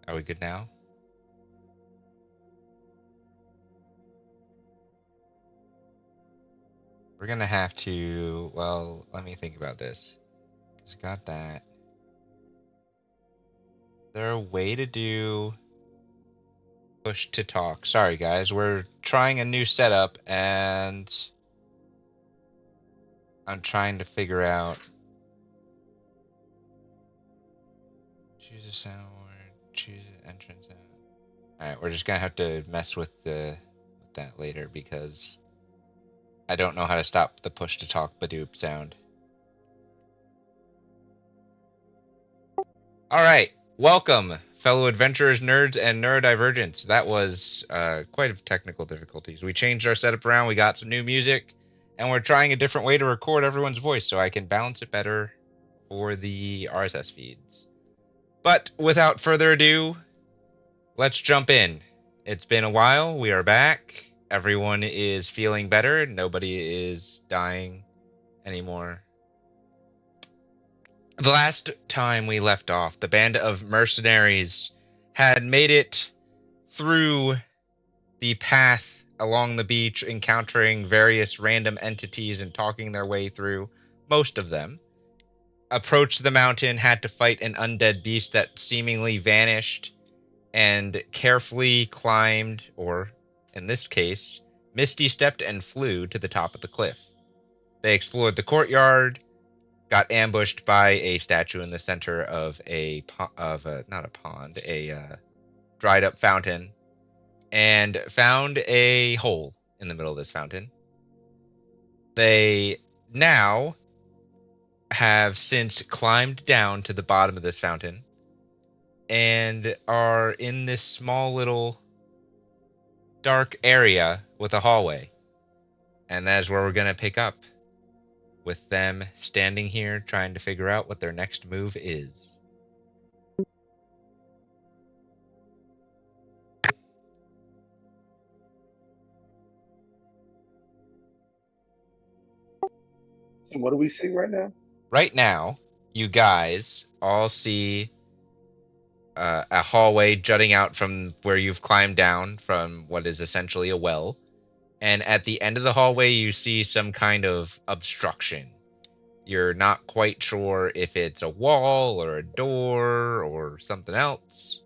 Are we good now? We're gonna have to, well, let me think about this. Because I got that. Is there a way to do push to talk? Sorry guys, we're trying a new setup and I'm trying to figure out. Choose a sound word, choose an entrance. Alright, we're just gonna have to mess with that later because I don't know how to stop the push to talk Badoop sound. Alright, welcome, fellow adventurers, nerds, and neurodivergents. That was quite a technical difficulties. We changed our setup around, we got some new music, and we're trying a different way to record everyone's voice so I can balance it better for the RSS feeds. But without further ado, let's jump in. It's been a while, we are back. Everyone is feeling better, nobody is dying anymore. The last time we left off, the band of mercenaries had made it through the path along the beach, encountering various random entities and talking their way through, most of them. Approached the mountain, had to fight an undead beast that seemingly vanished, and carefully climbed, or in this case, misty stepped and flew to the top of the cliff. They explored the courtyard, got ambushed by a statue in the center of not a pond, a dried up fountain, and found a hole in the middle of this fountain. They now have since climbed down to the bottom of this fountain and are in this small little dark area with a hallway. And that is where we're going to pick up, with them standing here trying to figure out what their next move is. So what do we see right now? Right now, you guys all see a hallway jutting out from where you've climbed down from what is essentially a well. And at the end of the hallway, you see some kind of obstruction. You're not quite sure if it's a wall or a door or something else.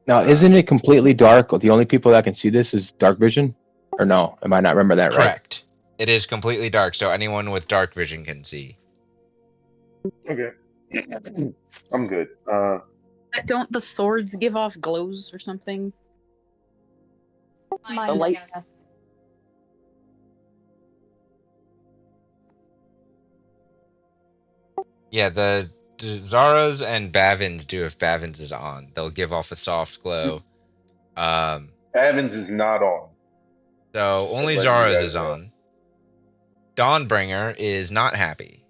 Now, isn't it completely dark? The only people that can see this is dark vision? Or no? Am I not remember that right? Correct. It is completely dark, so anyone with dark vision can see. Okay. I'm good. Don't the swords give off glows or something? Mine The light- yes. Yeah, the Zara's and Bavin's do if Bavin's is on. They'll give off a soft glow. Evans is not on. So Just only letting you Zara's guys is know. on. Dawnbringer is not happy.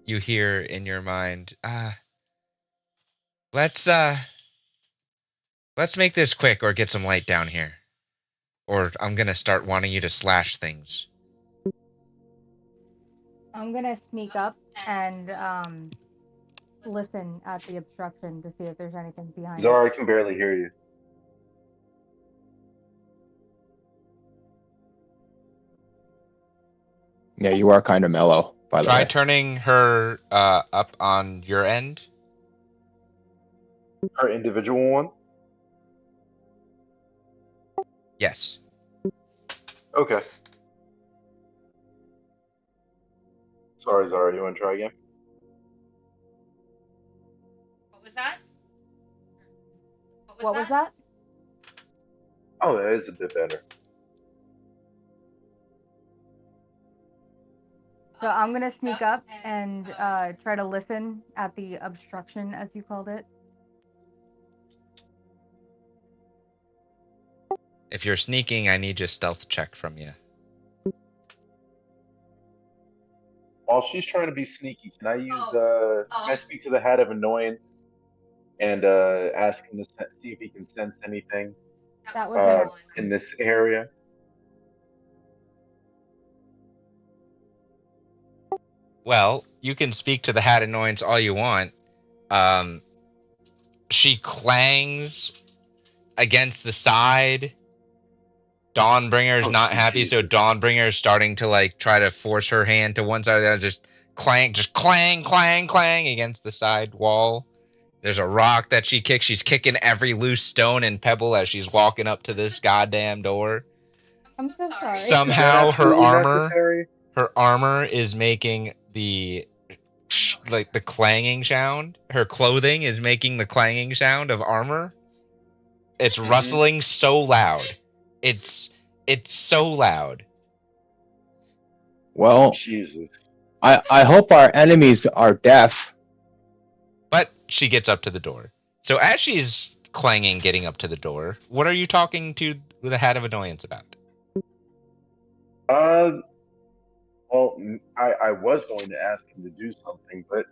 You hear in your mind, let's make this quick or get some light down here. Or I'm gonna start wanting you to slash things. I'm gonna sneak up and listen at the obstruction to see if there's anything behind it. Zara, I can barely hear you. Yeah, you are kind of mellow, by the Try way. turning her up on your end. Her individual one? Yes. Okay. Sorry, Zara, you want to try again? What was that? What was that? Oh, that is a bit better. So I'm gonna sneak up and try to listen at the obstruction, as you called it. If you're sneaking, I need a stealth check from you. While she's trying to be sneaky, can I use can I speak to the Hat of Annoyance and ask him to see if he can sense anything That was in this area? Well, you can speak to the Hat Annoyance all you want. She clangs against the side. Dawnbringer's not happy, so Dawnbringer's starting to like try to force her hand to one side or the other, just clang, clang against the side wall. There's a rock that she kicks. She's kicking every loose stone and pebble as she's walking up to this goddamn door. I'm so sorry. Somehow her Absolutely armor necessary? is making the the clanging sound. Her clothing is making the clanging sound of armor. It's rustling so loud. It's so loud. Well, Jesus. I hope our enemies are deaf. But she gets up to the door. So as she's clanging, getting up to the door, what are you talking to the Hat of Annoyance about? Well, I was going to ask him to do something, but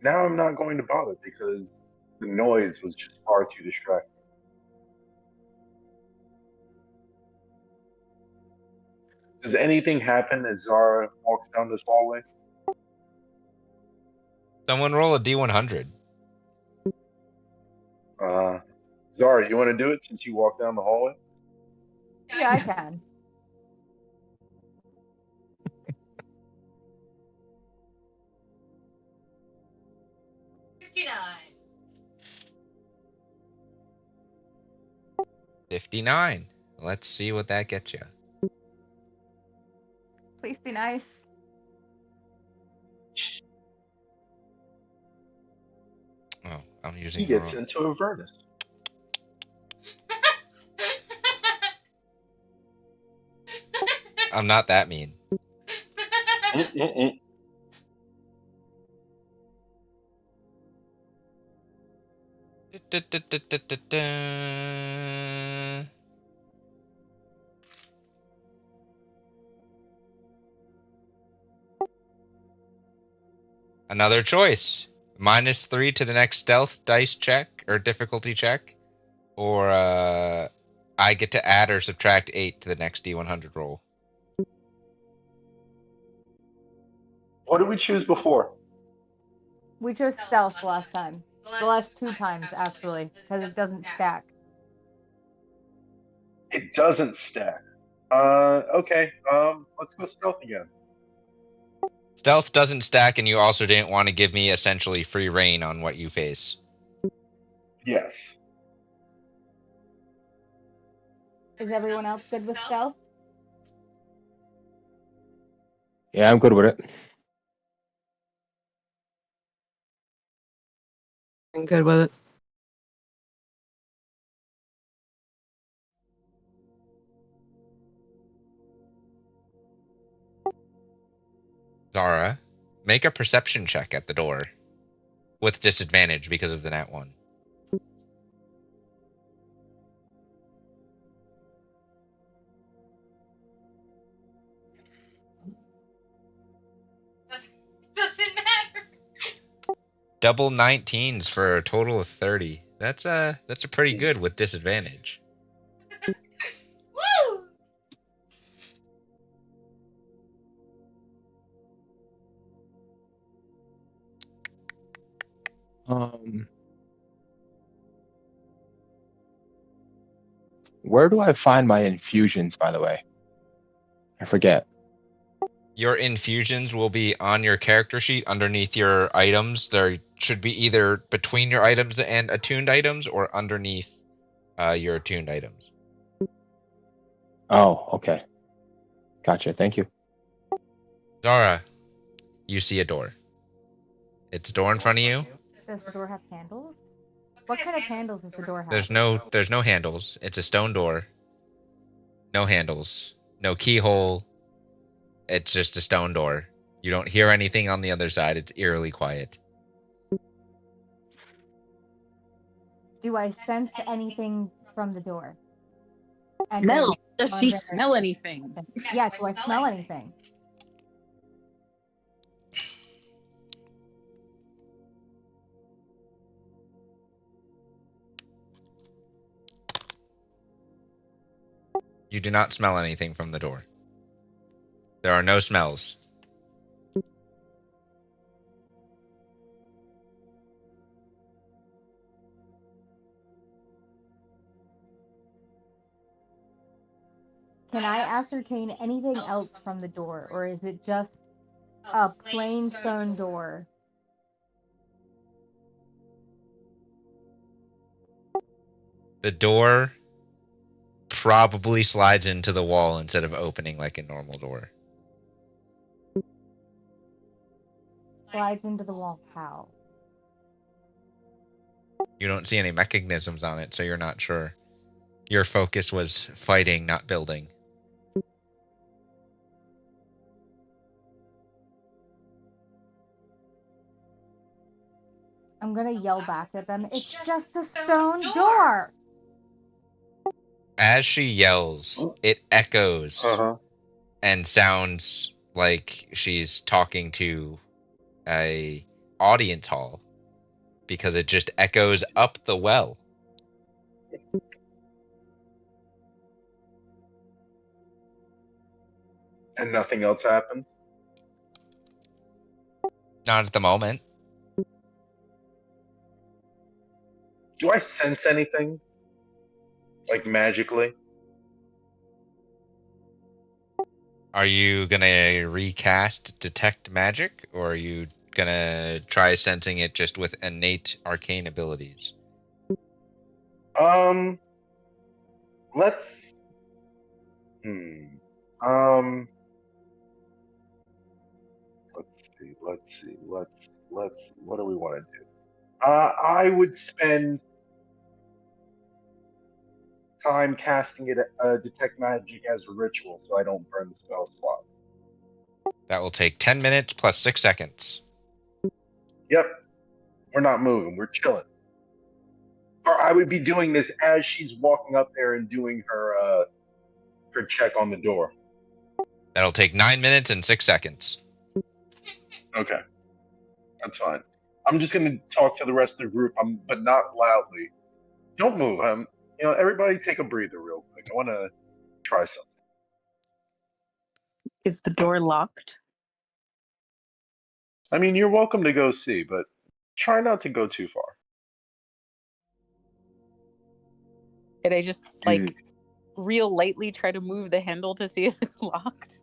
now I'm not going to bother because the noise was just far too distracting. Does anything happen as Zara walks down this hallway? Someone roll a D100. Zara, you want to do it since you walk down the hallway? Yeah, I can. $59. Let's see what that gets you. Please be nice. Oh, I'm He using the gets wrong. into Avernus. I'm not that mean. Another choice. -3 to the next stealth dice check or difficulty check. Or I get to add or subtract 8 to the next D100 roll. What did we choose before? We chose stealth last time. The last 2 times, actually, because it doesn't stack. It doesn't stack. Okay. Let's go stealth again. Stealth doesn't stack, and you also didn't want to give me essentially free reign on what you face. Yes. Is everyone else good with stealth? Yeah, I'm good with it. I'm good with it. Zara, make a perception check at the door. With disadvantage because of the nat 1. Doesn't matter. Double 19s for a total of 30. That's a pretty good with disadvantage. Woo! Where do I find my infusions, by the way? I forget. Your infusions will be on your character sheet underneath your items. There should be either between your items and attuned items or underneath your attuned items. Oh, okay. Gotcha. Thank you. Zara, you see a door. It's a door in front of you. Does the door have handles? What kind of handles does the door have? There's no handles. It's a stone door. No handles. No keyhole. It's just a stone door. You don't hear anything on the other side. It's eerily quiet. Do I sense anything from the door? And Smell. then- Does she smell anything? Yeah, do I smell anything? You do not smell anything from the door. There are no smells. can I ascertain anything else from the door, or is it just a plain stone door? The door probably slides into the wall instead of opening like a normal door. Slides into the wall. How? You don't see any mechanisms on it, so you're not sure. Your focus was fighting, not building. I'm gonna yell back at them. It's just a stone door! As she yells, it echoes Uh-huh. and sounds like she's talking to a audience hall because it just echoes up the well. And nothing else happens? Not at the moment. Do I sense anything? Like magically? Are you gonna recast Detect Magic, or are you gonna try sensing it just with innate arcane abilities? Let's let's see. What do we want to do? I would spend time casting it detect magic as a ritual so I don't burn the spell slot. That will take 10 minutes plus 6 seconds. Yep. We're not moving, we're chilling. Or I would be doing this as she's walking up there and doing her check on the door. That'll take 9 minutes and 6 seconds. Okay. That's fine. I'm just gonna talk to the rest of the group, but not loudly. Don't move. Everybody take a breather real quick. I want to try something. Is the door locked? I mean, you're welcome to go see, but try not to go too far. Did I just Dude. real lightly try to move the handle to see if it's locked?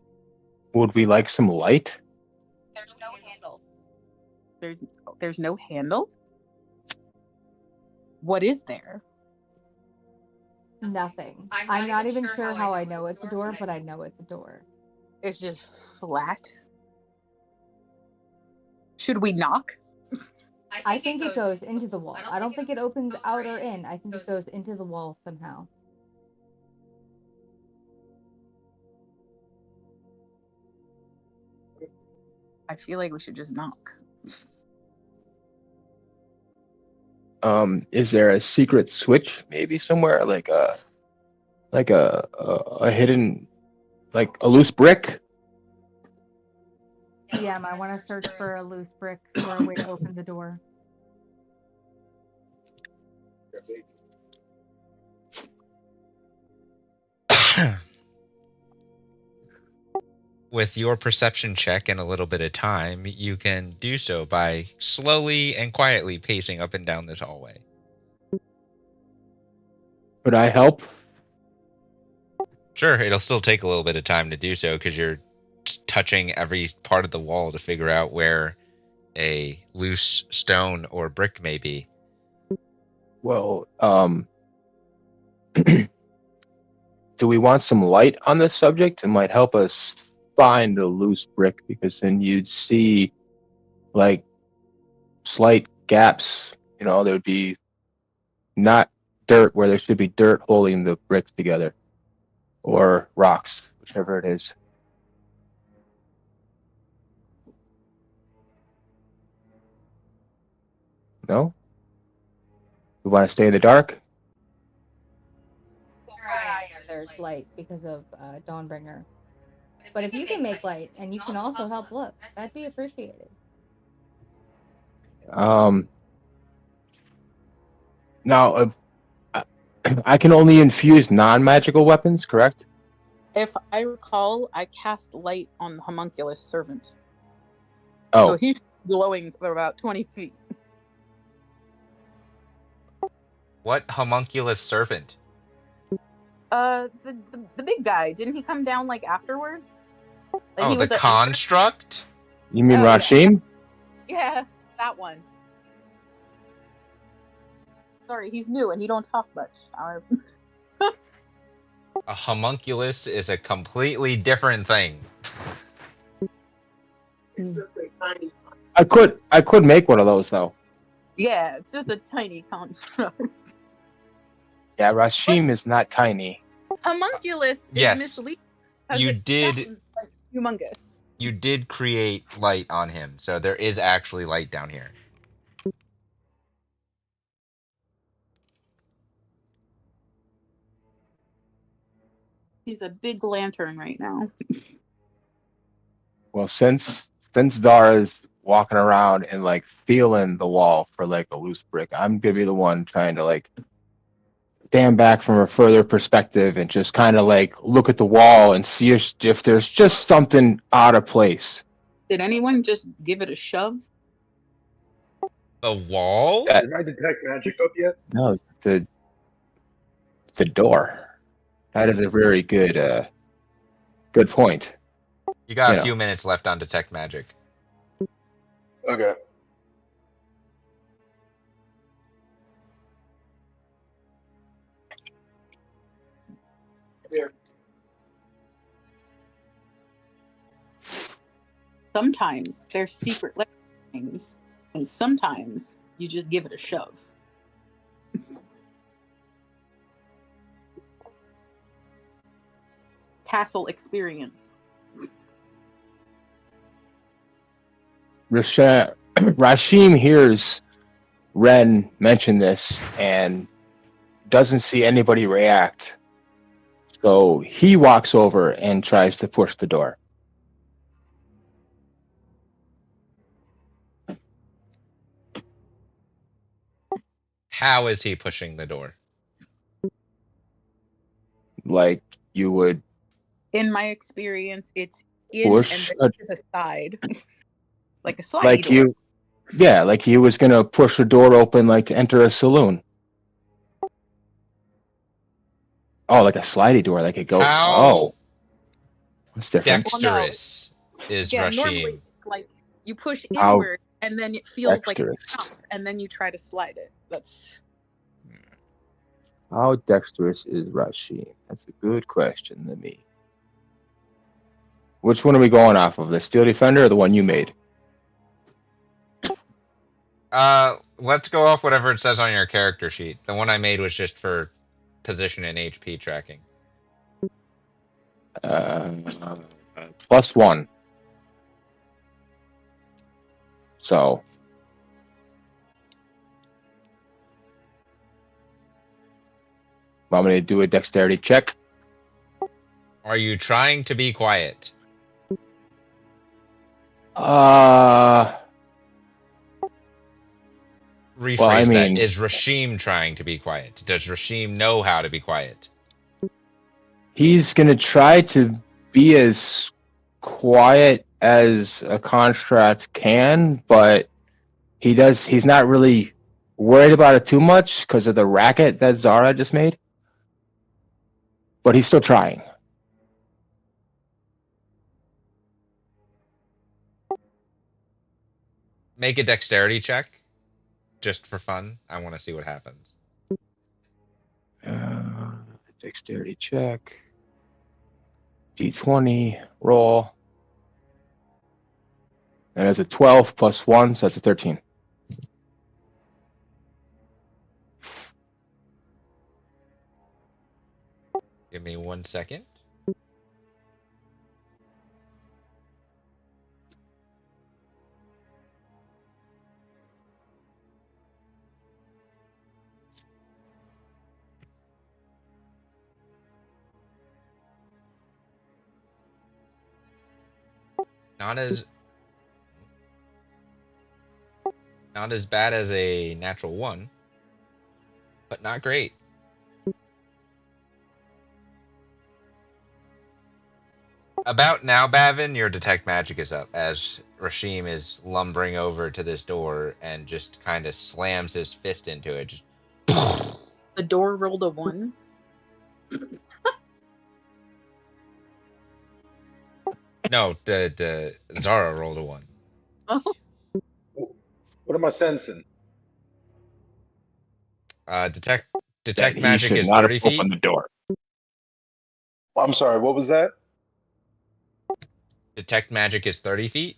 Would we like some light? There's no handle. There's no handle? What is there? Nothing. I'm not even sure how I know it's a door, but I know it's a door. It's just flat. Should we knock? I think it goes into the wall. I don't think it opens out or in. I think it goes into the wall somehow. I feel like we should just knock. Is there a secret switch maybe somewhere, like a hidden, like a loose brick? Yeah, I want to search for a loose brick for a way to open the door. With your perception check and a little bit of time, you can do so by slowly and quietly pacing up and down this hallway. Would I help? Sure, it'll still take a little bit of time to do so because you're touching every part of the wall to figure out where a loose stone or brick may be. Well, do we want some light on this subject? It might help us find a loose brick, because then you'd see like slight gaps. There would be not dirt where there should be dirt holding the bricks together, or rocks, whichever it is. No? We want to stay in the dark? There's light because of Dawnbringer. But if you can make light, and you can also help look, that'd be appreciated. Now, I can only infuse non-magical weapons, correct? If I recall, I cast light on the homunculus servant. Oh, So he's glowing for about 20 feet. What homunculus servant? The big guy, didn't he come down like afterwards? Like, Oh, he the was at construct? You mean Oh, yeah. Rashim? Yeah, that one. Sorry, he's new and he don't talk much. A homunculus is a completely different thing. I could make one of those though. Yeah, it's just a tiny construct. Yeah, Rashim is not tiny. Homunculus Yes. is misleading because You it did- sounds like humongous. You did create light on him, so there is actually light down here. He's a big lantern right now. Well, since Dara's walking around and like feeling the wall for like a loose brick, I'm gonna be the one trying to like stand back from a further perspective and just kind of like look at the wall and see if there's just something out of place. Did anyone just give it a shove? The wall? Did I detect magic up yet? No, the door. That is a very good point. You got Yeah. a few minutes left on detect magic. Okay. Sometimes there's secret things, and sometimes you just give it a shove. Castle experience. Rashim hears Ren mention this and doesn't see anybody react. So he walks over and tries to push the door. How is he pushing the door? Like you would In my experience, it's in push and then to the side. Like a slidey like door. you yeah, like he was gonna push the door open like to enter a saloon. Oh, like a slidey door, like it goes. How Oh, that's different. dexterous is Yeah, Rashim? normally like you push How inward and then it feels like Dexterous. a jump, and then you try to slide it. That's How dexterous is Rashim? That's a good question to me. Which one are we going off of? The Steel Defender or the one you made? Let's go off whatever it says on your character sheet. The one I made was just for position and HP tracking. +1. So want me to do a dexterity check? Are you trying to be quiet? Rephrase Well, I mean- that. Is Rashim trying to be quiet? Does Rashim know how to be quiet? He's gonna try to be as quiet as a construct can, but he's not really worried about it too much because of the racket that Zara just made. But he's still trying. Make a dexterity check. Just for fun. I want to see what happens. Dexterity check. D20, roll. And there's a 12 plus 1, so that's a 13. Give me 1 second. Not as bad as a natural 1, but not great. About now, Bavin, your detect magic is up as Rashim is lumbering over to this door and just kind of slams his fist into it. Just the door rolled a 1. No, the Zara rolled a 1. Oh, What am I sensing? Detect That he magic should is not have 30 feet. opened the door. I'm sorry. What was that? Detect magic is 30 feet.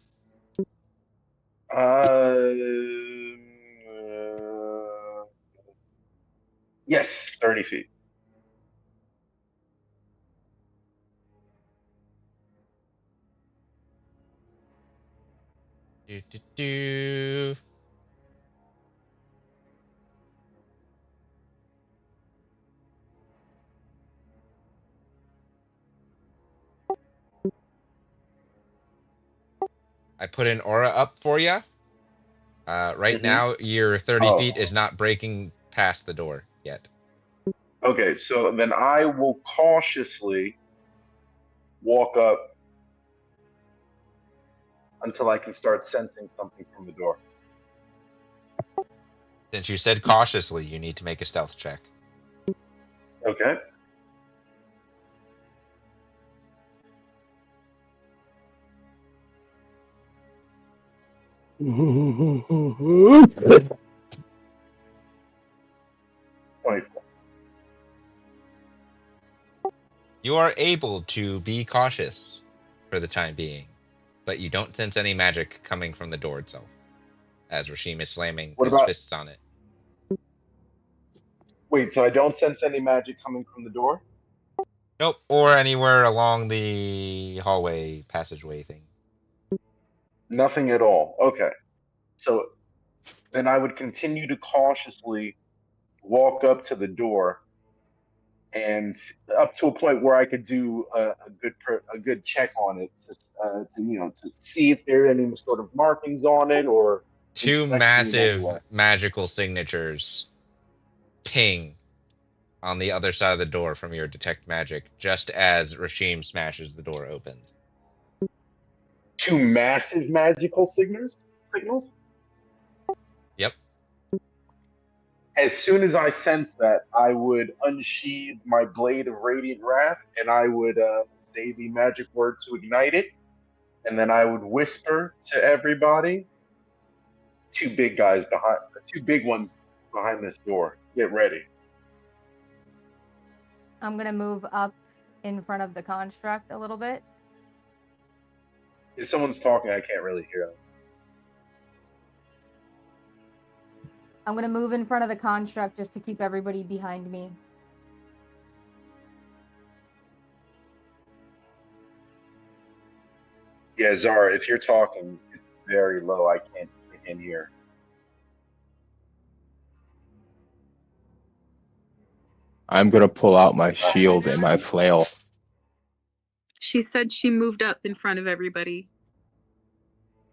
Uh, yes, 30 feet. Do, do, do. I put an aura up for you. Right Mhm. now, your 30 Oh. feet is not breaking past the door yet. Okay, so then I will cautiously walk up until I can start sensing something from the door. Since you said cautiously, you need to make a stealth check. Okay. That's 24. You are able to be cautious for the time being, but you don't sense any magic coming from the door itself, as Rashim is slamming What his about? fists on it. Wait, so I don't sense any magic coming from the door? Nope, or anywhere along the hallway passageway thing. Nothing at all. Okay. So then I would continue to cautiously walk up to the door and up to a point where I could do a good check on it to see if there are any sort of markings on it or Two inspect it in any way. massive magical signatures ping on the other side of the door from your detect magic, just as Rashim smashes the door open. Two massive magical signals. Yep. As soon as I sense that, I would unsheathe my blade of radiant wrath, and I would say the magic word to ignite it, and then I would whisper to everybody, two big ones behind this door. Get ready. I'm gonna move up in front of the construct a little bit. If someone's talking, I can't really hear them. I'm gonna move in front of the construct just to keep everybody behind me. Yeah, Zara, if you're talking, it's very low. I can't hear. I'm gonna pull out my shield and my flail. she said she moved up in front of everybody.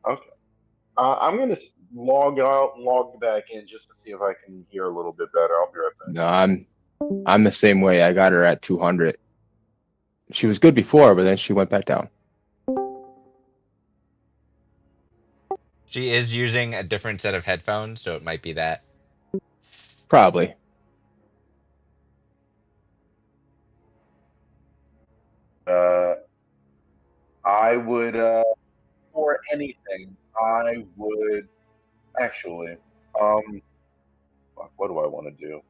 Okay. I'm gonna log out and log back in just to see if I can hear a little bit better. I'll be right back. No, I'm the same way. I got her at 200. She was good before, but then she went back down. She is using a different set of headphones, so it might be that. Probably. I would, for anything, I would actually, what do I want to do?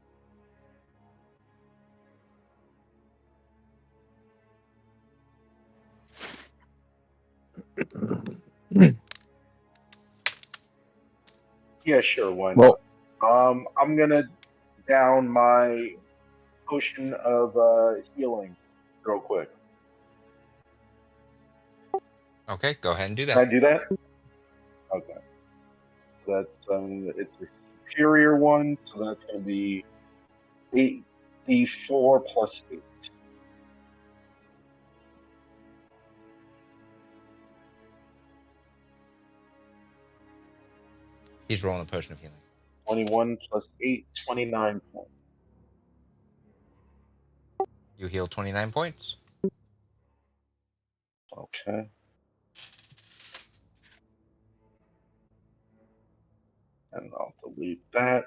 Yeah, sure, why not? Well, I'm gonna down my potion of healing real quick. Okay, go ahead and do Can I that. do that? Okay. That's it's a superior one, so that's gonna be 8d4 plus 8. He's rolling a potion of healing. 21 plus 8, 29 points. You heal 29 points. Okay. And I'll delete that.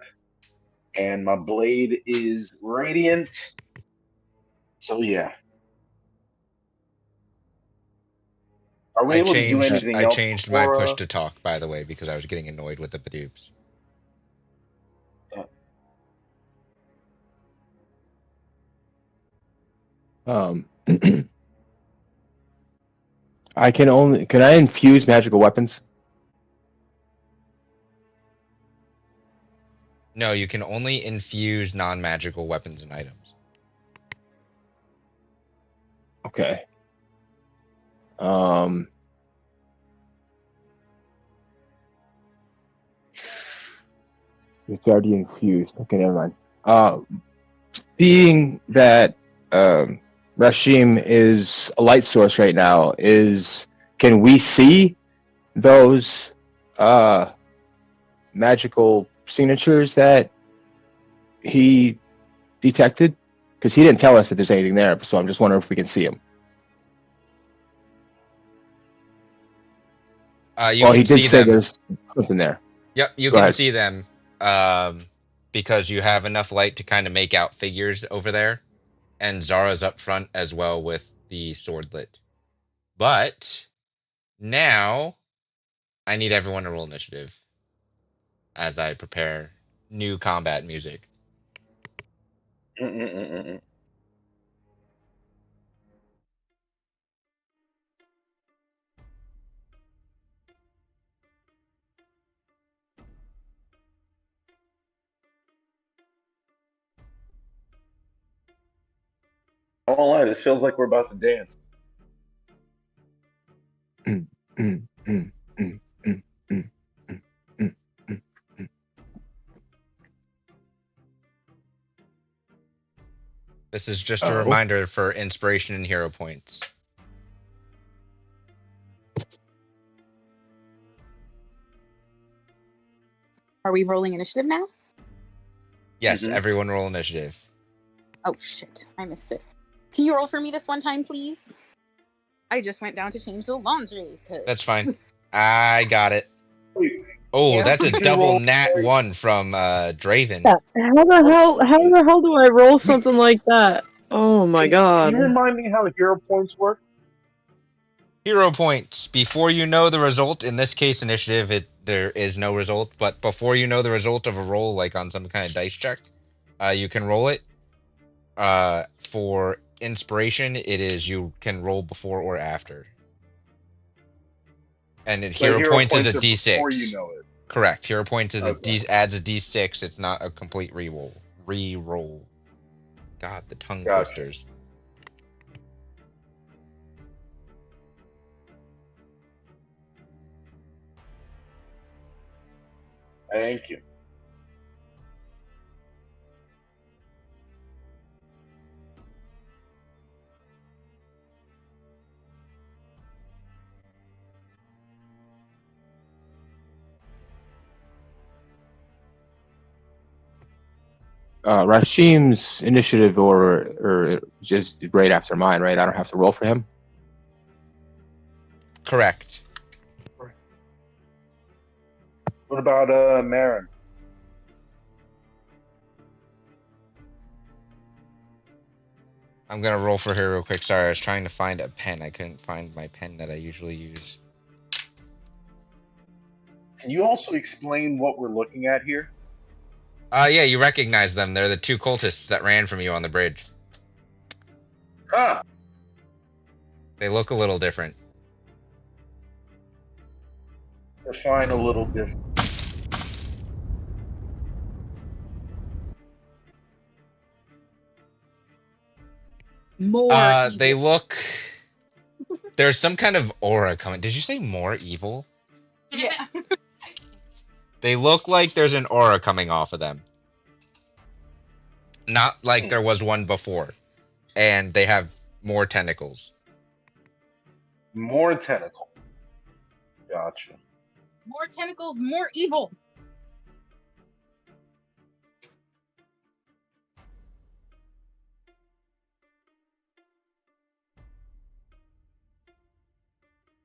And my blade is radiant. So yeah. Are we able to do anything I else? changed my push before, to talk, by the way, because I was getting annoyed with the Badoops. Can I infuse magical weapons? No, you can only infuse non-magical weapons and items. Okay. It's already infused. Okay, never mind. Being that Rashim is a light source right now, can we see those magical signatures that he detected? Because he didn't tell us that there's anything there, so I'm just wondering if we can see him. You can he did see say them. there's something there. Yep, you Go can ahead. see them because you have enough light to kind of make out figures over there. And Zara's up front as well with the sword lit. But now I need everyone to roll initiative as I prepare new combat music. I won't lie, this feels like we're about to dance. This is just a reminder for inspiration and hero points. Are we rolling initiative now? Yes, everyone roll initiative. Oh shit, I missed it. Can you roll for me this one time, please? I just went down to change the laundry. That's fine. I got it. Oh, Yeah. that's a double nat 1 from Draven. How the hell do I roll something like that? Oh my god. Can you remind me how hero points work? Hero points. Before you know the result, in this case initiative, there is no result, but before you know the result of a roll, like on some kind of dice check, you can roll it. For inspiration, it is you can roll before or after. And hero points is a d6. Before you know it. Correct. Hero points is adds a d6. It's not a complete re-roll. God, the tongue twisters. Thank you. Rashim's initiative or just right after mine, right? I don't have to roll for him? Correct. What about Marin? I'm gonna roll for her real quick. Sorry, I was trying to find a pen. I couldn't find my pen that I usually use. Can you also explain what we're looking at here? Yeah, you recognize them. They're the two cultists that ran from you on the bridge. Ah! They look a little different. Define a little different. More. They look. There's some kind of aura coming. Did you say more evil? Yeah. They look like there's an aura coming off of them. Not like there was one before. And they have more tentacles. More tentacle. Gotcha. More tentacles, more evil.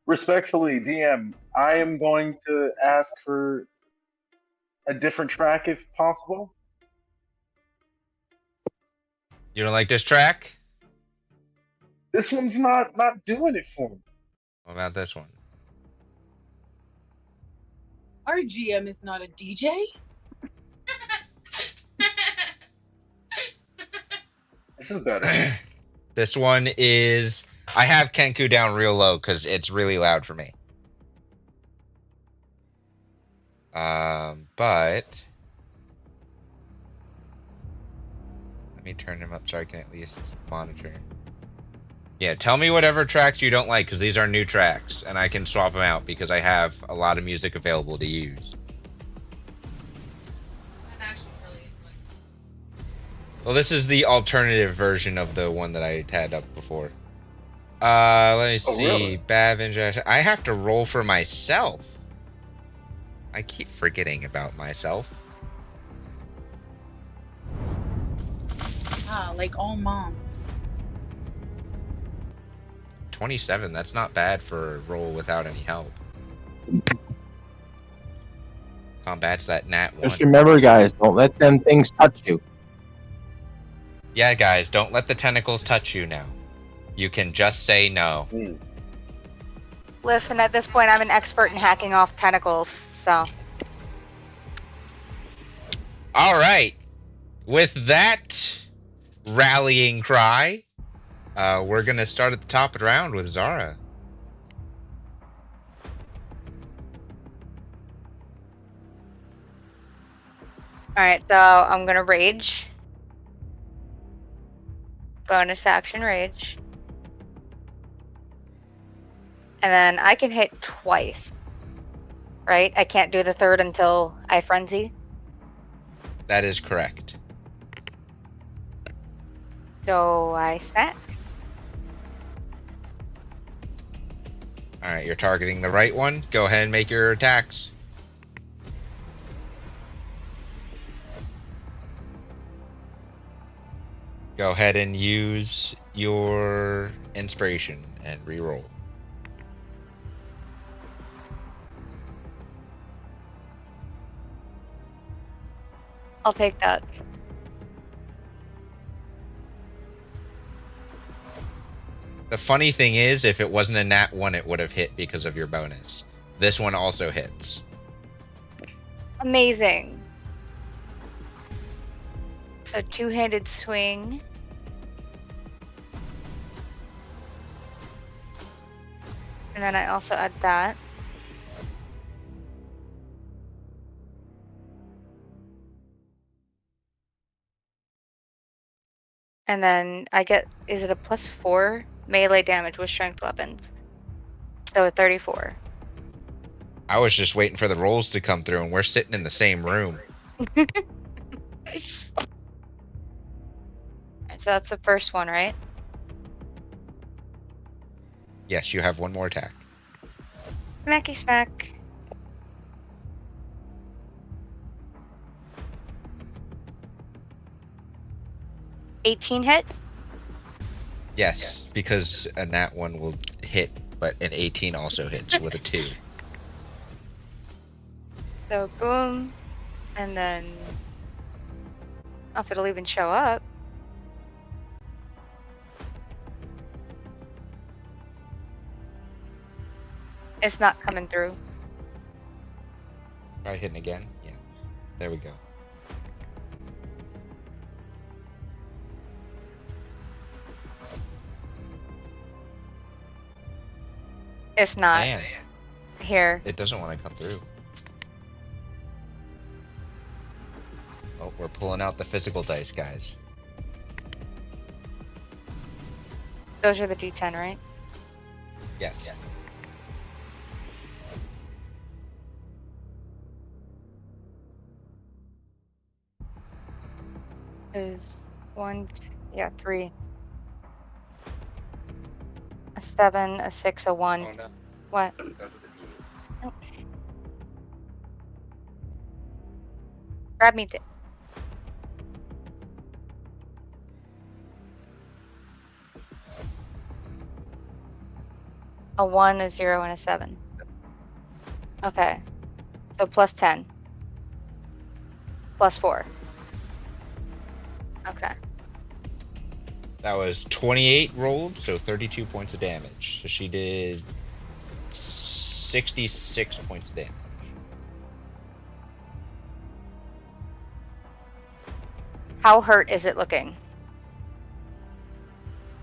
Respectfully, DM, I am going to ask for a different track if possible. You don't like this track? This one's not doing it for me. What about this one? Our GM is not a DJ. This is better. This one is. I have Kenku down real low because it's really loud for me. But let me turn him up so I can at least monitor. Yeah, tell me whatever tracks you don't like because these are new tracks and I can swap them out because I have a lot of music available to use. Well, this is the alternative version of the one that I had up before. Let me see. Really? Bavin, I have to roll for myself. I keep forgetting about myself. Ah, like all moms. 27, that's not bad for a roll without any help. Combats that nat 1. Just remember, guys, don't let them things touch you. Yeah, guys, don't let the tentacles touch you now. You can just say no. Listen, at this point, I'm an expert in hacking off tentacles, so. All right. With that rallying cry, we're going to start at the top of the round with Zara. Alright, so I'm gonna rage. Bonus action rage. And then I can hit twice. Right? I can't do the third until I frenzy. That is correct. So I smack. All right, you're targeting the right one. Go ahead and make your attacks. Go ahead and use your inspiration and reroll. I'll take that. The funny thing is, if it wasn't a nat 1, it would have hit because of your bonus. This one also hits. Amazing. So two-handed swing. And then I also add that. And then I get, is it a +4 melee damage with strength weapons? So 34. I was just waiting for the rolls to come through, and we're sitting in the same room. Alright, so that's the first one, right? Yes, you have one more attack. Smacky smack. $18 hits? Yes, because a nat 1 will hit, but an 18 also hits with a 2. So boom, and then, I don't know if it'll even show up. It's not coming through. Try hitting again. Yeah, there we go. It's not Man, here. it doesn't want to come through. Oh, we're pulling out the physical dice, guys. Those are the D10, right? Yes. Is 1, yeah, 3. A 7, a 6, a 1. What? Oh. Grab me. A 1, a 0, and a 7. Okay. So +10. +4. Okay. That was 28 rolled, so 32 points of damage. So she did 66 points of damage. How hurt is it looking?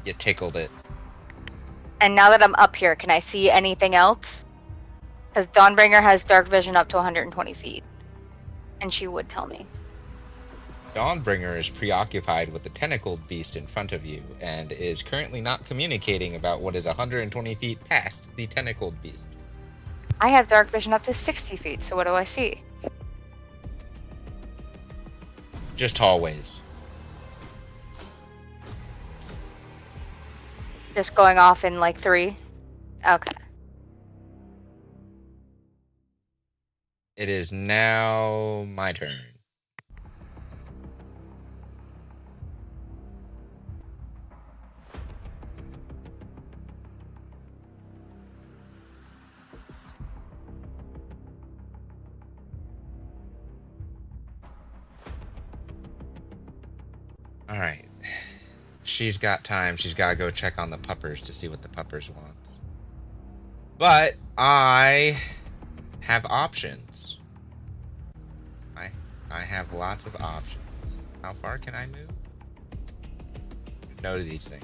You tickled it. And now that I'm up here, can I see anything else? Because Dawnbringer has dark vision up to 120 feet. And she would tell me. Dawnbringer is preoccupied with the tentacled beast in front of you and is currently not communicating about what is 120 feet past the tentacled beast. I have dark vision up to 60 feet, so what do I see? Just hallways. Just going off in like 3? Okay. It is now my turn. Alright. She's got time. She's got to go check on the puppers to see what the puppers want. But I have options. I have lots of options. How far can I move? No to these things.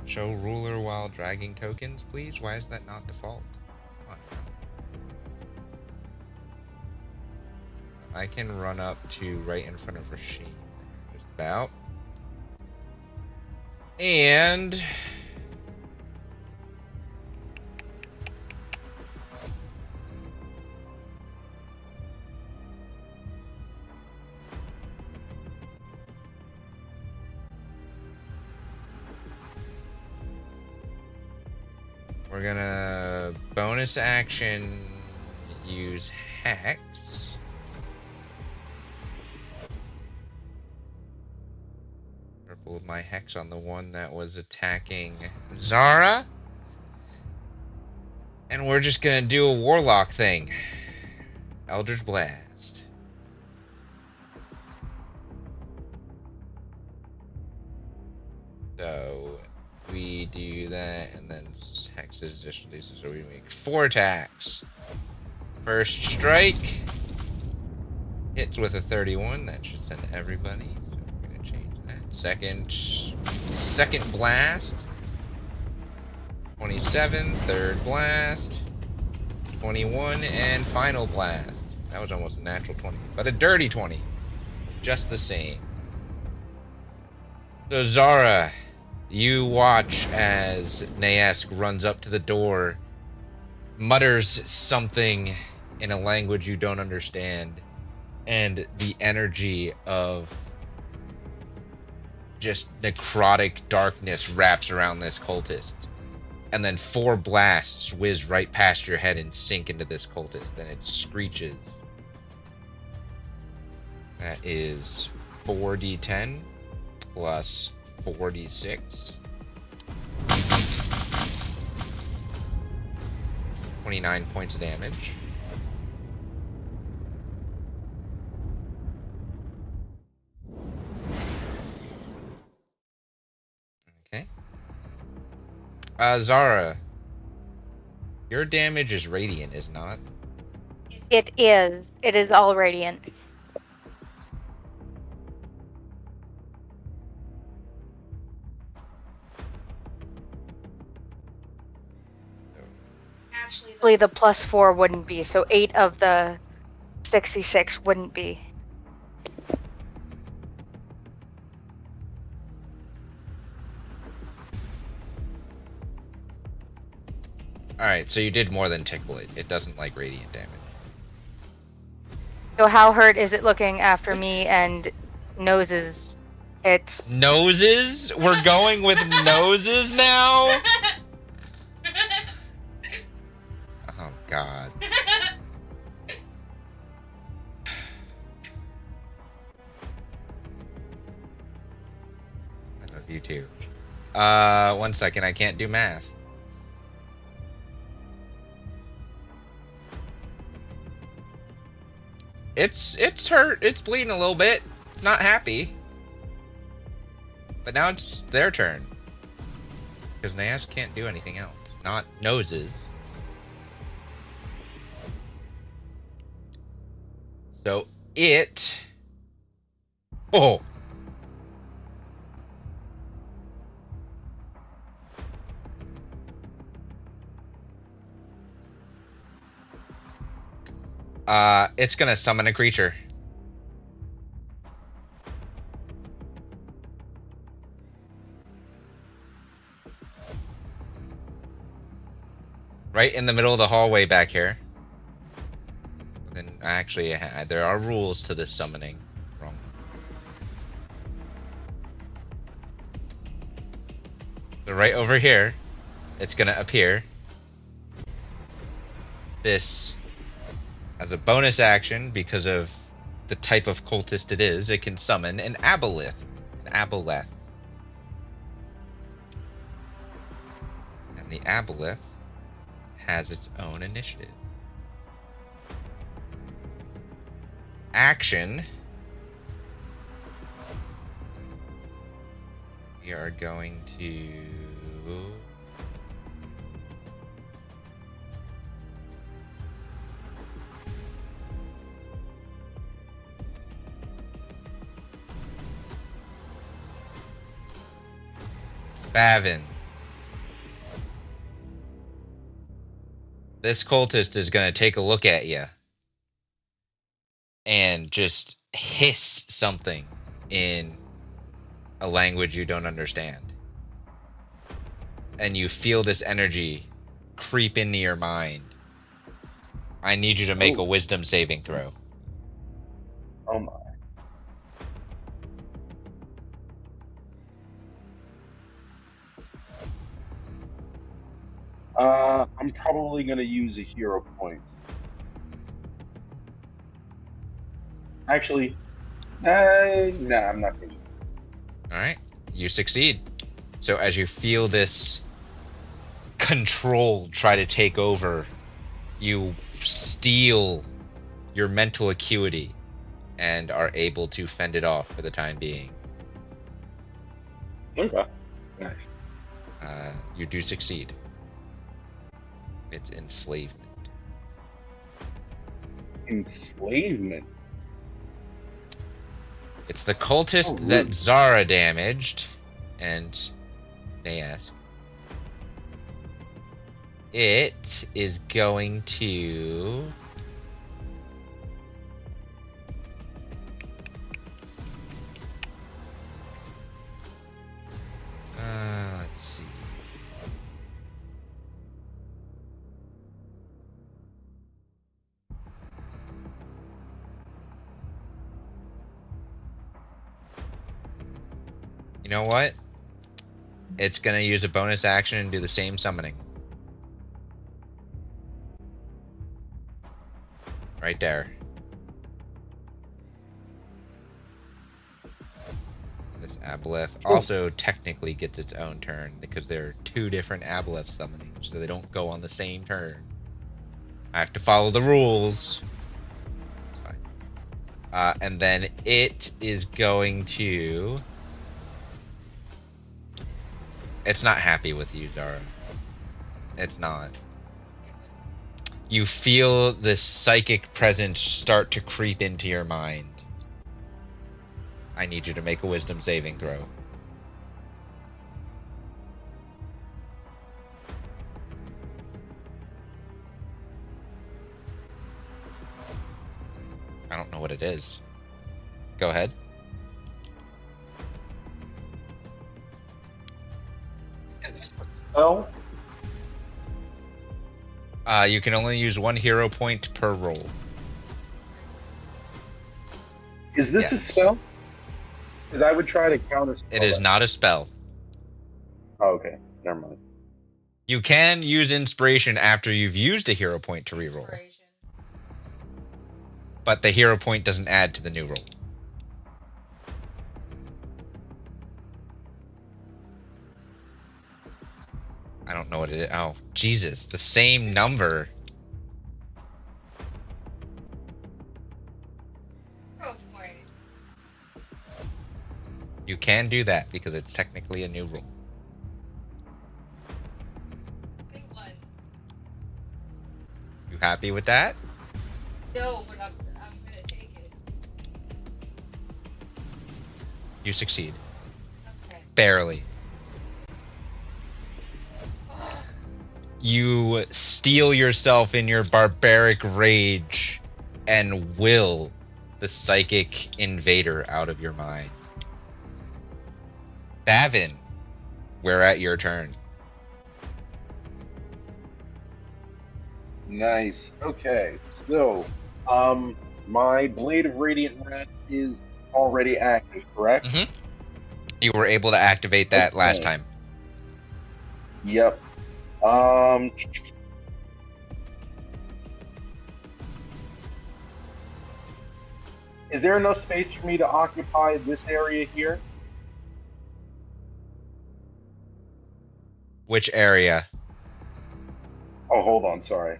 Show ruler while dragging tokens, please. Why is that not default? Come on now. I can run up to right in front of Rasheen. Just about. And we're gonna bonus action use Hex. Tripled my Hex on the one that was attacking Zara. And we're just gonna do a Warlock thing. Eldritch Blast. So we do that, and then Hex is additional DC, so we make 4 attacks. First strike hits with a 31. That should send everybody. So we're gonna change that. Second blast. 27. Third blast. 21, and final blast. That was almost a natural 20, but a dirty 20. Just the same. So Zara, you watch as Naesk runs up to the door, mutters something in a language you don't understand, and the energy of just necrotic darkness wraps around this cultist. And then 4 blasts whiz right past your head and sink into this cultist, and it screeches. That is 4d10 plus 4d6. 29 points of damage. Okay. Zara, your damage is radiant, is not? It is. It is all radiant. Actually, the +4 wouldn't be, so 8 of the 66 wouldn't be. Alright, so you did more than tickle it. It doesn't like radiant damage. So how hurt is it looking after me and noses hit? Noses? We're going with noses now? Oh god. I love you too. 1 second, I can't do math. It's hurt. It's bleeding a little bit. Not happy. But now it's their turn. Because Nayas can't do anything else. Not noses. So it... Oh! It's gonna summon a creature. Right in the middle of the hallway back here. Then actually, there are rules to this summoning. Wrong. So right over here, it's gonna appear. This, as a bonus action, because of the type of cultist it is, it can summon an aboleth. An aboleth. And the aboleth has its own initiative. Action. We are going to... Bavin. This cultist is going to take a look at you and just hiss something in a language you don't understand. And you feel this energy creep into your mind. I need you to make a wisdom saving throw. Oh my. I'm probably gonna use a hero point. Actually, nah, I'm not gonna. Alright, you succeed. So as you feel this control try to take over, you steal your mental acuity and are able to fend it off for the time being. Okay. Nice. You do succeed. It's enslavement. Enslavement. It's the cultist that Zara damaged, and Nayas. It is going to... let's see. You know what? It's gonna use a bonus action and do the same summoning. Right there. This aboleth also technically gets its own turn because there are two different aboleth summonings, so they don't go on the same turn. I have to follow the rules. It's fine. And then it is going to... It's not happy with you, Zara. It's not. You feel the psychic presence start to creep into your mind. I need you to make a wisdom saving throw. I don't know what it is. Go ahead. Is this a spell? You can only use one hero point per roll. Is this a Yes. spell? Because I would try to counter spell. It is not a spell. Oh, okay. Never mind. You can use inspiration after you've used a hero point to reroll. But the hero point doesn't add to the new roll. I don't know what it is. Oh, Jesus. The same number. You can do that because it's technically a new rule. You happy with that? No, but I'm gonna take it. You succeed. Okay. Barely. You steel yourself in your barbaric rage and will the psychic invader out of your mind. Bavin, we're at your turn. Nice. Okay, so my Blade of Radiant Wrath is already active, correct? Mm-hmm. You were able to activate that last time. Yep. Is there enough space for me to occupy this area here? Which area? Oh, hold on, sorry.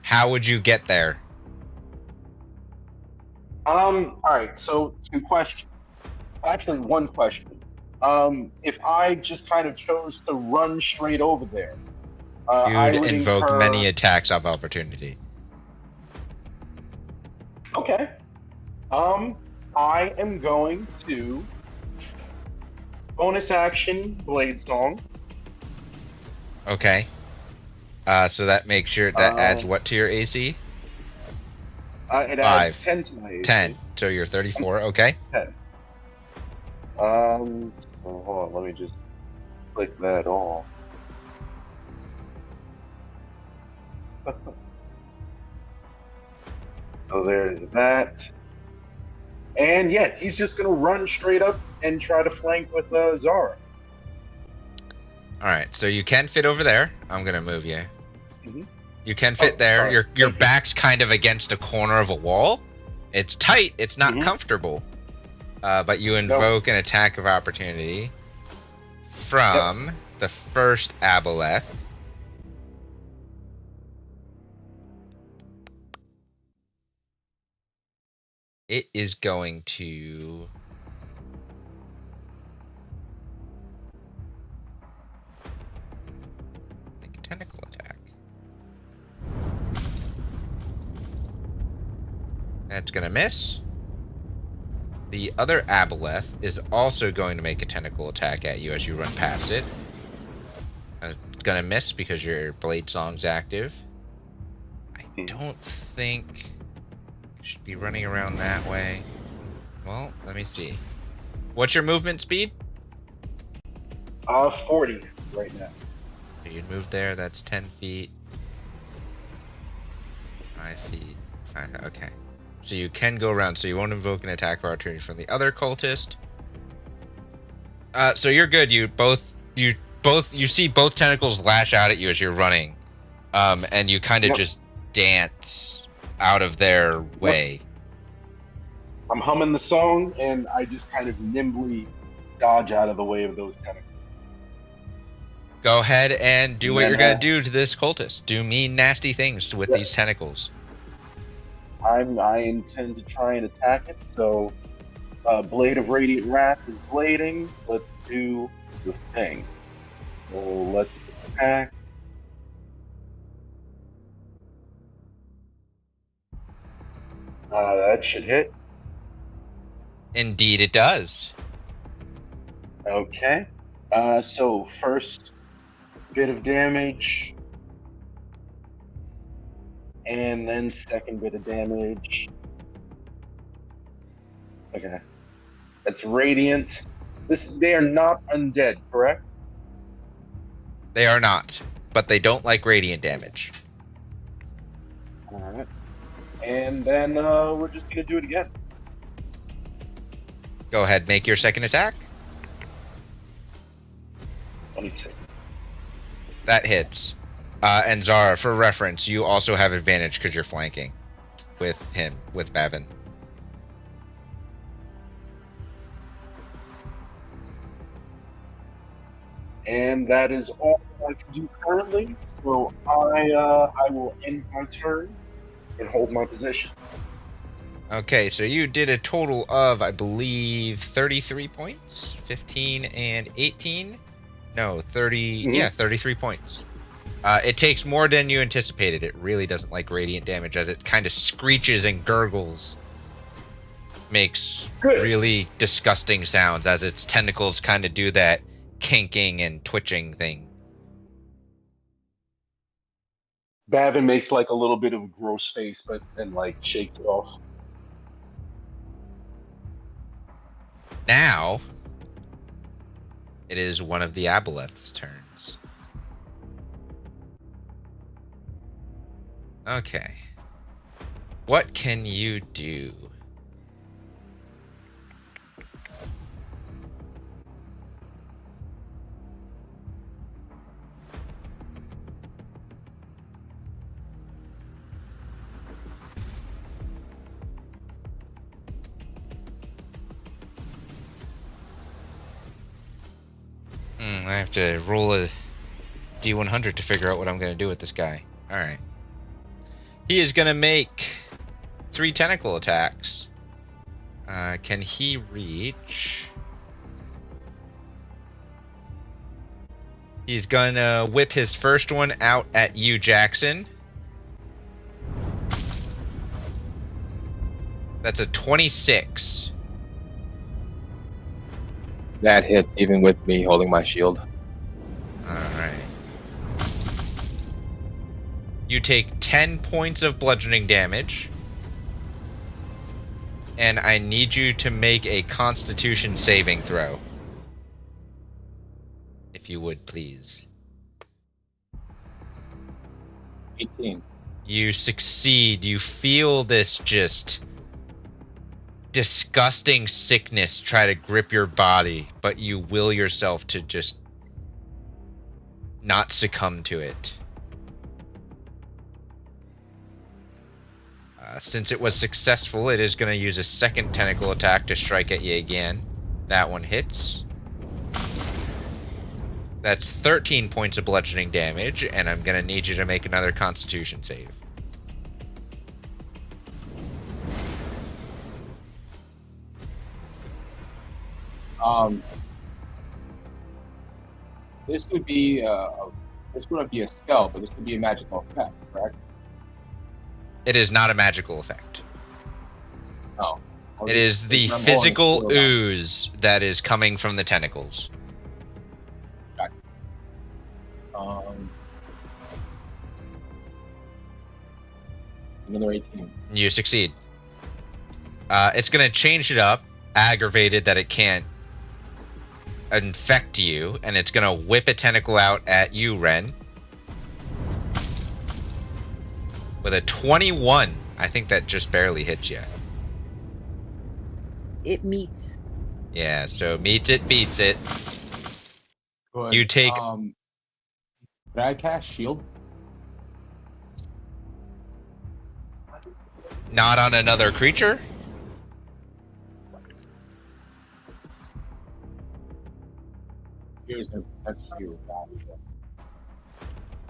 How would you get there? Alright, so 2 questions. Actually, 1 question. If I just kind of chose to run straight over there, I You'd would invoke incur... many attacks of opportunity. Okay. I am going to bonus action Blade Song. Okay. So that makes sure that adds what to your AC? It adds 10 to my AC. 10. So you're 34. Okay. 10. So hold on, let me just click that off. So there's that. And yeah, he's just gonna run straight up and try to flank with Zara. All right. So you can fit over there. I'm gonna move you. Mm-hmm. You can fit there. Sorry. Your back's kind of against a corner of a wall. It's tight. It's not comfortable. But you invoke an attack of opportunity from the first aboleth. It is going to make a tentacle attack. That's going to miss. The other aboleth is also going to make a tentacle attack at you as you run past it. It's going to miss because your blade song's active. I don't think you should be running around that way. Well, let me see. What's your movement speed? 40 right now. So you'd move there, that's 10 feet. 5 feet. 5, okay. So you can go around, so you won't invoke an attack of opportunity from the other cultist. So you're good. You see both tentacles lash out at you as you're running. And you kind of just dance out of their way. I'm humming the song, and I just kind of nimbly dodge out of the way of those tentacles. Go ahead and do what you're going to do to this cultist. Do mean, nasty things with these tentacles. I intend to try and attack it, so Blade of Radiant Wrath is blading. Let's do the thing. So let's attack. That should hit. Indeed it does. Okay. So first bit of damage. And then second bit of damage. Okay. That's radiant. They are not undead, correct? They are not, but they don't like radiant damage. Alright. And then we're just gonna do it again. Go ahead, make your second attack. Let me see. That hits. And Zara, for reference, you also have advantage because you're flanking with him, with Bavin. And that is all I can do currently. So I will end my turn. and hold my position. Okay, so you did a total of, I believe, 33 points? 15 and 18? No, 30. Mhm. Yeah, 33 points. It takes more than you anticipated. It really doesn't like radiant damage as it kind of screeches and gurgles. Makes Good. really disgusting sounds as its tentacles kind of do that kinking and twitching thing. Bavin makes like a little bit of a gross face, but then like shakes it off. Now, it is one of the Aboleth's turns. Okay. What can you do? I have to roll a D100 to figure out what I'm going to do with this guy. Alright. He is going to make 3 tentacle attacks. Can he reach? He's going to whip his first one out at you, Jackson. That's a 26. That hits even with me holding my shield. Alright. You take 10 points of bludgeoning damage. And I need you to make a Constitution saving throw. If you would, please. 18. You succeed. You feel this just disgusting sickness try to grip your body, but you will yourself to just not succumb to it. Since it was successful, it is going to use a second tentacle attack to strike at you again. That one hits. That's 13 points of bludgeoning damage, and I'm going to need you to make another Constitution save. This would be this wouldn't be a spell, but this would be a magical effect, correct? It is not a magical effect. No. It is the physical ooze that is coming from the tentacles. Another 18. You succeed. It's going to change it up, aggravated that it can't infect you, and it's going to whip a tentacle out at you, Ren. With a 21. I think that just barely hits you. It meets. Yeah, so meets it, beats it. Good. You take... Can I cast shield? Not on another creature? Here's a touch shield.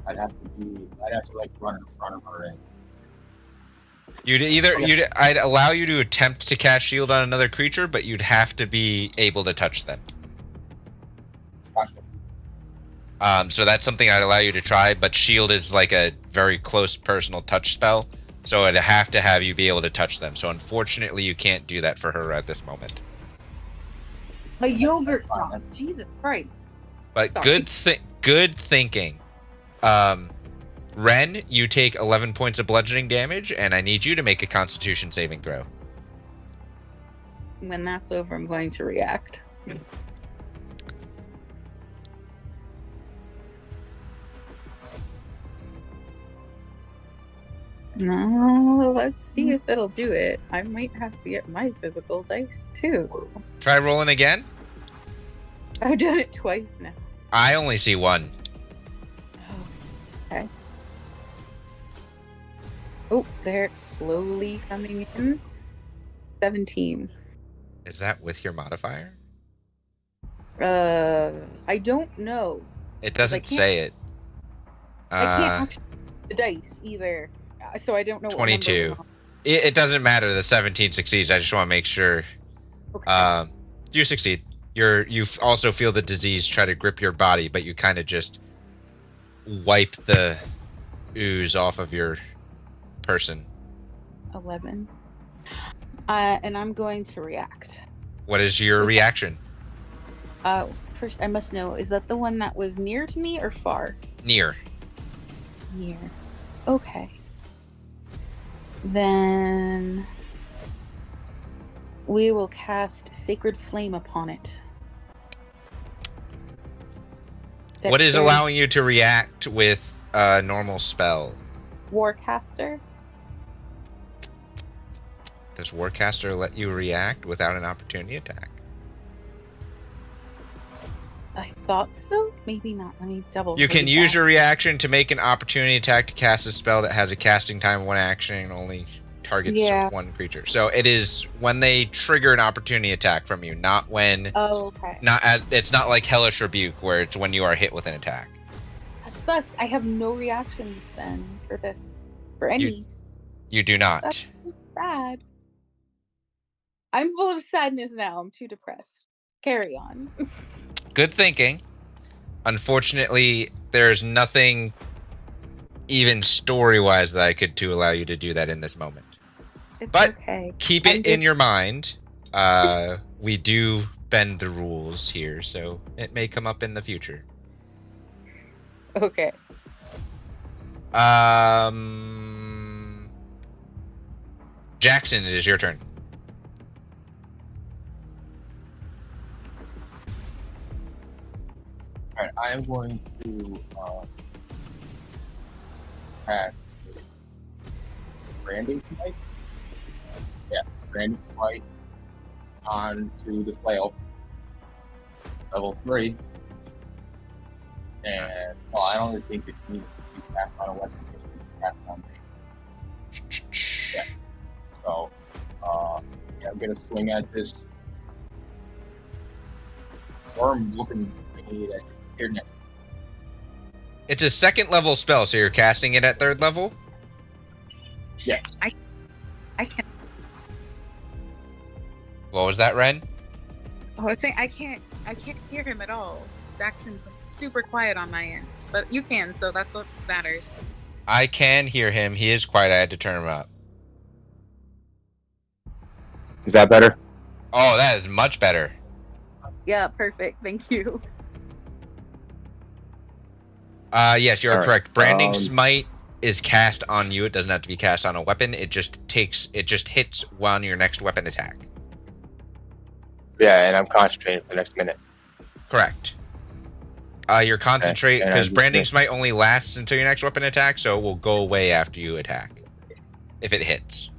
I'd have to like run her in. I'd allow you to attempt to cast shield on another creature, but you'd have to be able to touch them. Gotcha. So that's something I'd allow you to try, but shield is like a very close personal touch spell, so I'd have to have you be able to touch them. So unfortunately, you can't do that for her at this moment. A yogurt drop. Jesus Christ. But Sorry. good thinking. Ren, you take 11 points of bludgeoning damage, and I need you to make a Constitution saving throw. When that's over, I'm going to react. No, let's see if it'll do it. I might have to get my physical dice too. Try rolling again. I've done it twice now. I only see one. Okay. Oh, they're slowly coming in. 17. Is that with your modifier? I don't know. It doesn't say it. I can't actually the dice either. So I don't know what 22. number was on. It doesn't matter. The 17 succeeds. I just want to make sure. Okay. You succeed. You also feel the disease try to grip your body, but you kind of just wipe the ooze off of your person. 11. And I'm going to react. What is your reaction? First, I must know, is that the one that was near to me or far? Near. Near. Okay. Then we will cast Sacred Flame upon it. What is Dexterity allowing you to react with a normal spell? Warcaster? Does Warcaster let you react without an opportunity attack? I thought so. Maybe not. Let me double. You can read use that. your reaction to make an opportunity attack to cast a spell that has a casting time of 1 action and only targets Yeah. 1 creature. So it is when they trigger an opportunity attack from you, not when. Oh, okay. It's not like Hellish Rebuke where it's when you are hit with an attack. That sucks. I have no reactions then for this. For any. You do not. That's sad. I'm full of sadness now. I'm too depressed. Carry on. Good thinking. Unfortunately, there's nothing even story-wise that I could to allow you to do that in this moment. It's But okay. keep it in your mind. We do bend the rules here, so it may come up in the future. Okay. Jackson, it is your turn. Alright, I am going to add branding smite. Yeah, branding smite onto the flail. Level 3. And well, I don't think it needs to be cast on a weapon, it needs to be cast on me. Yeah. So yeah, I'm gonna swing at this worm looking thingy that here next. It's a 2nd level spell, so you're casting it at 3rd level? Yes. I can't. What was that, Ren? I was saying I can't hear him at all. Jackson's super quiet on my end, but you can, so that's what matters. I can hear him. He is quiet. I had to turn him up. Is that better? Oh, that is much better. Yeah, perfect. Thank you. Yes, you are All right. correct. Branding Smite is cast on you. It doesn't have to be cast on a weapon. It just hits on your next weapon attack. Yeah, and I'm concentrating for the next minute. Correct. You're concentrate Okay, because and Branding Smite only lasts until your next weapon attack, so it will go away after you attack. If it hits.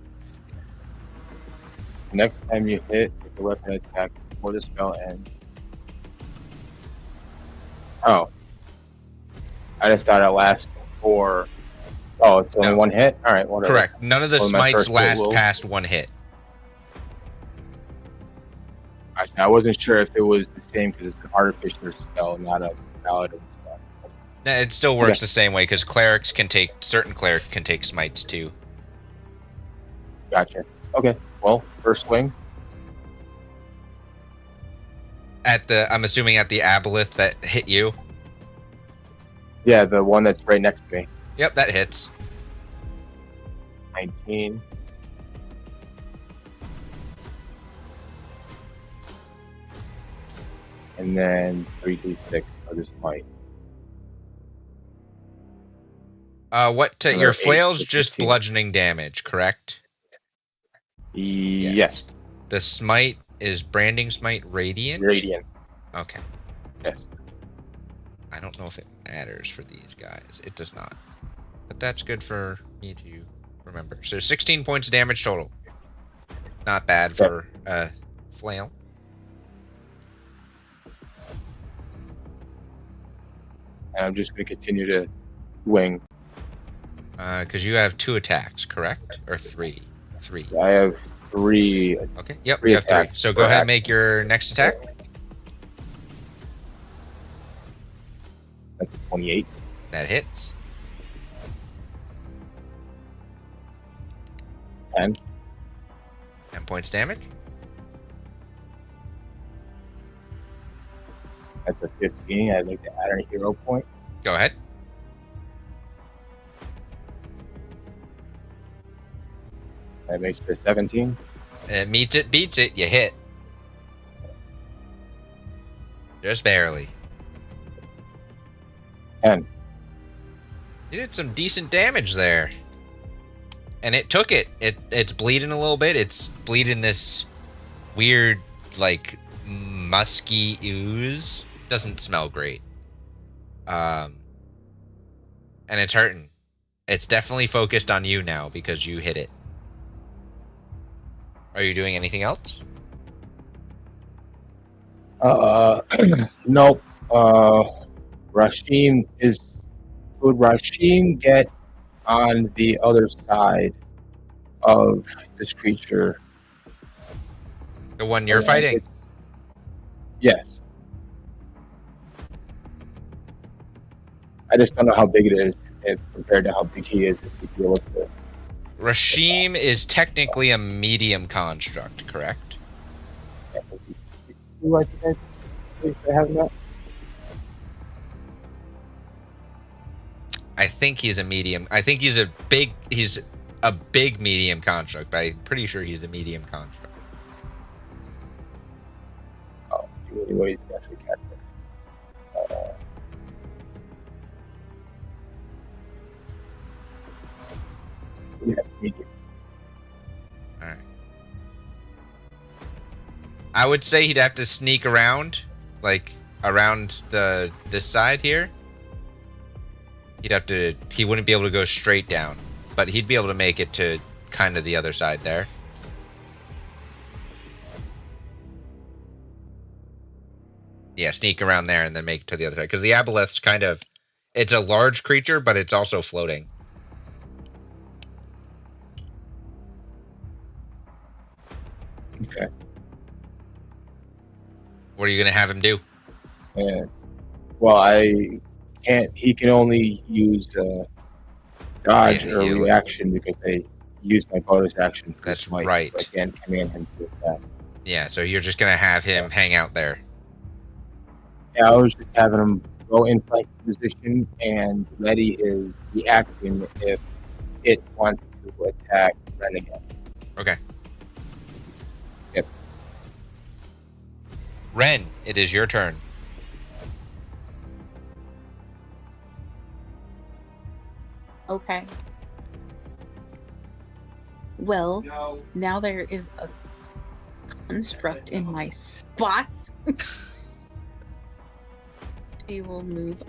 Next time you hit with the weapon attack before the spell ends. Oh. I just thought it lasts for. Oh, it's only No. 1 hit? Alright, whatever. Correct. None of the Well, my smites first hit last will- past 1 hit. I wasn't sure if it was the same because it's an artificer spell, not a paladin spell. No, it still works Okay. the same way because certain clerics can take smites too. Gotcha. Okay, well, first swing. I'm assuming at the aboleth that hit you. Yeah, the one that's right next to me. Yep, that hits. 19. And then 3d6 for this fight. Your eight, flail's so just 15. bludgeoning damage, correct? Yes. The smite is Branding Smite Radiant? Radiant. Okay. Yes. I don't know if it matters for these guys. It does not. But that's good for me to remember. So 16 points of damage total. Not bad for flail. And I'm just going to continue to wing. Because you have 2 attacks, correct? Or 3? 3. I have 3. Okay, yep, 3 you have 3. attacks So per go ahead and action. make your next attack. That's 28. That hits. points damage. That's a 15. I'd like to add a hero point. Go ahead. That makes it a 17. It meets it, beats it, you hit. Just barely. 10. You did some decent damage there. And it took it. It's bleeding a little bit. It's bleeding this weird, like, musky ooze. Doesn't smell great. And it's hurting. It's definitely focused on you now because you hit it. Are you doing anything else? Nope. Rashim is. Would Rashim get on the other side of this creature? The one you're fighting? Yes. I just don't know how big it is compared to how big he is. If he'd be able to. Rashim is technically a medium construct, correct? Who I think I have that? I think he's a medium. I think he's a big medium construct, but I'm pretty sure he's a medium construct. Oh, what he's actually catching. Yes, medium. Alright. I would say he'd have to sneak around, like around this side here. He wouldn't be able to go straight down, but he'd be able to make it to kind of the other side there. Yeah, sneak around there and then make it to the other side. Because the aboleth's kind of, it's a large creature, but it's also floating. Okay. What are you going to have him do? And, well, I can't. He can only use dodge or reaction because I used my bonus action. That's smite, right. So I can't command him to attack. Yeah, so you're just going to have him hang out there. Yeah, I was just having him go in flank position and ready his reaction if it wants to attack Renegade. Okay. Yep. Ren, it is your turn. Okay. Well, No. now there is a construct in my spot. He will move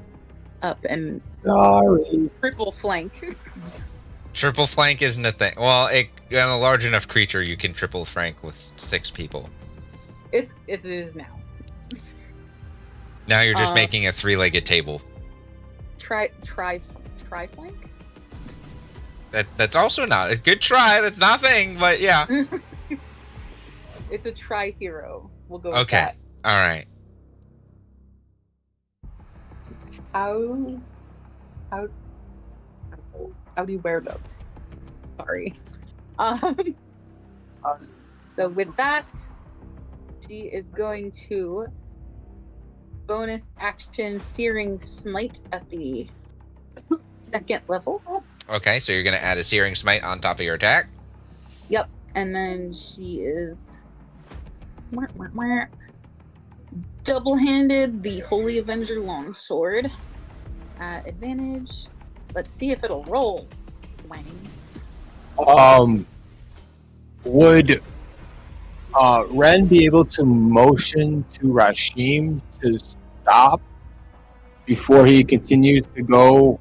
up and Sorry. triple flank. Triple flank isn't a thing. Well, on a large enough creature, you can triple flank with 6 people. It is now. Now you're just making a 3-legged table. Try flank. That's also not a good try. That's not a thing, but yeah. It's a tri hero. We'll go. Okay. With that. All right. How do you wear those? Sorry. So with that, she is going to bonus action Searing Smite at the 2nd level. Okay, so you're gonna add a Searing Smite on top of your attack. Yep, and then she is double-handed the Holy Avenger Longsword at advantage. Let's see if it'll roll. Wang. Would Ren be able to motion to Rashim to stop before he continues to go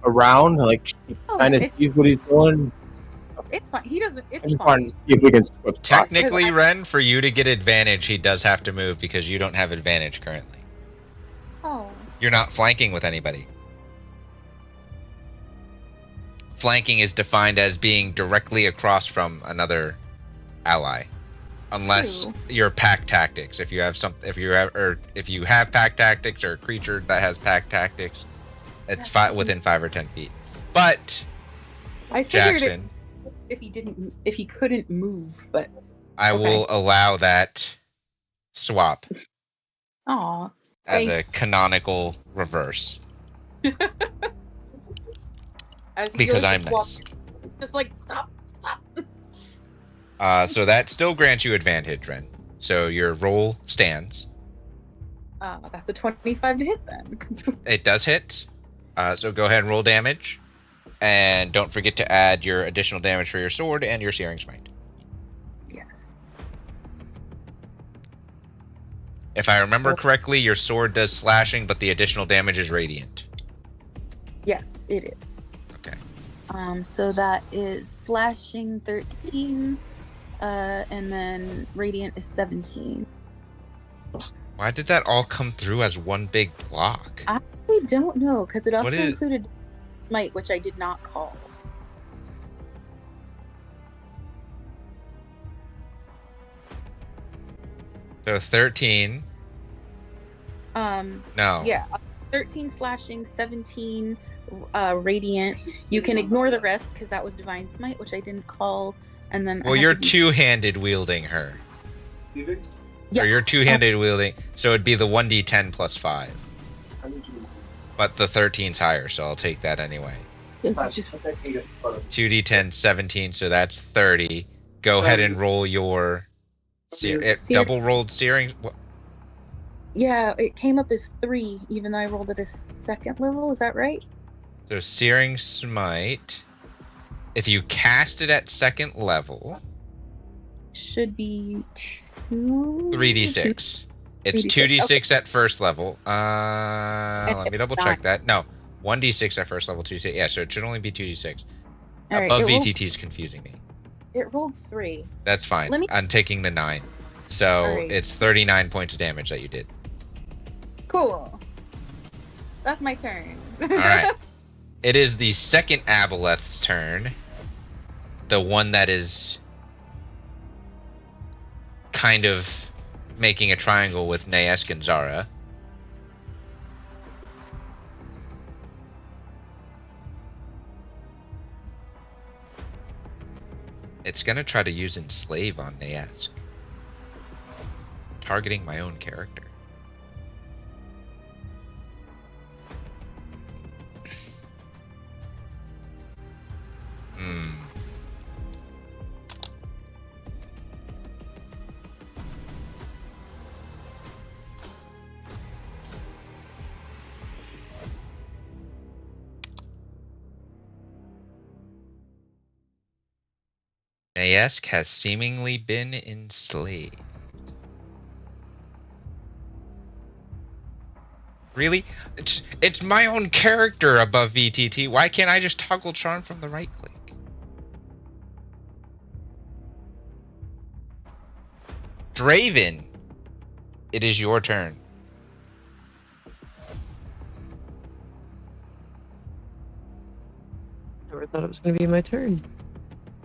around? Like, kind of sees what he's doing? It's fine. He doesn't. It's I just fine. want to see if we can switch spots. Technically, Ren, for you to get advantage, he does have to move because you don't have advantage currently. Oh. You're not flanking with anybody. Flanking is defined as being directly across from another ally, unless True. you're pack tactics. If you have if you have pack tactics or a creature that has pack tactics, it's within 5 or 10 feet. But I figured Jackson, if he couldn't move, but I Okay. will allow that swap Aw. as a Thanks. canonical reverse As he because goes I'm to walk, nice. just like stop. So that still grants you advantage, Ren. So your roll stands. That's a 25 to hit then. It does hit. So go ahead and roll damage. And don't forget to add your additional damage for your sword and your Searing Smite. Yes. If I remember correctly, your sword does slashing, but the additional damage is radiant. Yes, it is. Okay. So that is slashing 13, and then radiant is 17. Why did that all come through as one big block? I don't know, because it also What is- included smite, which I did not call. So 13. No. Yeah, 13 slashing, 17 radiant. You can ignore the rest because that was divine smite, which I didn't call. And then Well, you're two-handed wielding her. Yes. Or you're two-handed wielding, so it'd be the 1d10 plus 5. But the 13's higher, so I'll take that anyway. It's just 2d10, 17, so that's 30. Go ahead and roll your double rolled searing. yeah, it came up as 3, even though I rolled it as second level. Is that right? So Searing Smite, if you cast it at second level, Should be 2. 3d6. It's 3d6, 2d6 at first level. Let me double check that. No, 1d6 at first level, 2d6. Yeah, so it should only be 2d6. All right, Above VTT is confusing me. It rolled 3. That's fine. Let me- I'm taking the 9. So Alright. it's 39 points of damage that you did. Cool. That's my turn. Alright. It is the second Aboleth's turn. The one that is kind of making a triangle with Naesk and Zara. It's gonna try to use Enslave on Naesk. Targeting my own character. Naesk has seemingly been enslaved. Really? It's my own character above VTT. Why can't I just toggle charm from the right click? Draven, it is your turn. Never thought it was going to be my turn.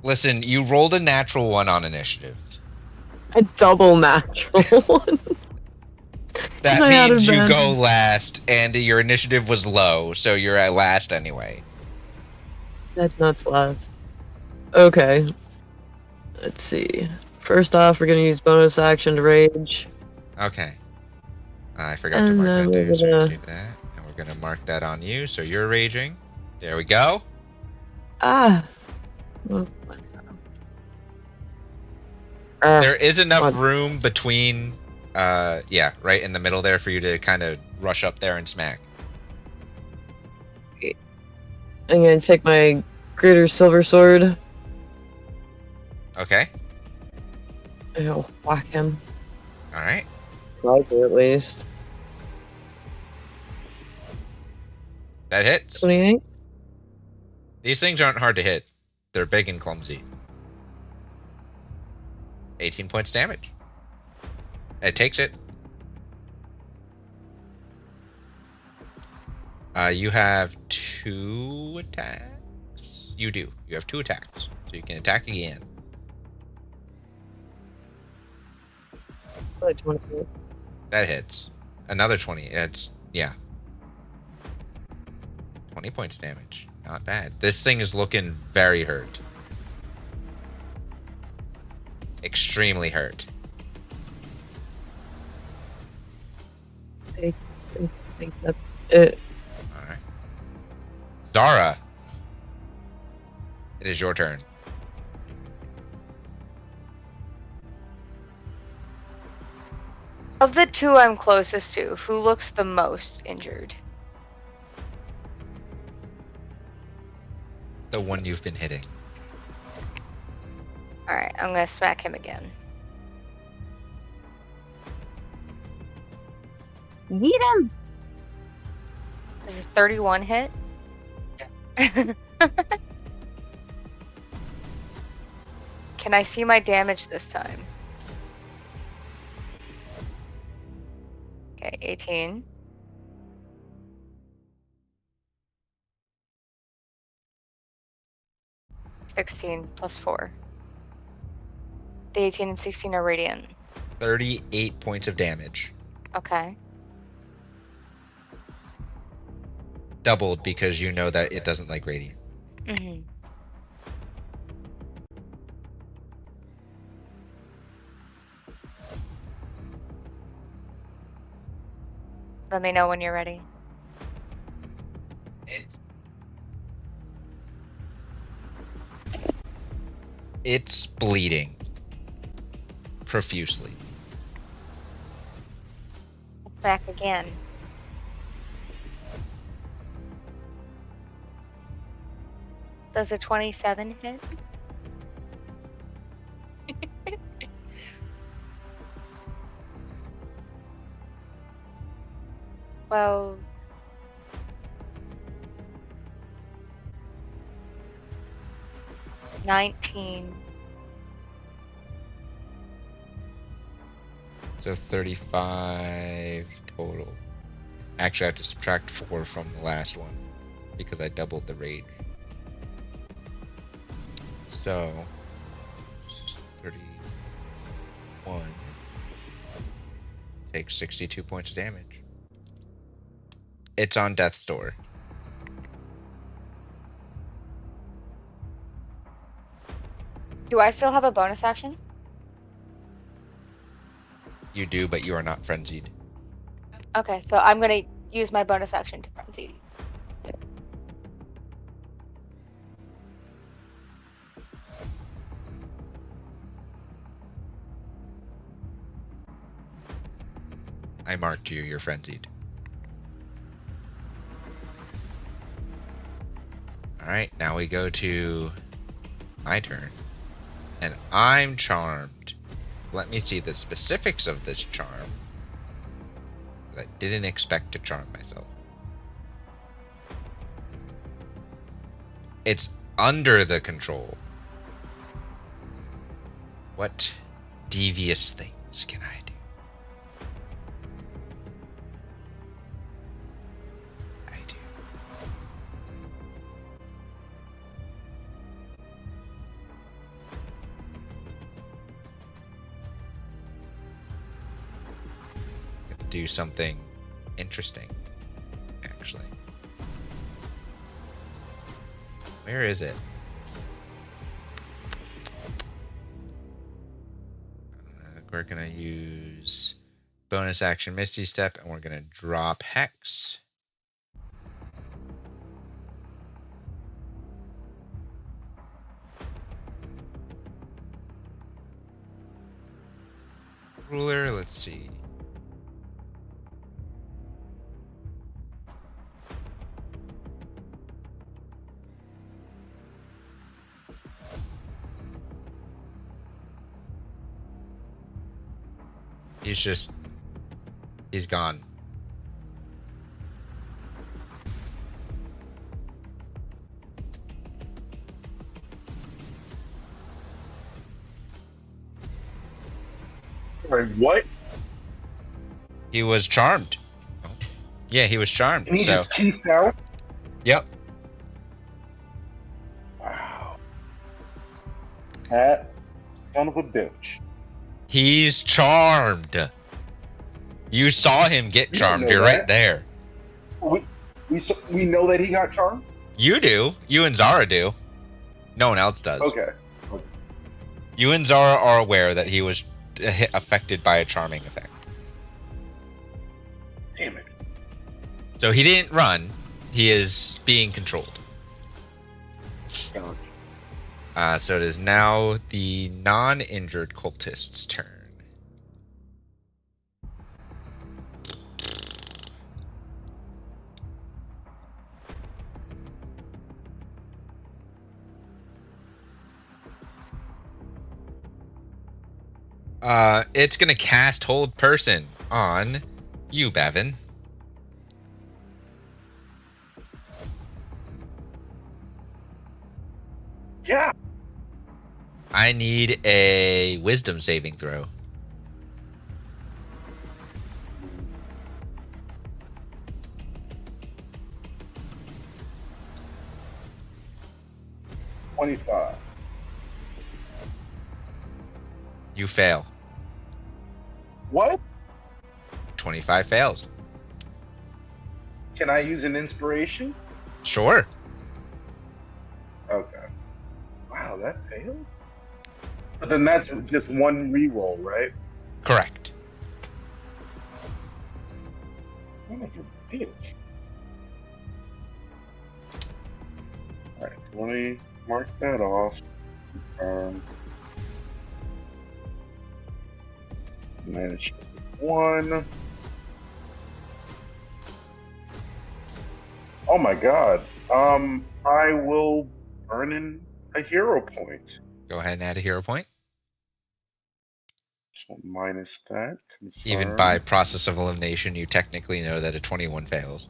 Listen, you rolled a natural 1 on initiative. A double natural one. That I had means you advantage. go last, and your initiative was low, so you're at last anyway. That's nuts last. Okay. Let's see. First off, we're going to use bonus action to rage. Okay. I forgot to And mark then that, we're dude, so gonna- do that. And we're gonna mark that on you, so you're raging. There we go. Ah. Well, There is enough What? room between, yeah, right in the middle there for you to kind of rush up there and smack. I'm going to take my greater silver sword. Okay. And I'll whack him. Alright. Likely, at least. That hits. 28. These things aren't hard to hit. They're big and clumsy. 18 points damage. It takes it. You have 2 attacks. You do. You have 2 attacks. So you can attack again. Probably 28. That hits. Another 20. It's, yeah. 20 points damage. Not bad. This thing is looking very hurt. extremely hurt. I think that's it. All right. Zara, it is your turn. Of the two I'm closest to, who looks the most injured? The one you've been hitting. Alright, I'm gonna smack him again. Get him! Is it 31 hit? Can I see my damage this time? Okay, 18. (16) plus 4. The 18 and 16 are radiant. 38 points of damage. Okay. Doubled because you know that it doesn't like radiant. Mm-hmm. Let me know when you're ready. It's bleeding profusely. Back again. Does a 27 hit? Well, $19. So 35 total. Actually, I have to subtract 4 from the last one because I doubled the rage. So 31 takes 62 points of damage. It's on death's door. Do I still have a bonus action? You do, but you are not frenzied. Okay, so I'm gonna use my bonus action to frenzy. I marked you, you're frenzied. Alright, now we go to my turn. And I'm charmed. Let me see the specifics of this charm. I didn't expect to charm myself. It's under the control. What devious things can I do? I do. Do something interesting, actually. Where is it? We're gonna use bonus action Misty Step, and we're gonna drop Hex. Ruler, let's see. He's gone. Wait, what? He was charmed. Oh. Yeah, he was charmed. And he So, just teethed out? yep. Wow. That son of a bitch. He's charmed. You saw him get You don't charmed. know You're that. right there. We know that he got charmed? You do. You and Zara do. No one else does. Okay. You and Zara are aware that he was affected by a charming effect. Damn it. So he didn't run. He is being controlled. So it is now the non-injured cultist's turn. It's gonna cast Hold Person on you, Bavin. Yeah. I need a Wisdom saving throw. $25. You fail. What? 25 fails. Can I use an inspiration? Sure. Okay. Wow, that failed? But then that's just one reroll, right? Correct. Son of a bitch. Alright, let me mark that off. Manage 1. Oh my god. I will burn in a hero point. Go ahead and add a hero point. So minus that. Confirm. Even by process of elimination, you technically know that a 21 fails.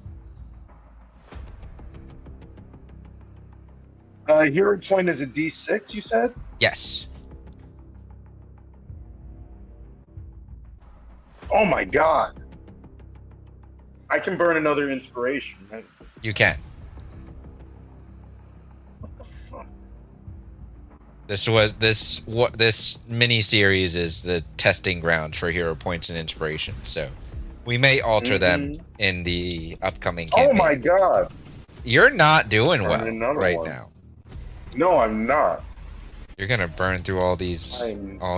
Hero point is a D6, you said? Yes. Oh my god. I can burn another inspiration, right? You can. What the fuck? This mini series is the testing ground for hero points and inspiration. So we may alter them in the upcoming campaign. Oh my god. You're not doing Burn well another right one. now. No, I'm not. You're gonna burn through all of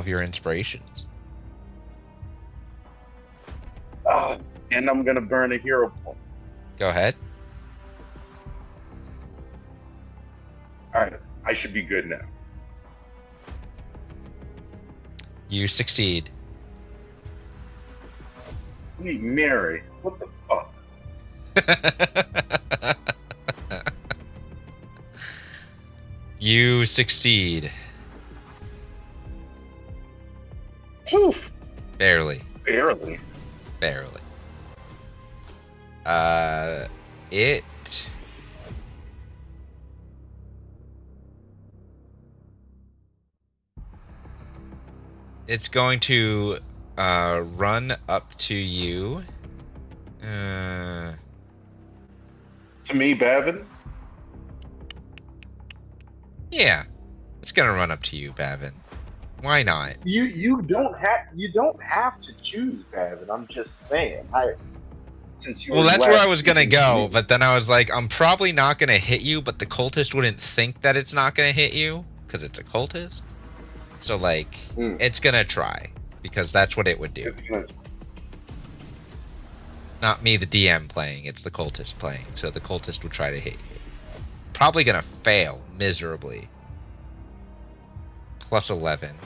your inspirations. And I'm gonna burn a hero point. Go ahead. Alright, I should be good now. You succeed. Hey, Mary, what the fuck? You succeed. Poof! Barely. Barely. Barely. It's going to run up to you. To me, Bavin? Yeah. It's gonna run up to you, Bavin. Why not? You don't have to choose Bavin. I'm just saying. Well, that's where I was gonna go, but then I was like, I'm probably not gonna hit you, but the cultist wouldn't think that it's not gonna hit you because it's a cultist. So like, it's gonna try because that's what it would do. Not me, the DM playing. It's the cultist playing. So the cultist would try to hit you. Probably gonna fail miserably. Plus 11.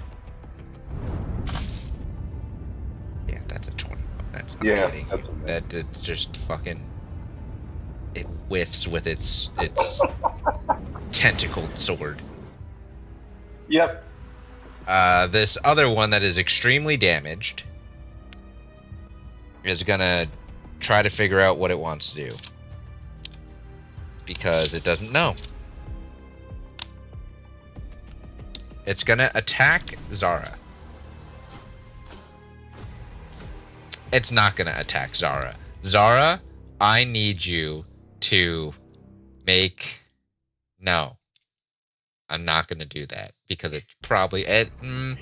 Yeah, that's a 21. That's not hitting you. That just fucking... It whiffs with its tentacled sword. Yep. This other one that is extremely damaged is gonna try to figure out what it wants to do. Because it doesn't know. It's gonna attack Zara. It's not gonna attack Zara. Zara, I need you to make... No. I'm not gonna do that. Because it's probably... Well, come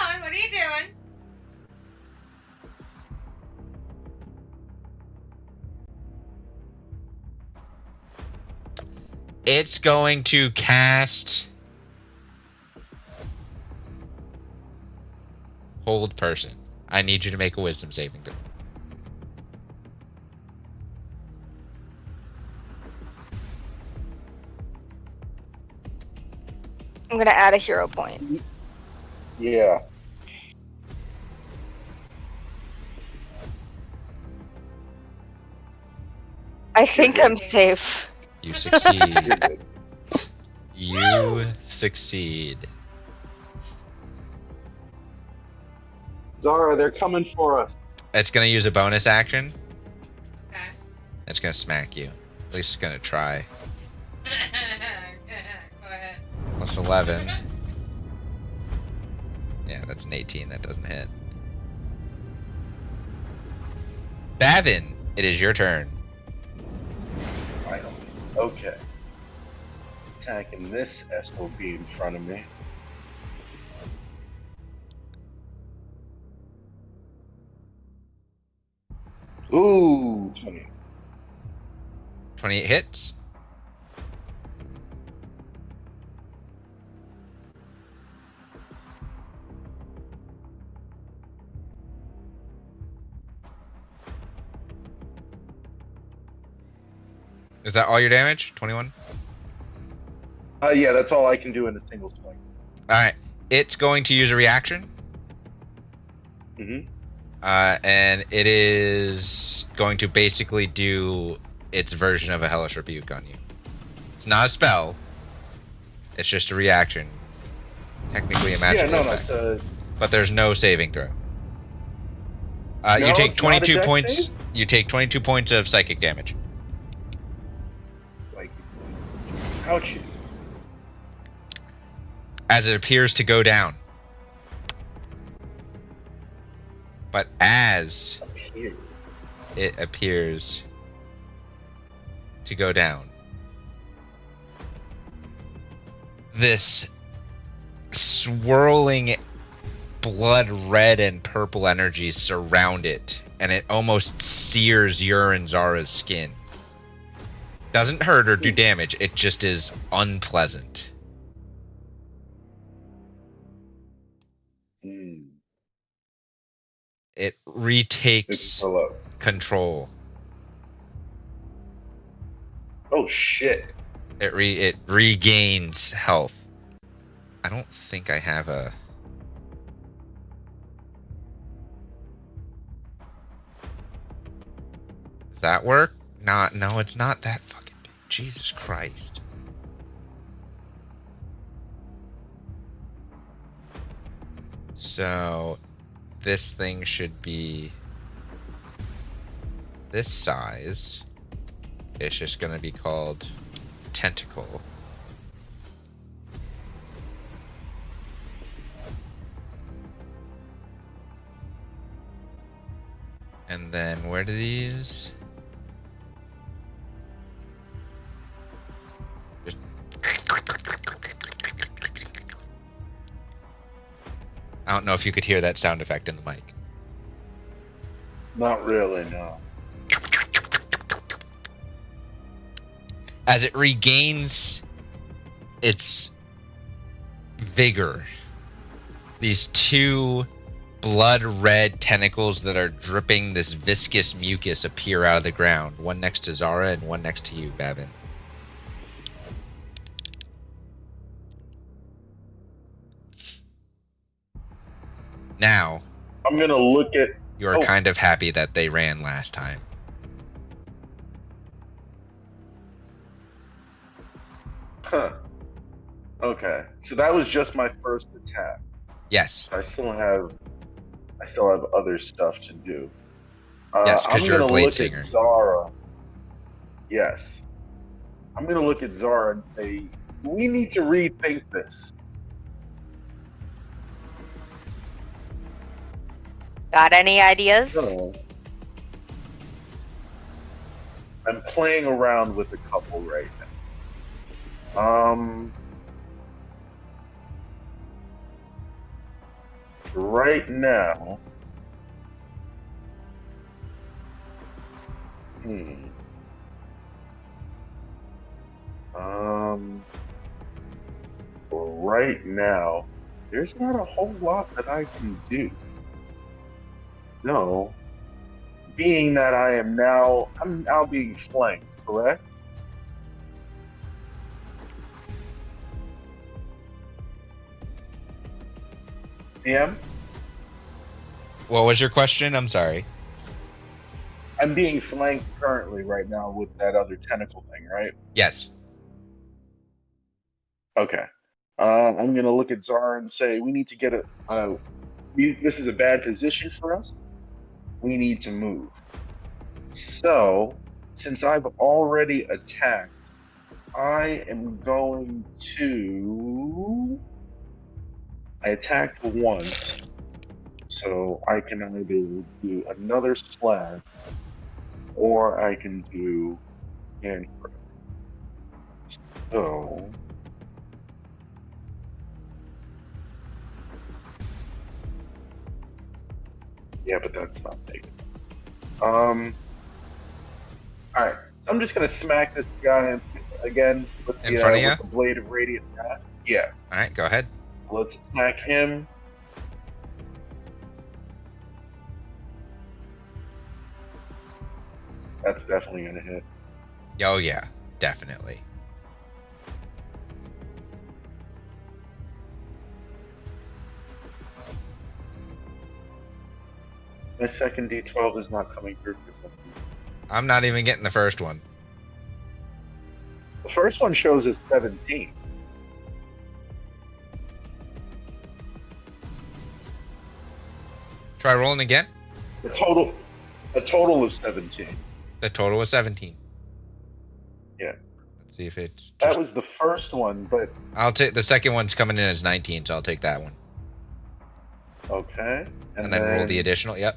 on, what are you doing? It's going to cast Hold Person. I need you to make a wisdom saving throw. I'm gonna add a hero point. Yeah. I think I'm safe. You succeed. You're good. You succeed. Zara, they're coming for us. It's gonna use a bonus action. Okay. It's gonna smack you. At least it's gonna try. Go ahead. Plus 11. Yeah, that's an 18. That doesn't hit. Bavin, it is your turn. Finally. Okay. Attacking this SOB in front of me. Ooh, 20. 28 hits. Is that all your damage? 21? Yeah, that's all I can do in a single swing. Alright. It's going to use a reaction. Mm-hmm. And it is going to basically do its version of a Hellish Rebuke on you. It's not a spell. It's just a reaction. Technically a magical effect. It's But there's no saving throw. No, you take it's not a 22 dex points. save? You take 22 points of psychic damage. like, ouchies. As it appears to go down. But as Up here. it appears to go down, this swirling blood red and purple energies surround it, and it almost sears your and Zara's skin. Doesn't hurt or do damage, it just is unpleasant. It It's retakes hello. control. Oh shit. It regains health. I don't think I have a... Does that work? No, it's not that fucking big. Jesus Christ. So, this thing should be this size. It's just gonna be called Tentacle. And then where do these? Just... I don't know if you could hear that sound effect in the mic. Not really, no. As it regains its vigor, these two blood red tentacles that are dripping this viscous mucus appear out of the ground, one next to Zara and one next to you, Bavin. Now, I'm gonna look at. you're kind of happy that they ran last time. Huh. Okay, so that was just my first attack. Yes. I still have other stuff to do. Yes, 'cause I'm you're a gonna blade look singer. at Zara. Yes, I'm gonna look at Zara and say, we need to rethink this. Got any ideas? So, I'm playing around with a couple right now. Right now, Right now, there's not a whole lot that I can do. No, being that I'm now being flanked, correct? DM? What was your question? I'm sorry. I'm being flanked currently right now with that other tentacle thing, right? Yes. Okay. I'm gonna look at Zara and say we need to get this is a bad position for us. We need to move. So, since I've already attacked, I am going to. I attacked once, so I can either do another slash, or I can do hand grip. So. Yeah, but that's not big. Alright. So I'm just gonna smack this guy again with In front of you? with the blade of radiant wrath. Yeah. Alright, go ahead. Let's attack him. That's definitely gonna hit. Oh yeah, definitely. My second D12 is not coming through for some reason. I'm not even getting the first one. The first one shows as 17. Try rolling again. The total is 17. The total was 17. Yeah. Let's see if it's just... That was the first one, but I'll take the second one's coming in as 19, so I'll take that one. okay. And then roll the additional. Yep.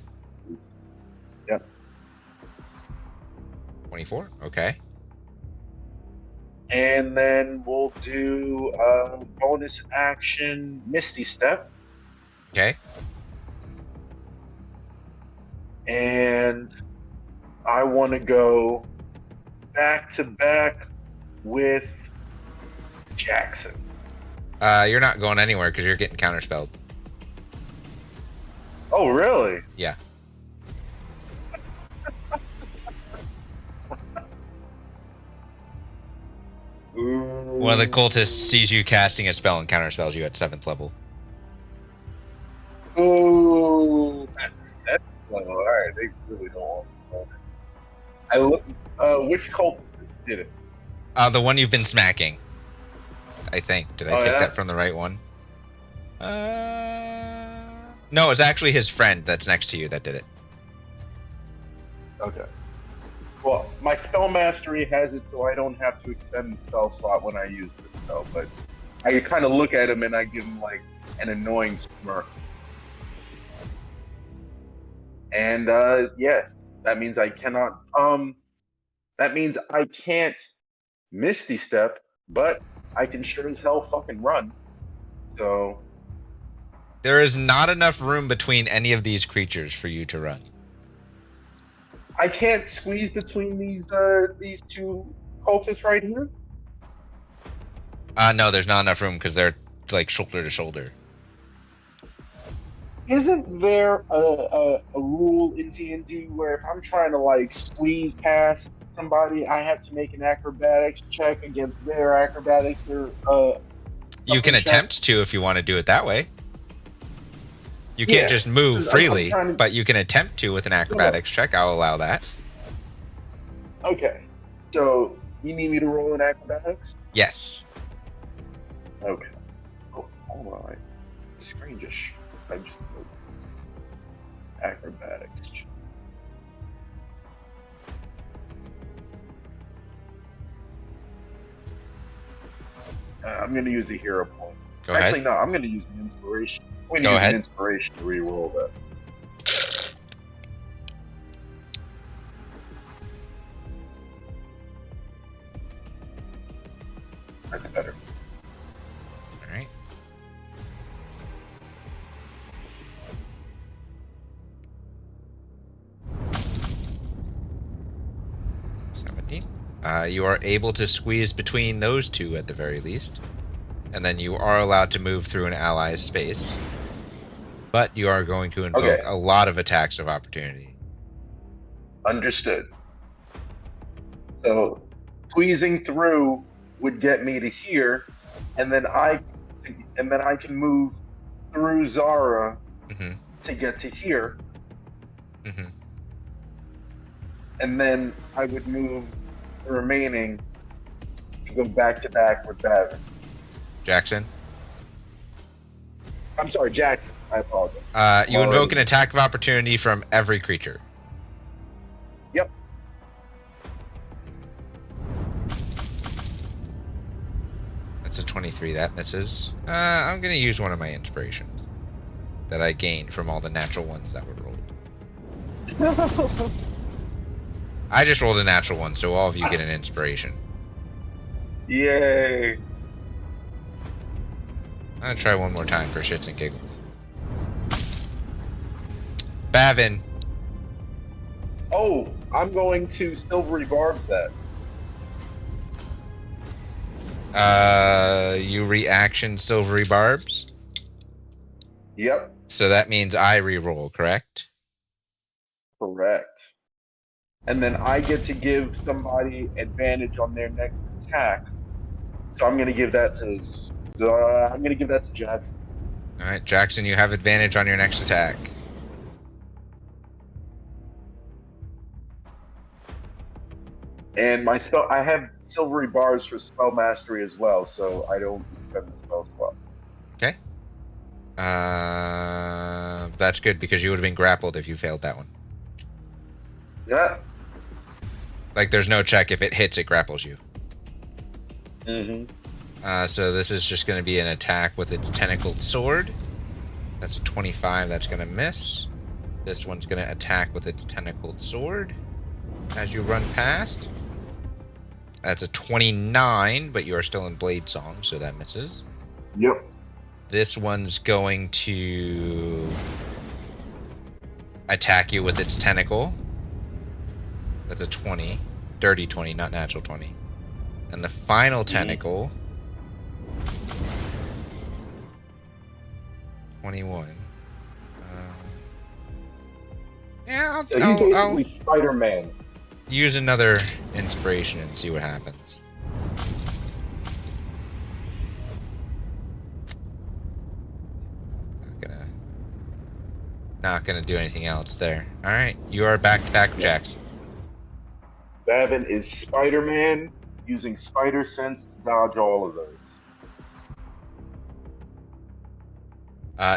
Yep. 24. Okay. And then we'll do bonus action Misty Step. Okay. And I want to go back to back with Jackson. You're not going anywhere because you're getting counterspelled. Oh, really? Yeah. Ooh. One of the cultists sees you casting a spell and counterspells you at 7th level. Ooh, that's level. All right, they really don't want to. I look. Which cultist did it? The one you've been smacking. I think. Did I take that from the right one? No, it's actually his friend that's next to you that did it. Okay. Well, my spell mastery has it so I don't have to extend the spell slot when I use the spell, but I kind of look at him and I give him like an annoying smirk. And yes, that means I cannot. That means I can't Misty Step, but I can sure as hell fucking run. So There is not enough room between any of these creatures for you to run. I can't squeeze between these two cultists right here. No, there's not enough room because they're like shoulder to shoulder. Isn't there a rule in D&D where if I'm trying to like squeeze past somebody, I have to make an acrobatics check against their acrobatics or You can check? attempt to if you want to do it that way. You can't just move freely, but you can attempt to with an acrobatics check. I'll allow that. Okay. So you need me to roll in acrobatics? Yes. Okay. Oh, hold on. The screen just I just moved. Acrobatics. I'm going to use a hero point. Go Actually, ahead. no, I'm going to use an inspiration. I'm going Go to use ahead. an inspiration to re-roll that. That's better. All right. $17. You are able to squeeze between those two at the very least. And then you are allowed to move through an ally's space. But you are going to invoke Okay. a lot of attacks of opportunity. Understood. So squeezing through would get me to here, and then I can move through Zara Mm-hmm. to get to here, Mm-hmm. and then I would move the remaining to go back to back with Bavin. Jackson? I'm sorry, Jackson. I apologize. You invoke an attack of opportunity from every creature. Yep. That's a 23. That misses. I'm going to use one of my inspirations that I gained from all the natural ones that were rolled. I just rolled a natural one, so all of you get an inspiration. Yay. I'm going to try one more time for shits and giggles. Bavin. Oh, I'm going to Silvery Barbs that. You reaction Silvery Barbs. Yep. So that means I re-roll, correct? Correct. And then I get to give somebody advantage on their next attack. So I'm gonna give that to Jackson. Alright, Jackson, you have advantage on your next attack. And I have Silvery Bars for spell mastery as well, so I don't spend the spell slot. Okay. That's good because you would have been grappled if you failed that one. Yeah. Like, there's no check. If it hits, it grapples you. Mm-hmm. So this is just going to be an attack with its tentacled sword. That's a 25. That's going to miss. This one's going to attack with its tentacled sword as you run past. That's a 29, but you are still in Blade Song, so that misses. Yep. This one's going to attack you with its tentacle. That's a 20. Dirty 20, not natural 20. And the final tentacle... 21. Yeah, So you basically Spider-Man. Use another inspiration and see what happens. Not gonna do anything else there. Alright, you are back to back with Jackson. Bavin is Spider-Man using Spider Sense to dodge all of those.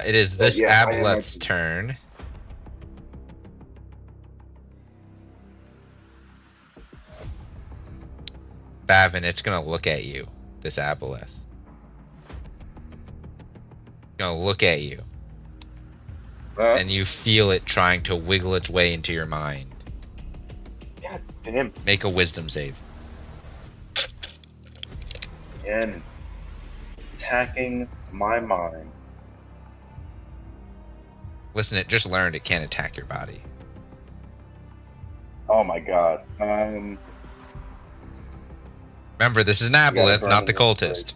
It is this yeah, Aboleth's turn. Bavin, it's gonna look at you, this Aboleth. Gonna look at you. And you feel it trying to wiggle its way into your mind. God damn. Make a wisdom save. And attacking my mind. Listen, it just learned it can't attack your body. Oh my god. Remember, this is an Aboleth, not the cultist.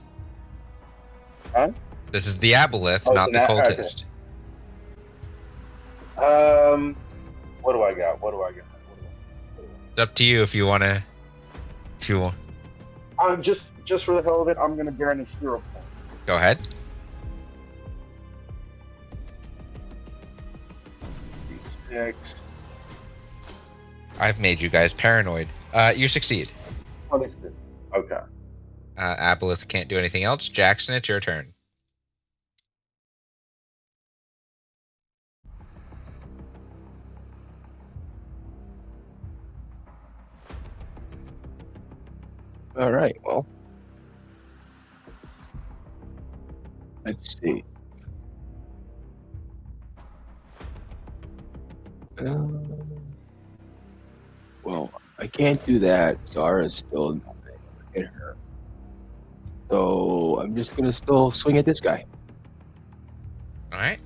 Huh? This is the Aboleth, not the cultist. What do I got? It's up to you if you wanna. If you want. Just for the hell of it, I'm gonna burn a hero point. Go ahead. I've made you guys paranoid. You succeed. Understood. Okay. Aboleth can't do anything else. Jackson, it's your turn. All right. Well, let's see. Well, I can't do that. Zara's still not going to hit her. So I'm just gonna still swing at this guy. All right.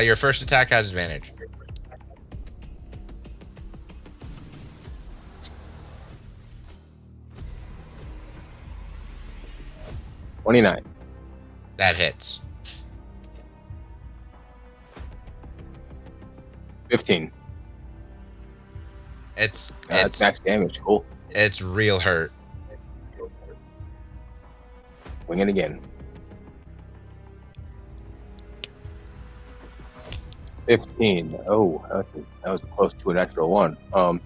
Your first attack has advantage. 29. That hits. 15. It's That's max damage. Cool. it's real hurt. Wing it again. 15. Oh, that was close to a natural one. I'm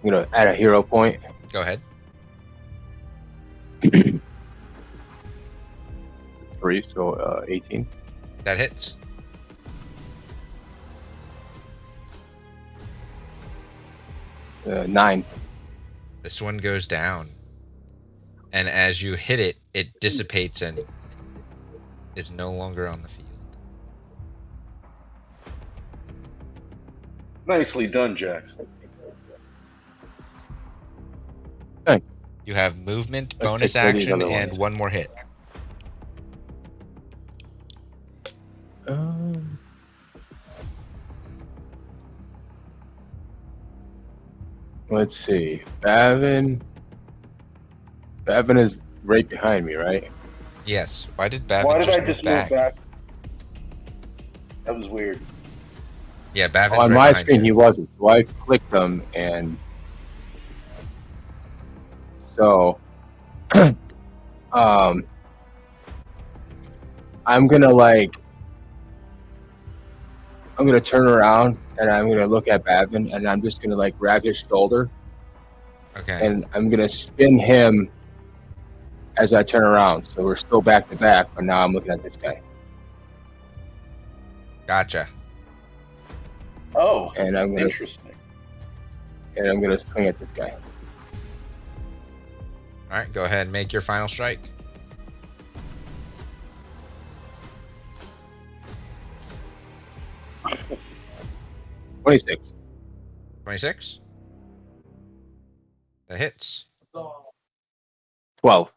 gonna add a hero point. Go ahead. 3, so 18. That hits. Uh, 9. This one goes down. And as you hit it, it dissipates and is no longer on the field. Nicely done, Jackson. You have movement, Let's bonus take care of these action, other and ones. one more hit. Let's see. Bavin is right behind me, right? Yes. Why did Bavin Why did just I move just back? move back? That was weird. Yeah, Bavin's On right my behind screen, you. he wasn't. So I clicked him, and so I'm gonna turn around and I'm gonna look at Bavin, and I'm just gonna like grab his shoulder, Okay. and I'm gonna spin him as I turn around. So we're still back to back, but now I'm looking at this guy, Gotcha. Oh, and I'm gonna interesting. swing at this guy. Alright, go ahead and make your final strike. Okay. 26. 26. That hits. 12.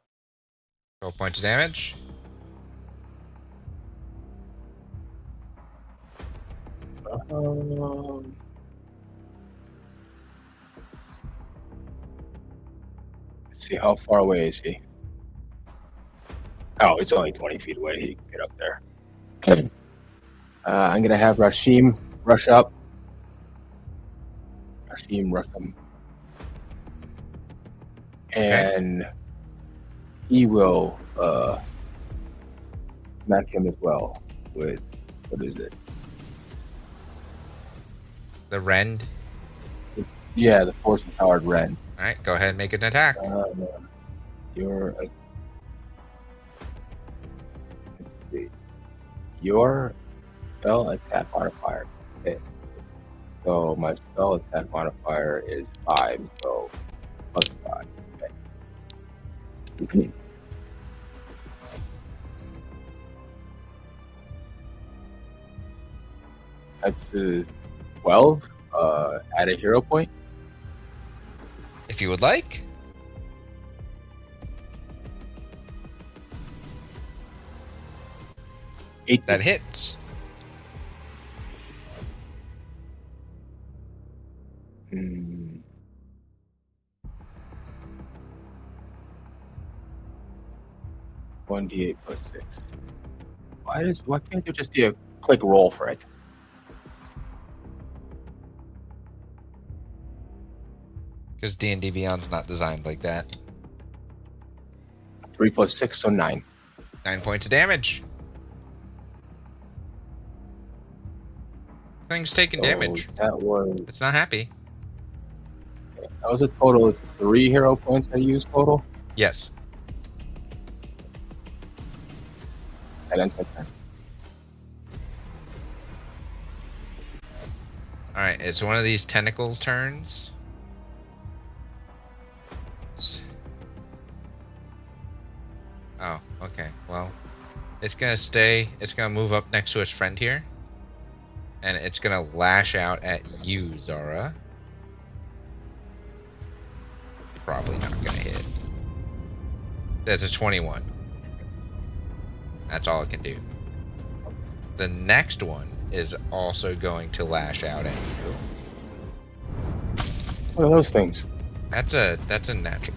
12 points of damage. Let's see, how far away is he? Oh, it's only 20 feet away. He can get up there. I'm gonna have Rashim rush up. Rashim rush him. And he will smack him as well with, what is it? The rend. Yeah, the force empowered Ren. Alright, go ahead and make an attack. Your let's see. Your spell attack modifier. Okay. So my spell attack modifier is 5, so plus 5. Okay. That's 12. Add a hero point. If you would like. 18. That hits. Hmm. One d8 plus 6. Why can't there just be a quick roll for it? Because D&D Beyond's not designed like that. 3 plus 6, so 9. 9 points of damage. Thing's taking So damage. That was It's not happy. a total of 3 hero points I used total. Yes. That ends my turn. Alright, it's one of these tentacles turns. Oh, okay. Well, it's gonna move up next to its friend here. And it's gonna lash out at you, Zara. Probably not gonna hit. That's a 21. That's all it can do. The next one is also going to lash out at you. What are those things? That's a natural.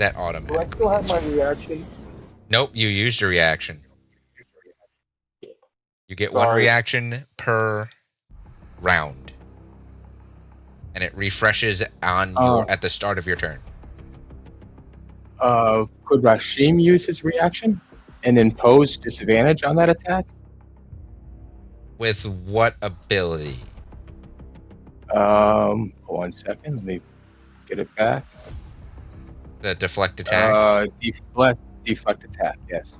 that Do I automatically. still have my reaction? Nope, you used your reaction. You get one Sorry. reaction per round, and it refreshes on your at the start of your turn. Could Rashim use his reaction and impose disadvantage on that attack? With what ability? 1 second. Let me get it back. The deflect attack. Deflect attack. Yes.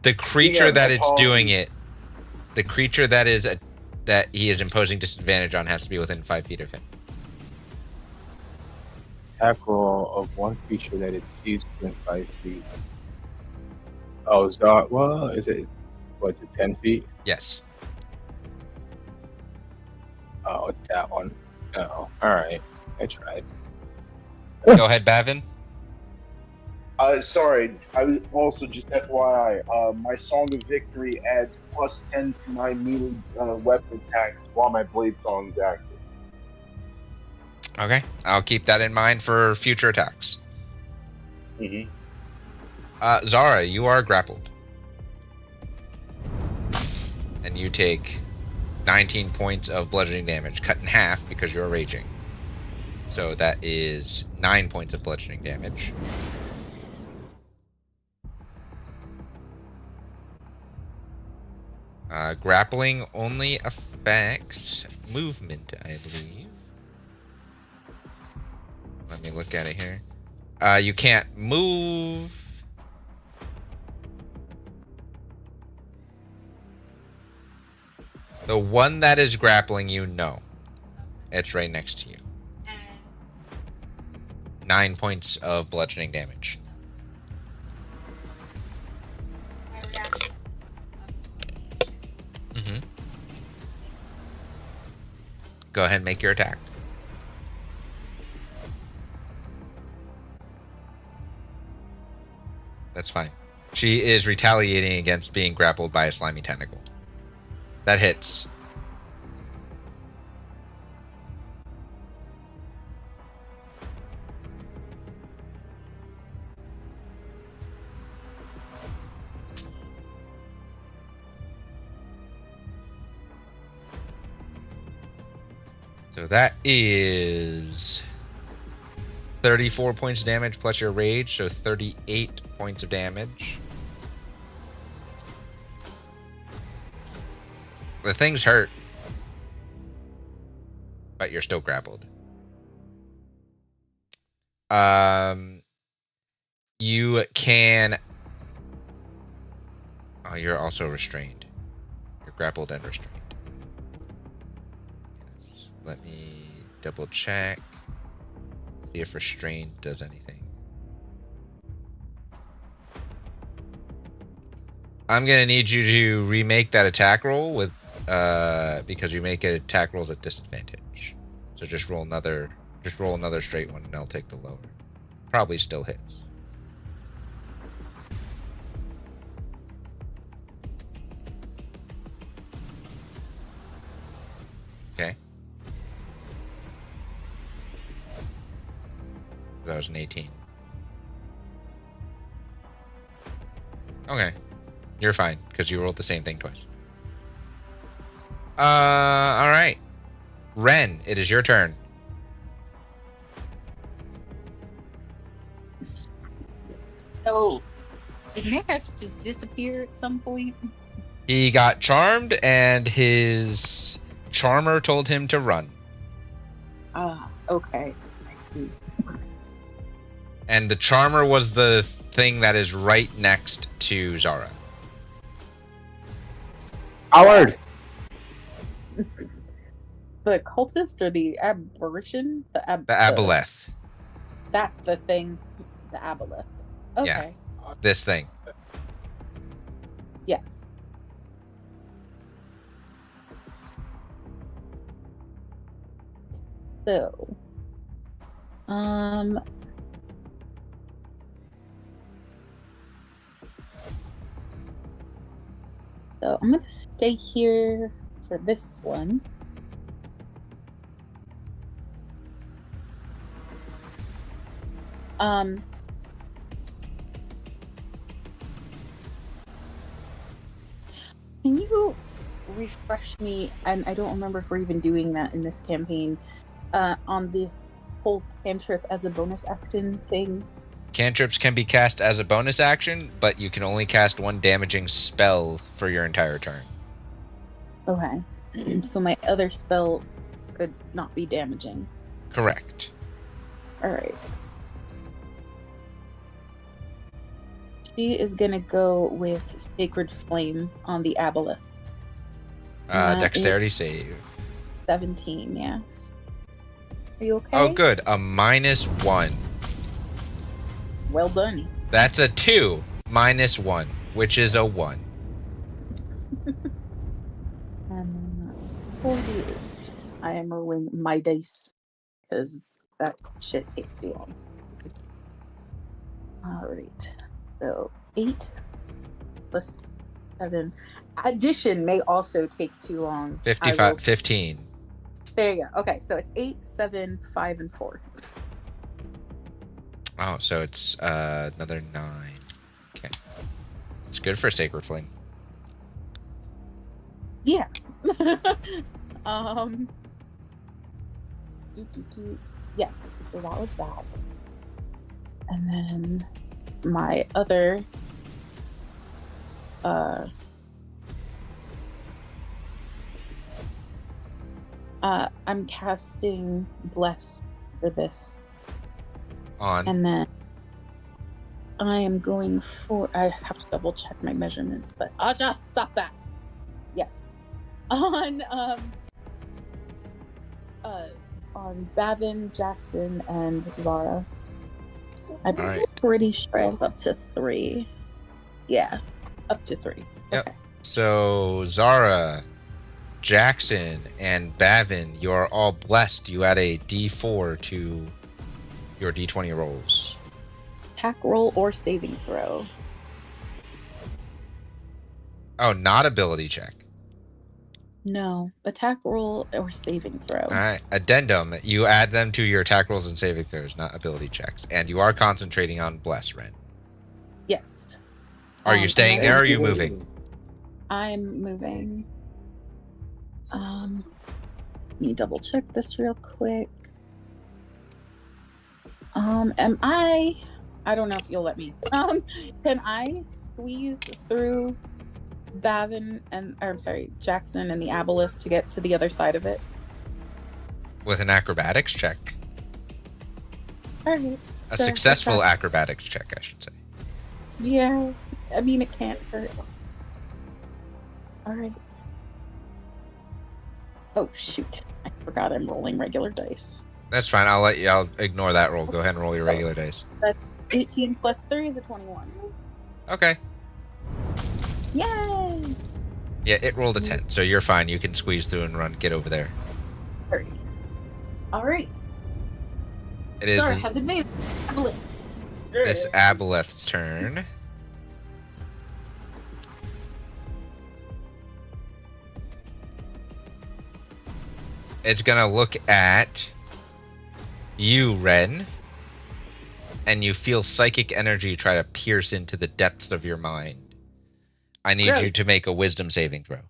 The creature DM, that it's apologies. doing it, the creature that he is imposing disadvantage on has to be within 5 feet of him. Attack roll of one creature that it sees within 5 feet. Oh, well, is it? What's it? 10 feet? Yes. Oh, it's that one. Oh, all right. I tried. Go ahead, Bavin. Sorry, I was also just FYI. My Song of Victory adds +10 to my melee weapon attacks while my blade song's active. Okay, I'll keep that in mind for future attacks. Mm-hmm. Zara, you are grappled, and you take 19 points of bludgeoning damage, cut in half because you're raging. So that is 9 points of bludgeoning damage. Grappling only affects movement, I believe. Let me look at it here. You can't move. The one that is grappling you, no. It's right next to you. 9 points of bludgeoning damage. Mm-hmm. Go ahead and make your attack. That's fine. She is retaliating against being grappled by a slimy tentacle. That hits. So that is 34 points of damage plus your rage, so 38 points of damage. The thing's hurt, but you're still grappled. You can... Oh, you're also restrained. You're grappled and restrained. Yes. Let me double check. See if restrained does anything. I'm gonna need you to remake that attack roll with because you make attack rolls at disadvantage. So just roll another straight one and I'll take the lower. Probably still hits. Okay. That was an 18. Okay. You're fine, because you rolled the same thing twice. Alright. Ren, it is your turn. So, did Nash just disappear at some point? He got charmed, and his charmer told him to run. Ah, okay. I see. And the charmer was the thing that is right next to Zara. Howard! The cultist or the aberration? The aboleth. That's the thing. The aboleth. Okay. Yeah. This thing. Yes. So, so I'm gonna stay here for this one. Um. Can you refresh me? And I don't remember if we're even doing that in this campaign. On the whole cantrip as a bonus action thing. Cantrips can be cast as a bonus action, but you can only cast one damaging spell for your entire turn. Okay. So my other spell could not be damaging. Correct. Alright. She is gonna go with Sacred Flame on the Aboleth. Dexterity save. 17, yeah. Are you okay? Oh, good. A -1. Well done. That's a 2 -1, which is a 1. And that's 48. I am rolling my dice because that shit takes too long. Alright. So 8 plus 7. Addition may also take too long. 15. There you go. Okay, so it's 8, 7, 5, and 4. Oh, so it's another 9. Okay. It's good for Sacred Flame. Yeah. Yes, so that was that. And then my other I'm casting Bless for this. On. And then I am going for, I have to double check my measurements, but I'll just stop that. Yes. On Bavin, Jackson, and Zara. I'm pretty sure I have up to 3. Yeah, up to 3. Yep. Okay. So Zara, Jackson, and Bavin, you're all blessed. You add a D4 to your D20 rolls. Attack roll or saving throw. Oh, not ability check. No, attack roll or saving throw. All right. Addendum: you add them to your attack rolls and saving throws, not ability checks. And you are concentrating on bless, Ren. Yes. Are you staying there or are you moving? I'm moving. Let me double check this real quick. Am I don't know if you'll let me. Can I squeeze through Bavin Jackson and the Aboleth to get to the other side of it? With an acrobatics check. Alright. A successful acrobatics check, I should say. Yeah. I mean, it can't hurt. Alright. Oh, shoot. I forgot I'm rolling regular dice. That's fine. I'll ignore that roll. Go ahead and roll your regular dice. That's 18 plus 3 is a 21. Okay. Yay! Yeah, it rolled a 10, so you're fine. You can squeeze through and get over there. 30. Alright. It is Sorry, has advantage. Aboleth. This Aboleth's turn. It's gonna look at you, Ren, and you feel psychic energy try to pierce into the depths of your mind. I need you to make a wisdom saving throw.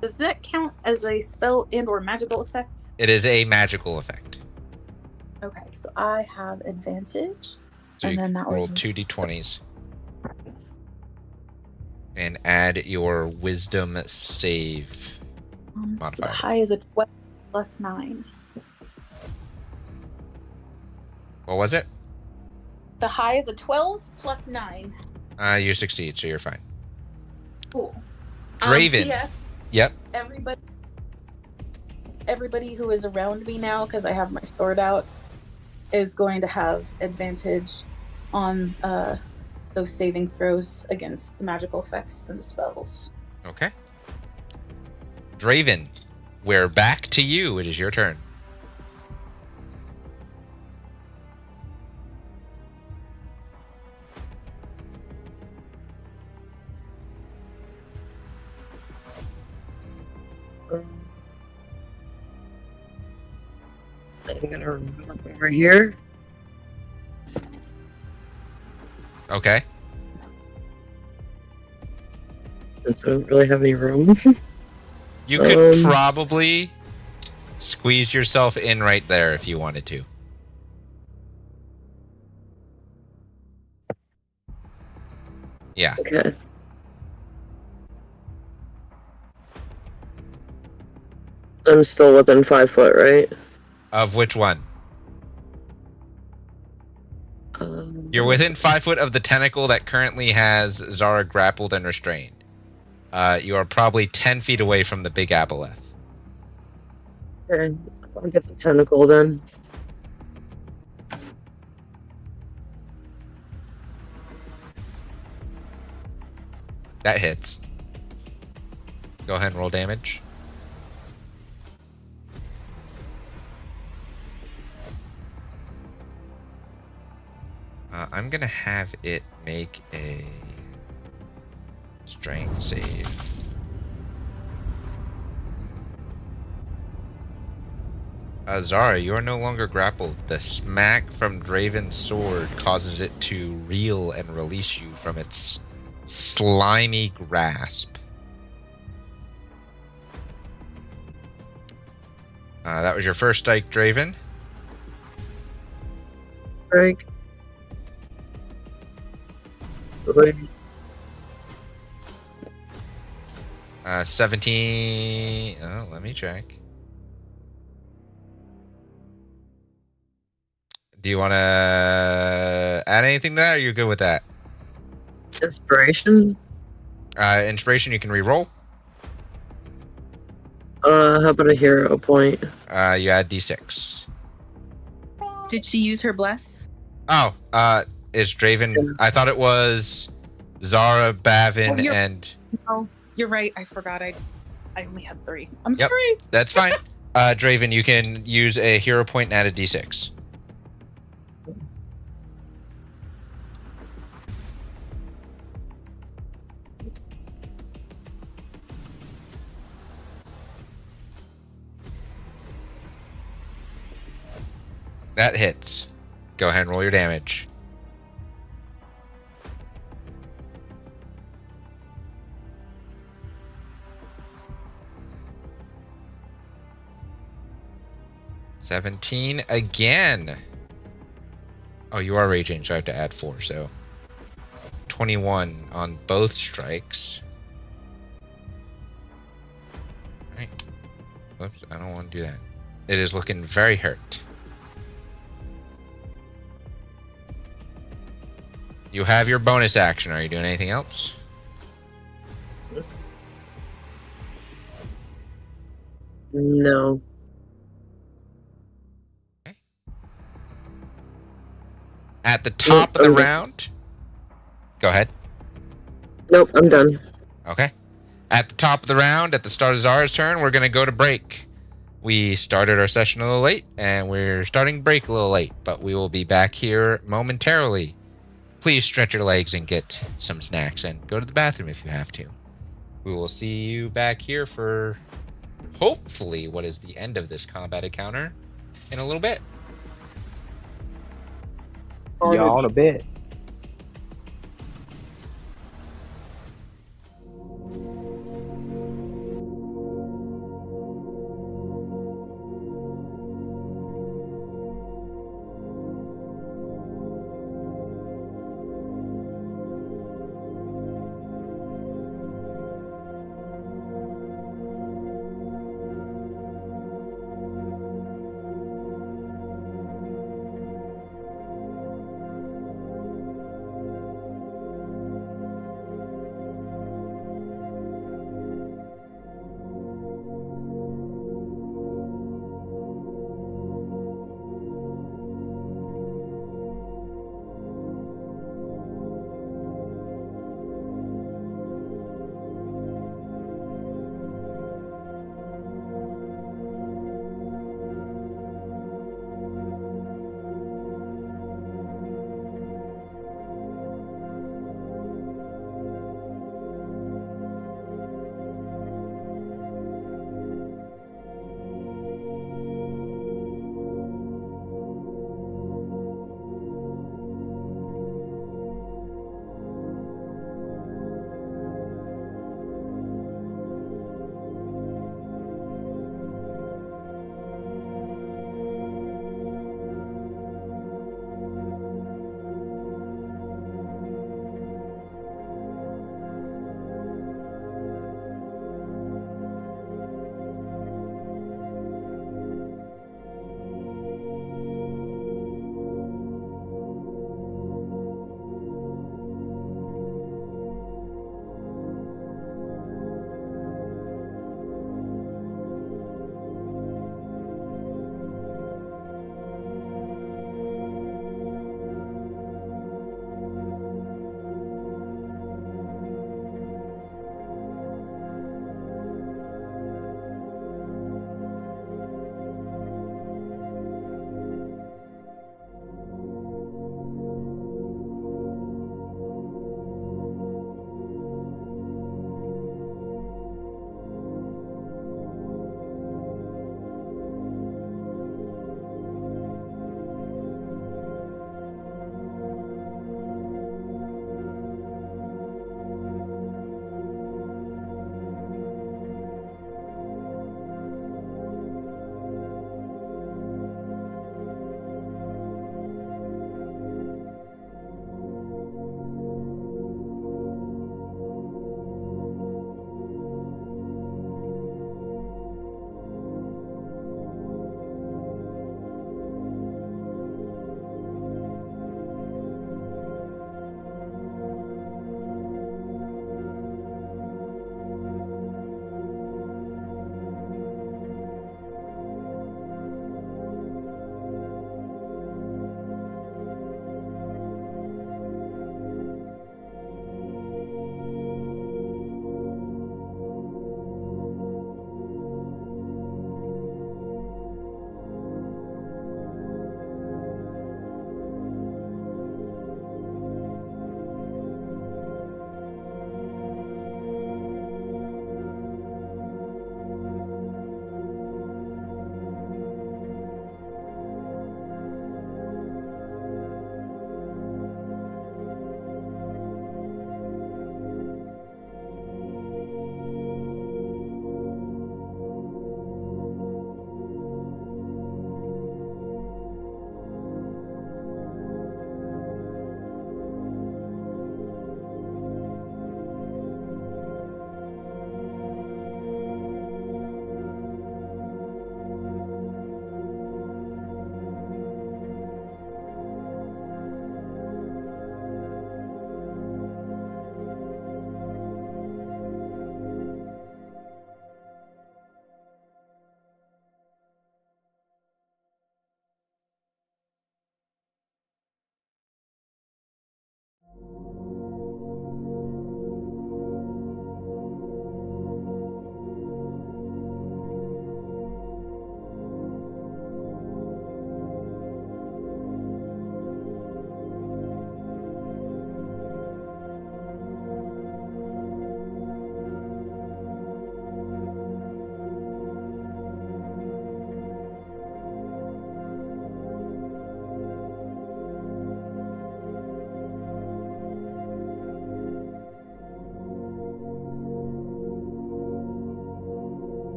Does that count as a spell and or magical effect? It is a magical effect. Okay, so I have advantage. So and you then that roll was 2d20s. And add your wisdom save so the modifier. high is a 12 plus 9. What was it? The high is a 12 plus 9. You succeed, so you're fine. Cool. Draven. Yes. Yep. Everybody who is around me now, because I have my sword out, is going to have advantage on those saving throws against the magical effects and the spells. Okay. Draven, we're back to you. It is your turn. I'm gonna move over here. Okay. Since I don't really have any room. You could probably squeeze yourself in right there if you wanted to. Yeah. Okay. I'm still within 5 foot, right? Of which one? You're within 5 foot of the tentacle that currently has Zara grappled and restrained. You are probably 10 feet away from the big aboleth. Okay. I'll get the tentacle then. That hits. Go ahead and roll damage. I'm gonna have it make a strength save. Zara, you are no longer grappled. The smack from Draven's sword causes it to reel and release you from its slimy grasp. That was your first strike, Draven. Strike. 17. Oh, let me check. Do you want to add anything to that, or are you good with that? Inspiration? Inspiration, you can re-roll. How about a hero point? You add d6. Did she use her bless? Oh, is Draven... I thought it was Zara, Bavin, and... Oh, you're right. I forgot. I only had 3. I'm Yep, sorry. that's fine. Draven, you can use a hero point and add a d6. That hits. Go ahead and roll your damage. $17 again. Oh, you are raging, so I have to add 4, so 21 on both strikes. Alright. Whoops, I don't want to do that. It is looking very hurt. You have your bonus action. Are you doing anything else? No. Okay. At the top of the I'm done. round. Go ahead. Nope, I'm done. Okay. At the top of the round, at the start of Zara's turn, we're going to go to break. We started our session a little late, and we're starting break a little late, but we will be back here momentarily. Please stretch your legs and get some snacks, and go to the bathroom if you have to. We will see you back here for, hopefully, what is the end of this combat encounter in a little bit. Y'all in a bit.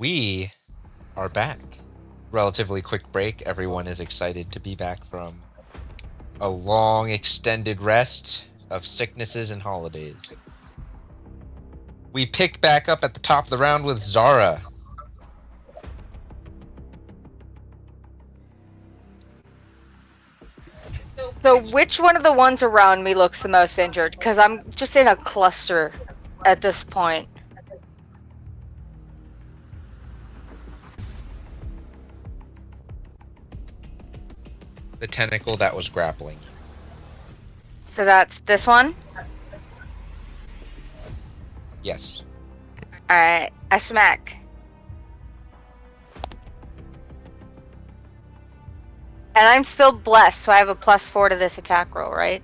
We are back. Relatively quick break. Everyone is excited to be back from a long extended rest of sicknesses and holidays. We pick back up at the top of the round with Zara. So which one of the ones around me looks the most injured? Because I'm just in a cluster at this point. The tentacle that was grappling. So that's this one? Yes. Alright, I smack. And I'm still blessed, so I have a +4 to this attack roll, right?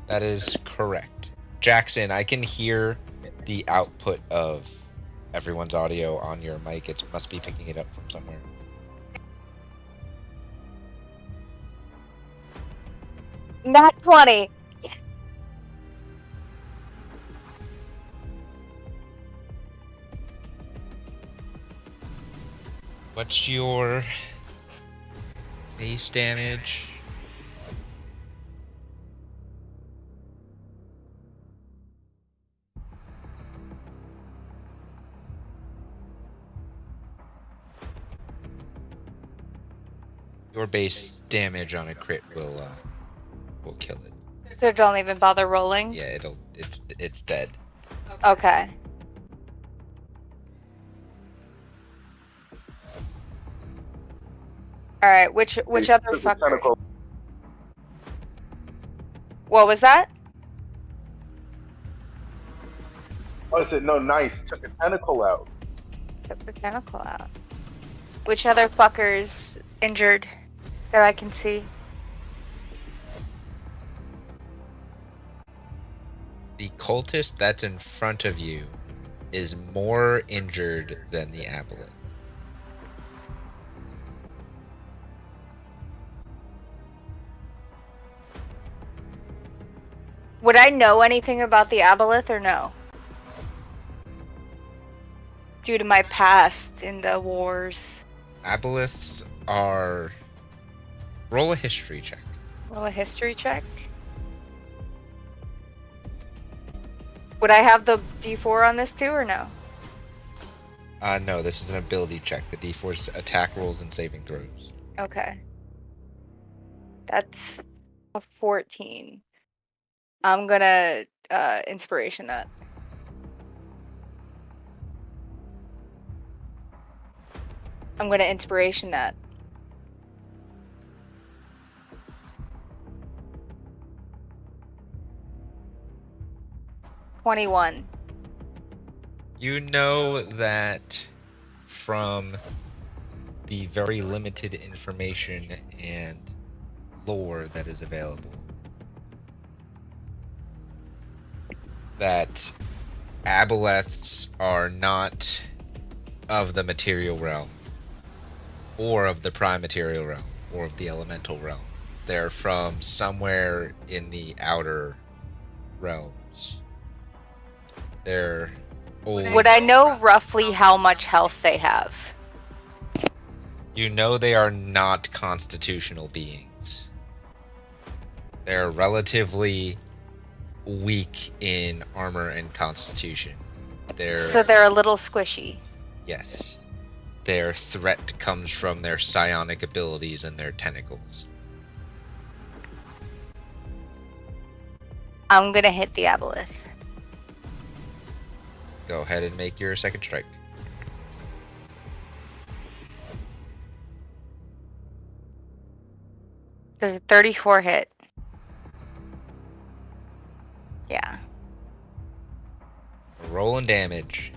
That is correct. Jackson, I can hear the output of everyone's audio on your mic. It must be picking it up from somewhere. Not 20. What's your base damage? Your base damage on a crit will kill it. So don't even bother rolling? Yeah, it's dead. Okay. Hey, Alright, which other took a fucker? tentacle. What was that? Oh, I said, no, nice. Took a tentacle out. Took the tentacle out. Which other fuckers injured that I can see? The cultist that's in front of you is more injured than the aboleth. Would I know anything about the aboleth or no? Due to my past in the wars. Aboleths are... Roll a history check. Roll a history check. Would I have the D4 on this too or no? No, this is an ability check. The D4's attack rolls and saving throws. Okay. That's a 14. I'm gonna inspiration that. I'm gonna inspiration that. $21. You know that from the very limited information and lore that is available, that aboleths are not of the material realm, or of the prime material realm, or of the elemental realm. They're from somewhere in the outer realms. They're old. Would I know roughly how much health they have? You know they are not constitutional beings. They're relatively weak in armor and constitution. So they're a little squishy. Yes. Their threat comes from their psionic abilities and their tentacles. I'm gonna hit the aboleth. Go ahead and make your second strike. Does a 34 hit? Yeah. Rolling damage.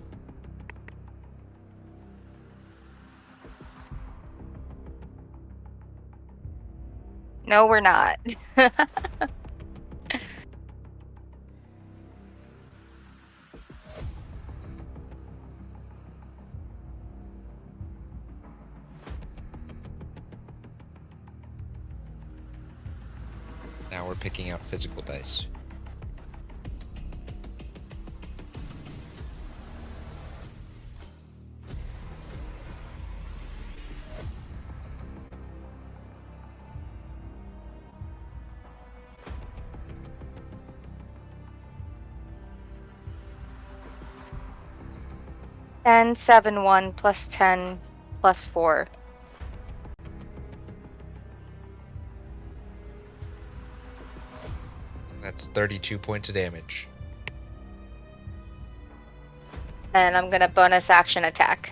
No, we're not. Now we're picking out physical dice. 10, 7, 1 plus 10 plus 4. That's 32 points of damage. And I'm gonna bonus action attack.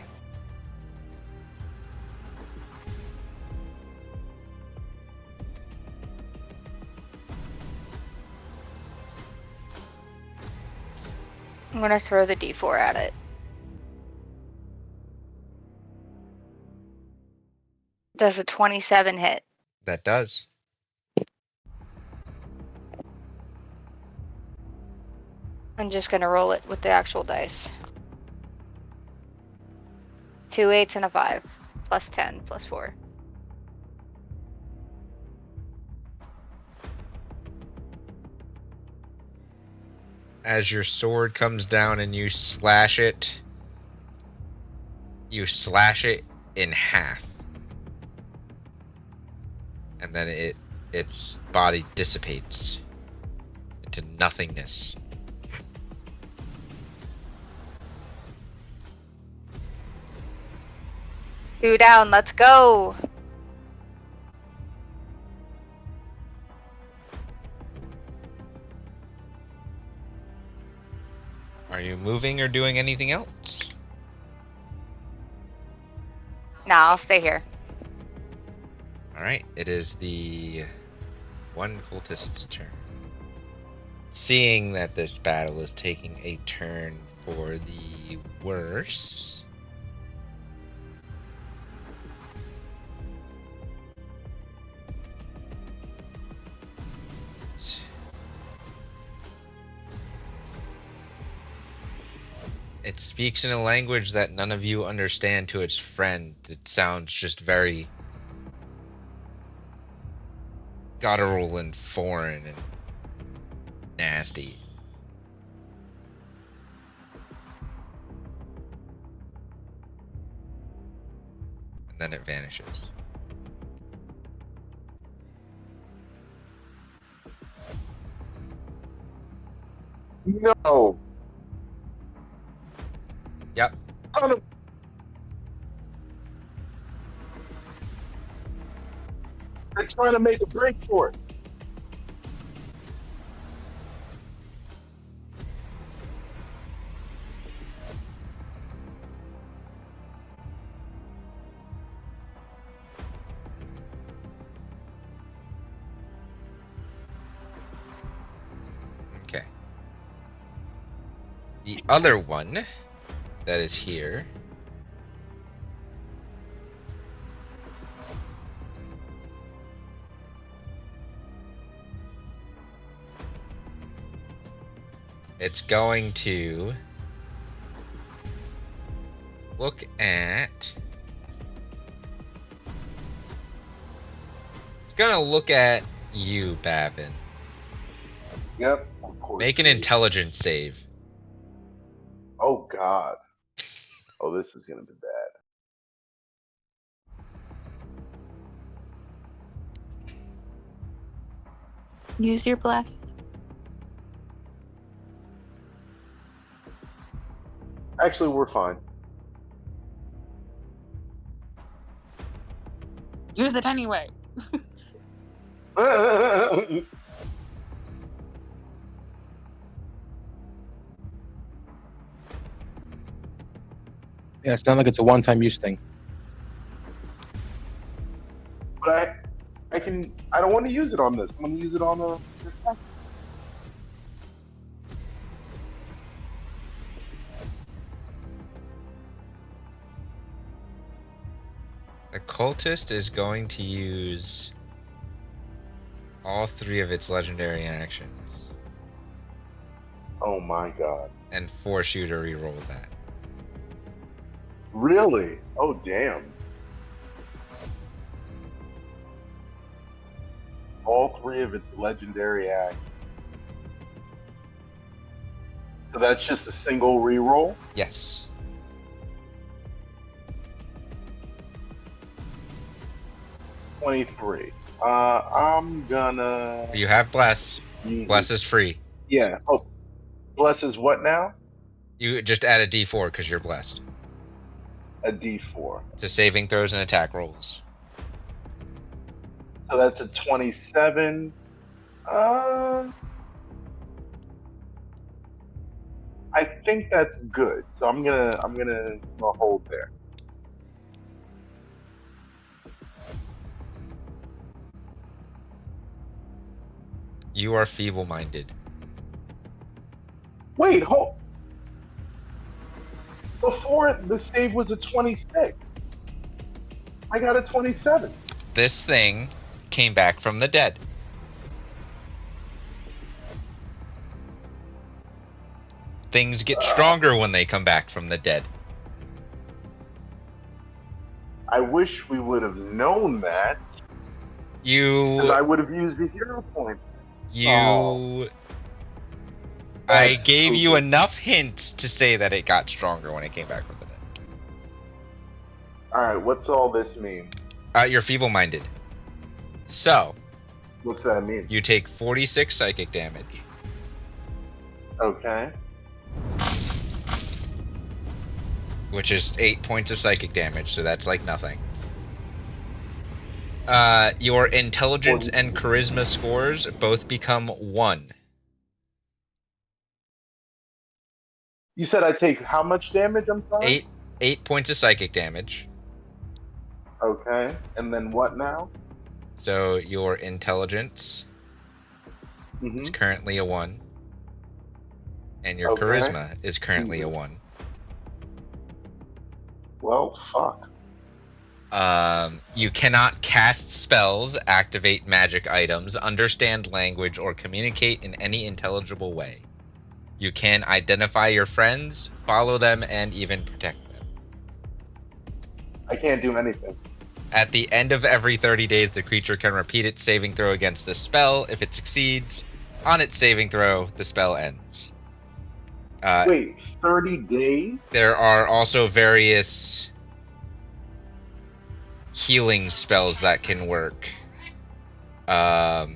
I'm gonna throw the d4 at it. Does a 27 hit? That does. I'm just gonna roll it with the actual dice. 2 8s and a 5. Plus 10 plus 4. As your sword comes down and you slash it in half. And then its body dissipates into nothingness. Two down, let's go! Are you moving or doing anything else? Nah, I'll stay here. Alright, it is the one cultist's turn. Seeing that this battle is taking a turn for the worse, it speaks in a language that none of you understand to its friend. It sounds just very guttural and foreign and nasty. And then it vanishes. No. Yep. Son of- They're trying to make a break for it. Okay. The other one that is here it's going to look at you, Babin. Yep, of course. Make an intelligence save. Oh God. Oh, this is gonna be bad. Use your bless. Actually, we're fine. Use it anyway. Yeah, it's not like it's a one-time use thing. But I don't want to use it on this. I'm gonna use it on a. The cultist is going to use all 3 of its legendary actions Oh my God. and force you to reroll that. Really? Oh damn. All 3 of its legendary acts. So that's just a single reroll? Yes. $23. I'm gonna. You have bless. use Bless it. is free. Yeah. Oh, bless is what now? You just add a d4 because you're blessed. a D4. to saving throws and attack rolls. So that's a 27. I think that's good. So I'm gonna hold there. You are feeble-minded. Wait, hold. Before the save was a 26. I got a 27. This thing came back from the dead. Things get stronger when they come back from the dead. I wish we would have known that. Because You, I would have used the hero point. I That's gave you stupid. enough hints to say that it got stronger when it came back from the dead. Alright, what's all this mean? You're feeble-minded. So, What's that mean? you take 46 psychic damage. Okay. Which is 8 points of psychic damage, so that's like nothing. Your intelligence and charisma scores both become 1. You said I take how much damage? I'm sorry? 8 points of psychic damage. Okay. And then what now? So your intelligence is currently a 1. And your Okay. charisma is currently a 1. Well, fuck. You cannot cast spells, activate magic items, understand language, or communicate in any intelligible way. You can identify your friends, follow them, and even protect them. I can't do anything. At the end of every 30 days, the creature can repeat its saving throw against the spell. If it succeeds, on its saving throw, the spell ends. Wait, 30 days? There are also various healing spells that can work. Ren.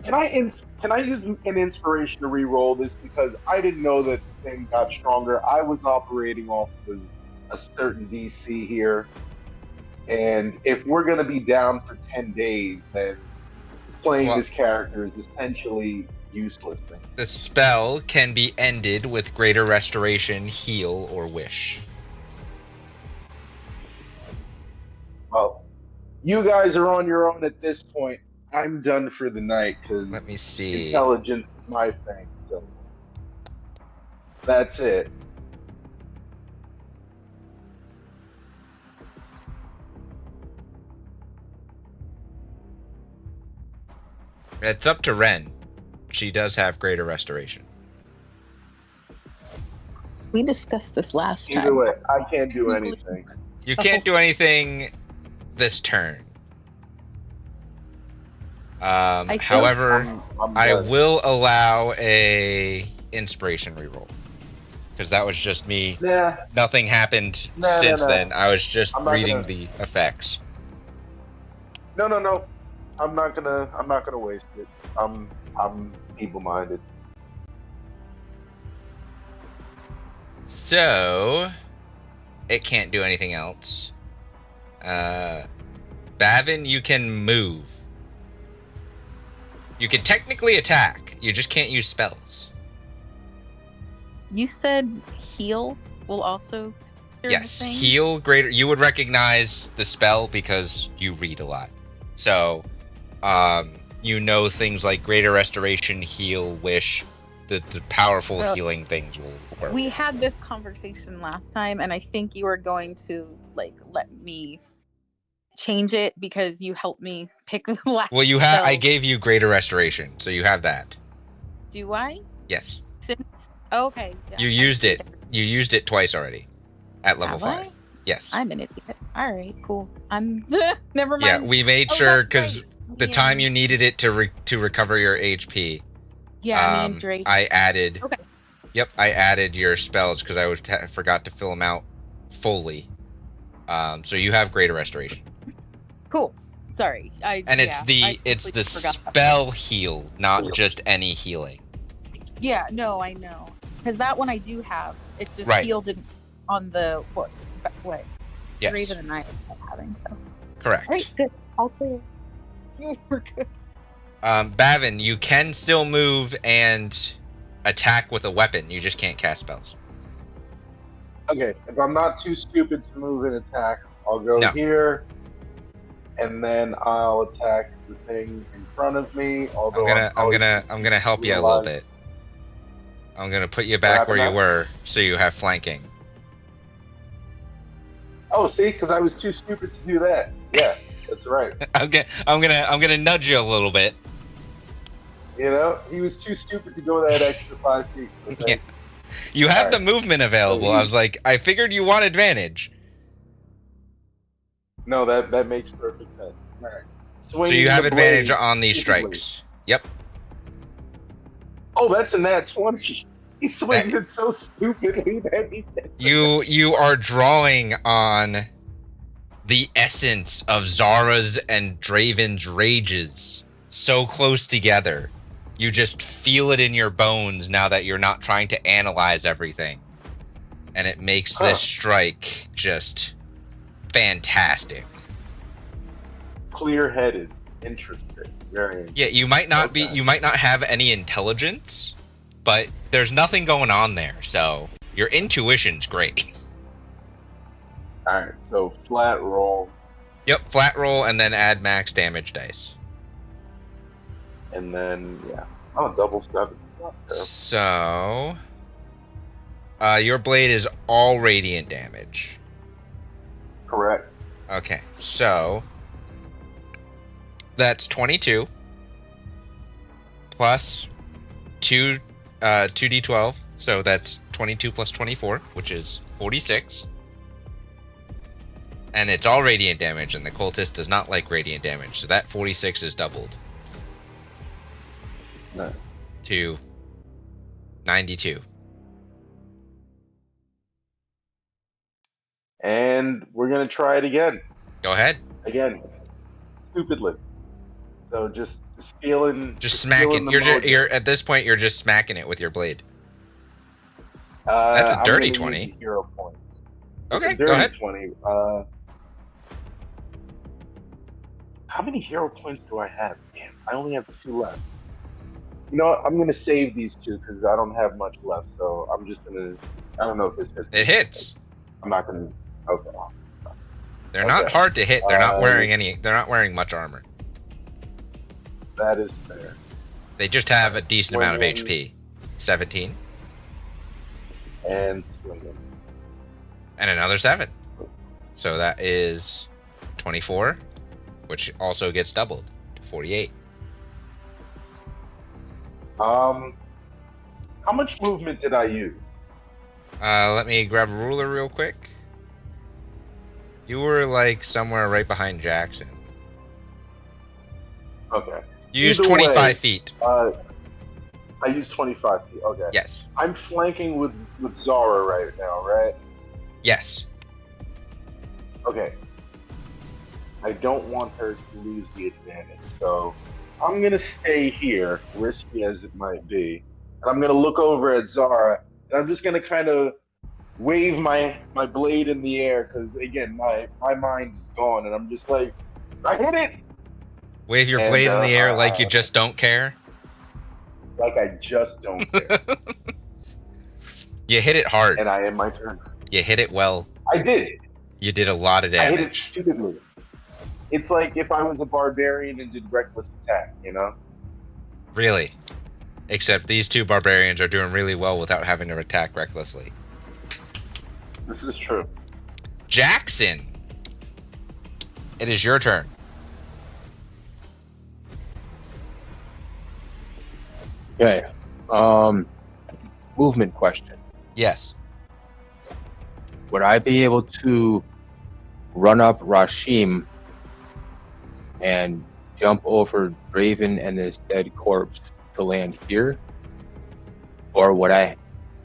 Can I use an inspiration to re-roll this, because I didn't know that the thing got stronger. I was operating off of a certain DC here, and if we're gonna be down for 10 days, then playing Well- this character is essentially useless. The spell can be ended with greater restoration, heal, or wish. Well, you guys are on your own at this point. I'm done for the night because Let me see. intelligence is my thing. So that's it. It's up to Ren. She does have greater restoration. We discussed this last Either time. way, I can't do anything. You can't do anything this turn. However, I'm I done. will allow a inspiration reroll. Because that was just me. Nah, Nothing happened No, since no. then. I was just I'm not reading gonna- the effects. no. I'm not gonna waste it. I'm feeble-minded. So, it can't do anything else. Bavin, you can move. You can technically attack. You just can't use spells. You said heal will also cure Yes, the thing? heal greater. You would recognize the spell because you read a lot. So, you know things like greater restoration, heal, wish. The powerful Well, healing things will work. We had this conversation last time, and I think you were going to let me change it because you helped me pick the last. Well, you have. I spell. gave you greater restoration, so you have that. Do I? Yes, Okay. Yeah, you I used see it. You used it twice already, at level Have I? 5. Yes. I'm an idiot. All right, cool. I'm never mind. Yeah, we made Oh, sure that's because right. the Me time and- you needed it to recover your HP. Yeah, me and Drake. I added. Okay. Yep, I added your spells because I forgot to fill them out fully. So you have greater restoration, Cool. Sorry. and it's the completely forgot. spell heal, not just any healing. Yeah, no, I know. Because that one I do have. It's just Right. healed on the what Yes. Raven and I are having. So Correct. all right, good. All clear. We're good. Bavin, you can still move and attack with a weapon. You just can't cast spells. Okay, if I'm not too stupid to move and attack, I'll go No. here, and then I'll attack the thing in front of me. Although I'm gonna help you a little bit. I'm gonna put you back where you happened? were, so you have flanking. Oh, see, because I was too stupid to do that. Yeah, that's right. I'm gonna nudge you a little bit. You know, he was too stupid to go that extra 5 feet. Okay? Yeah. You have All the right. movement available. So I was like, I figured you want advantage. No, that makes perfect sense. All right. So Swinging you have the advantage blade on these stupidly. strikes. Yep. Oh, that's a nat 20. He swings it so stupidly that he gets You are drawing on the essence of Zara's and Draven's rages so close together. You just feel it in your bones now that you're not trying to analyze everything. And it makes this strike just fantastic. clear-headed. Interesting. Very interesting. Yeah, you might not Okay. you might not have any intelligence, but there's nothing going on there, so your intuition's great. All right, so flat roll, Yep, flat roll and then add max damage dice. and then double 7. Not terrible. So your blade is all radiant damage. Correct. Okay, so that's 22 plus 2d12, so that's 22 plus 24, which is 46. And it's all radiant damage, and the cultist does not like radiant damage, so that 46 is doubled Nice. to 92. And we're gonna try it again. Go ahead. Stupidly. So just feeling. Just feeling smacking. the You're mojo. at this point. You're just smacking it with your blade. Uh, That's a I'm dirty gonna 20. use the hero point. Okay, Dirty go ahead. 20. How many hero points do I have? Damn, I only have 2 left. You know what? I'm gonna save these 2 because I don't have much left. So I'm just gonna. I don't know if this hits. It hits. I'm not gonna. Okay. They're not Okay. hard to hit. They're not Uh, wearing any. They're not wearing much armor. That is fair. They just have a decent amount of Swinging. HP. 17 And swinging. and another 7. So that is 24, which also gets doubled to 48. How much movement did I use? Let me grab a ruler real quick. You were like somewhere right behind Jackson. Okay. You used Either 25 way, feet. I used 25 feet. Okay. Yes. I'm flanking with Zara right now, right? Yes. Okay. I don't want her to lose the advantage, so I'm gonna stay here, risky as it might be, and I'm gonna look over at Zara, and I'm just gonna kind of wave my blade in the air because again, my mind is gone, and I'm just like, I hit it, Wave your And, blade in the air like you uh, just don't care. like I just don't care, You hit it hard. and I end my turn. You hit it well. I did. You did a lot of I hit it damage. stupidly. It's like if I was a barbarian and did reckless attack, you know? Really. Except these two barbarians are doing really well without having to attack recklessly. This is true. Jackson, it is your turn. Okay. Movement question. Yes. Would I be able to run up Rashim and jump over Raven and this dead corpse to land here? Or would I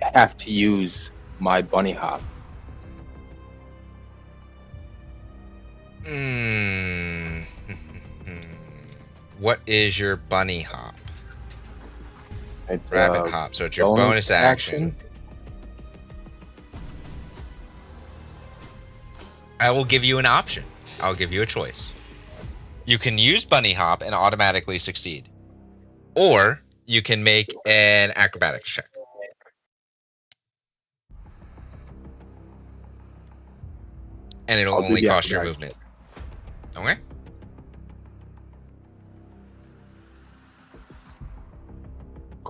have to use my bunny hop? What is your bunny hop? It's Rabbit hop. So it's your bonus action. I will give you an option. I'll give you a choice. You can use bunny hop and automatically succeed, or you can make an acrobatics check. And it'll I'll do only the cost your acrobatics. movement.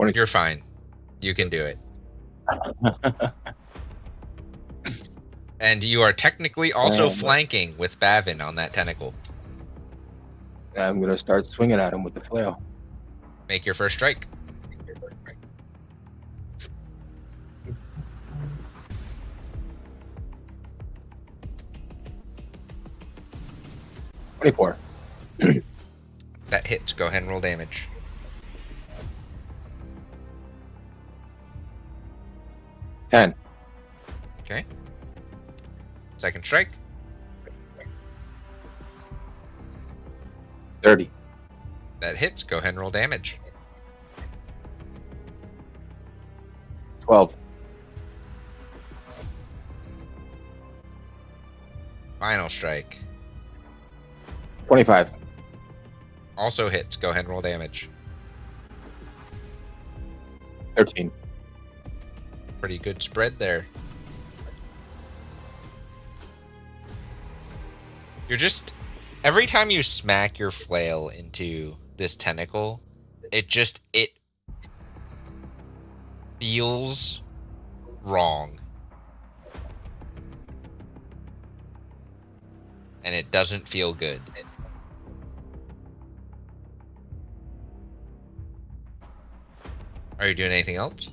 Okay. You're fine. You can do it. And you are technically also flanking with Bavin on that tentacle. I'm gonna start swinging at him with the flail. Make your first strike. $24. That hits. Go ahead and roll damage. $10. Okay. Second strike. 30. That hits. Go ahead and roll damage. 12. Final strike. 25. Also hits. Go ahead and roll damage. 13. Pretty good spread there. You're just... Every time you smack your flail into this tentacle, it feels wrong. And it doesn't feel good. Are you doing anything else?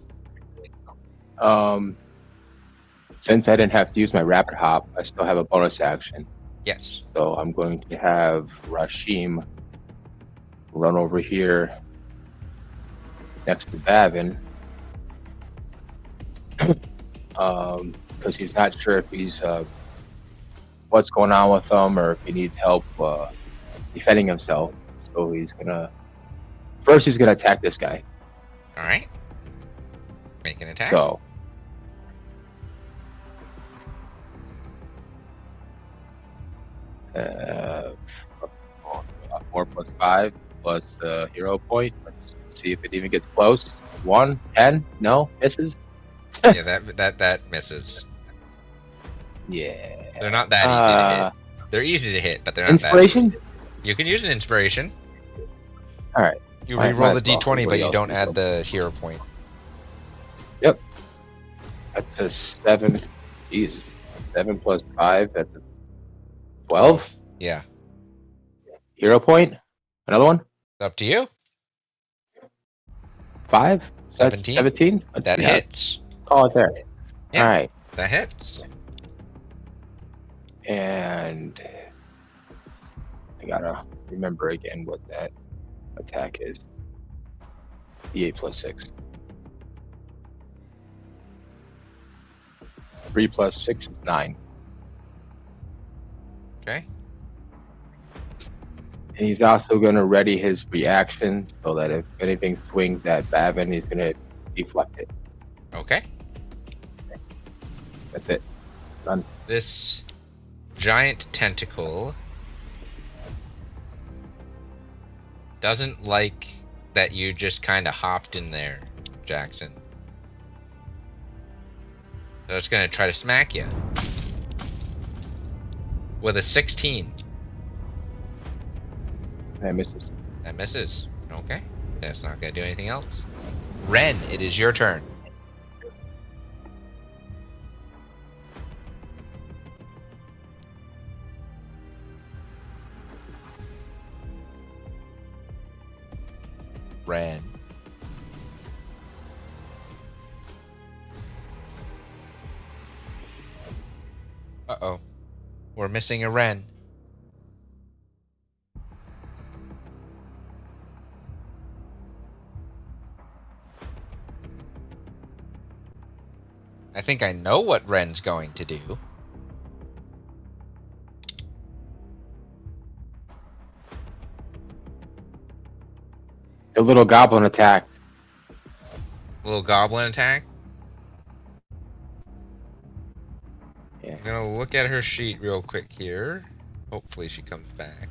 Since I didn't have to use my rapid hop, I still have a bonus action. Yes. So I'm going to have Rashim run over here next to Bavin. Because he's not sure if he's what's going on with him or if he needs help defending himself. So he's gonna attack this guy. All right. Make an attack. So 4 plus 5 plus hero point. Let's see if it even gets close. 1, 10, no, misses. Yeah, that misses. Yeah. They're not that easy to hit. They're easy to hit, but they're not Inspiration? that easy. You can use an inspiration. All right. You Might reroll as the well. d20, but Everybody you else don't can add go. the hero point. Yep. That's a 7. Jesus. 7 plus 5. That's a 12. Yeah. Hero point. Another one. It's up to you. 5. 17. 17. That hits. Call it there. Yeah. All right. That hits. And I gotta remember again what that attack is. D8 plus 6. 3 plus 6 is 9. Okay. And he's also gonna ready his reaction so that if anything swings at Bavin, he's gonna deflect it. Okay. That's it. Done. This giant tentacle doesn't like that you just kind of hopped in there, Jackson. So it's going to try to smack you with a 16. That misses. That misses. Okay. That's not going to do anything else. Ren, it is your turn. Ren. Uh-oh. We're missing a Ren. I think I know what Ren's going to do. The little goblin attack. Little goblin attack. Yeah. I'm gonna look at her sheet real quick here. Hopefully she comes back.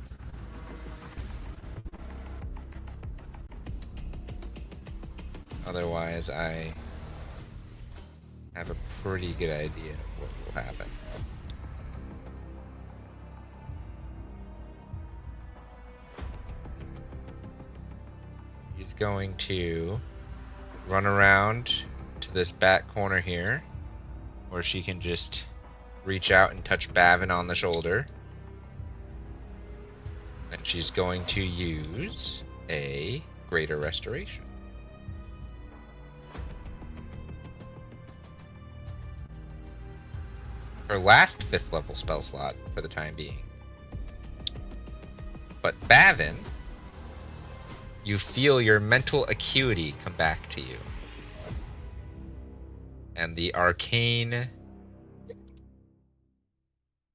Otherwise, I have a pretty good idea of what will happen. He's going to run around to this back corner here, where she can just reach out and touch Bavin on the shoulder. And she's going to use a Greater Restoration. Her last 5th level spell slot for the time being. But Bavin, you feel your mental acuity come back to you. And the arcane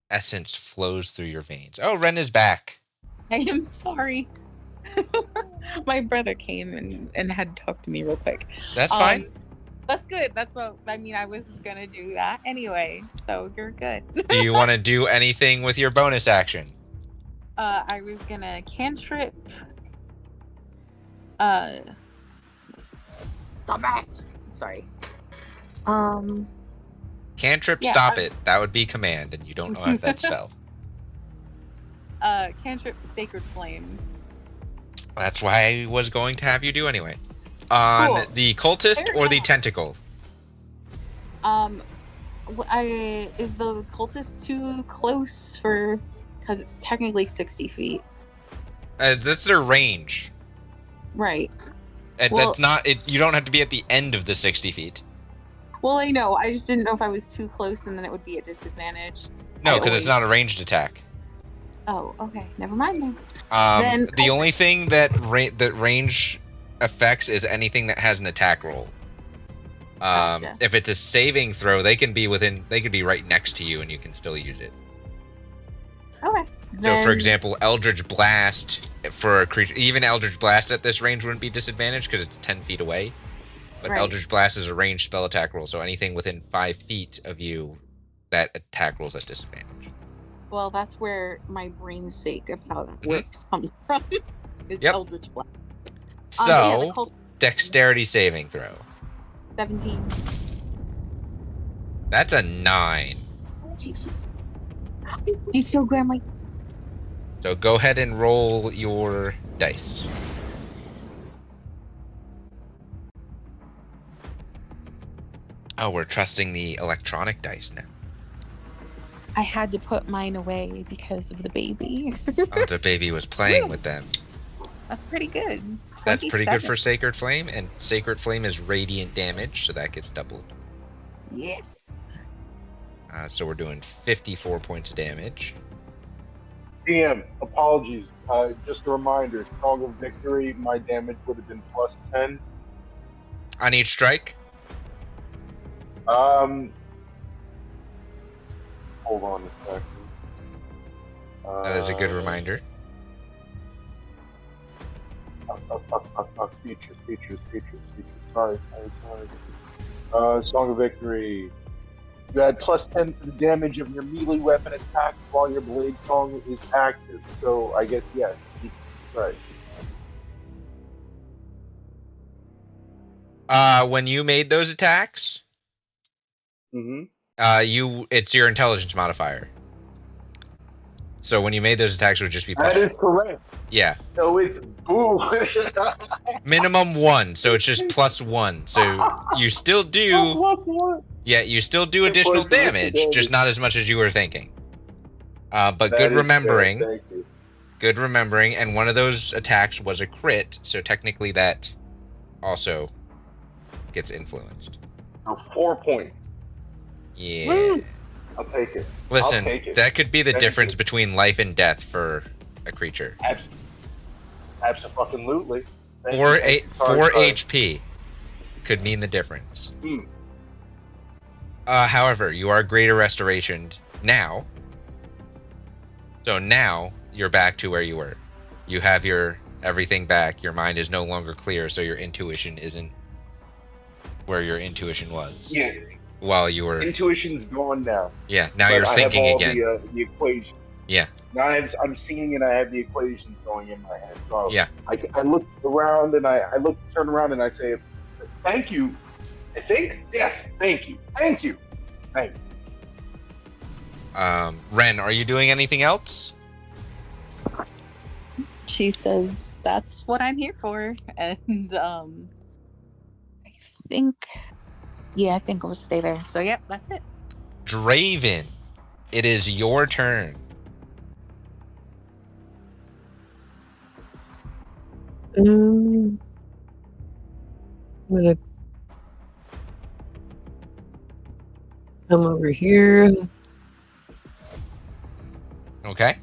essence flows through your veins. Oh, Ren is back. I am sorry. My brother came and had talked to me real quick. That's fine. That's good. That's what I mean. I was gonna do that anyway, so you're good. Do you want to do anything with your bonus action? I was gonna cantrip. Stop it. Sorry. Cantrip, Yeah, stop it. That would be command, and you don't have that spell. Cantrip Sacred Flame. That's why I was going to have you do anyway. On Cool. the cultist Fair or the enough. tentacle? Is the cultist too close for? Because it's technically 60 feet. That's their range. Right. And Well- that's not it. You don't have to be at the end of the 60 feet. Well, I know. I just didn't know if I was too close and then it would be a disadvantage. No, I because it's always- not a ranged attack. Oh, okay. Never mind then. The Then- only thing that that range affects is anything that has an attack roll. Gotcha. If it's a saving throw, they can be right next to you, and you can still use it. Okay. So, for example, Eldritch Blast for a creature, even Eldritch Blast at this range wouldn't be disadvantaged because it's 10 feet away. But Right. Eldritch Blast is a ranged spell attack roll, so anything within 5 feet of you, that attack rolls at disadvantage. Well, that's where my brain's sake of how that Mhm. works comes from. Is Yep. Eldritch Blast. So, Yeah, the cult Dexterity saving throw. 17. That's a 9. Jeez. Do you feel Grandma? So go ahead and roll your dice. Oh, we're trusting the electronic dice now. I had to put mine away because of the baby. Oh, the baby was playing with them. That's pretty good. That's pretty good 27. for Sacred Flame, and Sacred Flame is radiant damage, so that gets doubled. Yes. So we're doing 54 points of damage. DM, apologies. Just a reminder, Song of Victory, my damage would have been plus 10. On each strike? Hold on a second. That is a good reminder. Features. Sorry. Song of Victory. You add plus 10 to the damage of your melee weapon attacks while your blade song is active. So I guess yes. Right. When you made those attacks, Mm-hmm. it's your intelligence modifier. So when you made those attacks, it would just be plus. That is correct. Yeah, So it's boom. minimum 1, so it's just plus 1. So you still do, Plus one. yeah, you still do additional Plus extra damage, damage. just not as much as you were thinking. But That good is remembering, fair, thank you. good remembering, and one of those attacks was a crit, so technically that also gets influenced. So 4 points. Yeah. Woo! I'll take it. Listen, I'll take it. that could be the Thank difference you. between life and death for a creature. Absolutely. Thank 4 you, thank you. Sorry. 4 HP could mean the difference. Hmm. However, you are greater restoration now. So now you're back to where you were. You have your everything back. Your mind is no longer clear, so your intuition isn't where your intuition was. Yeah. while you were. Intuition's gone now. Yeah, now but you're I thinking have all again. the equation. Yeah, Now I'm seeing and I have the equations going in my head. So yeah. I look around and I turn around and I say, "Thank you." I think yes. Thank you. Thank you. Thank you. Ren, are you doing anything else? She says, "That's what I'm here for," and I think, yeah, I think we'll stay there. So, yep, that's it. Draven, it is your turn. I'm gonna come over here Okay,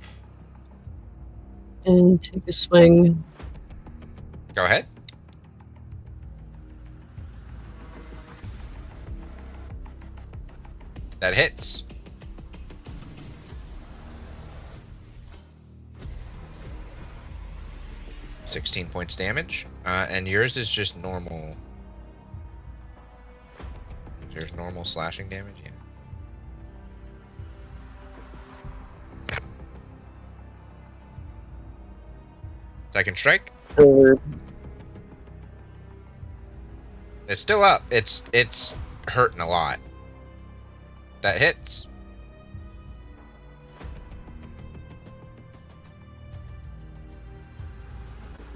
and take a swing. go ahead. That hits. $16 points damage, and yours is just normal. There's normal slashing damage, yeah. Second strike. It's still up. It's hurting a lot. That hits.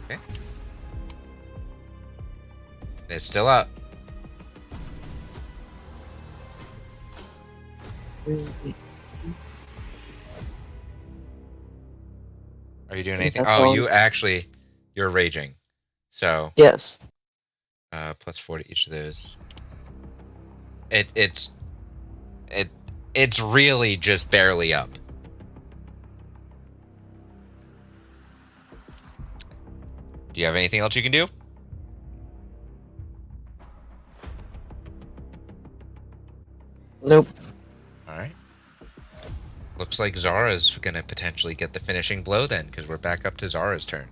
Okay. It's still up. Are you doing anything? That's Oh, all. you're raging. So Yes. plus 4 to each of those. It's really just barely up. Do you have anything else you can do? Nope. Alright. Looks like Zara's gonna potentially get the finishing blow then, because we're back up to Zara's turn.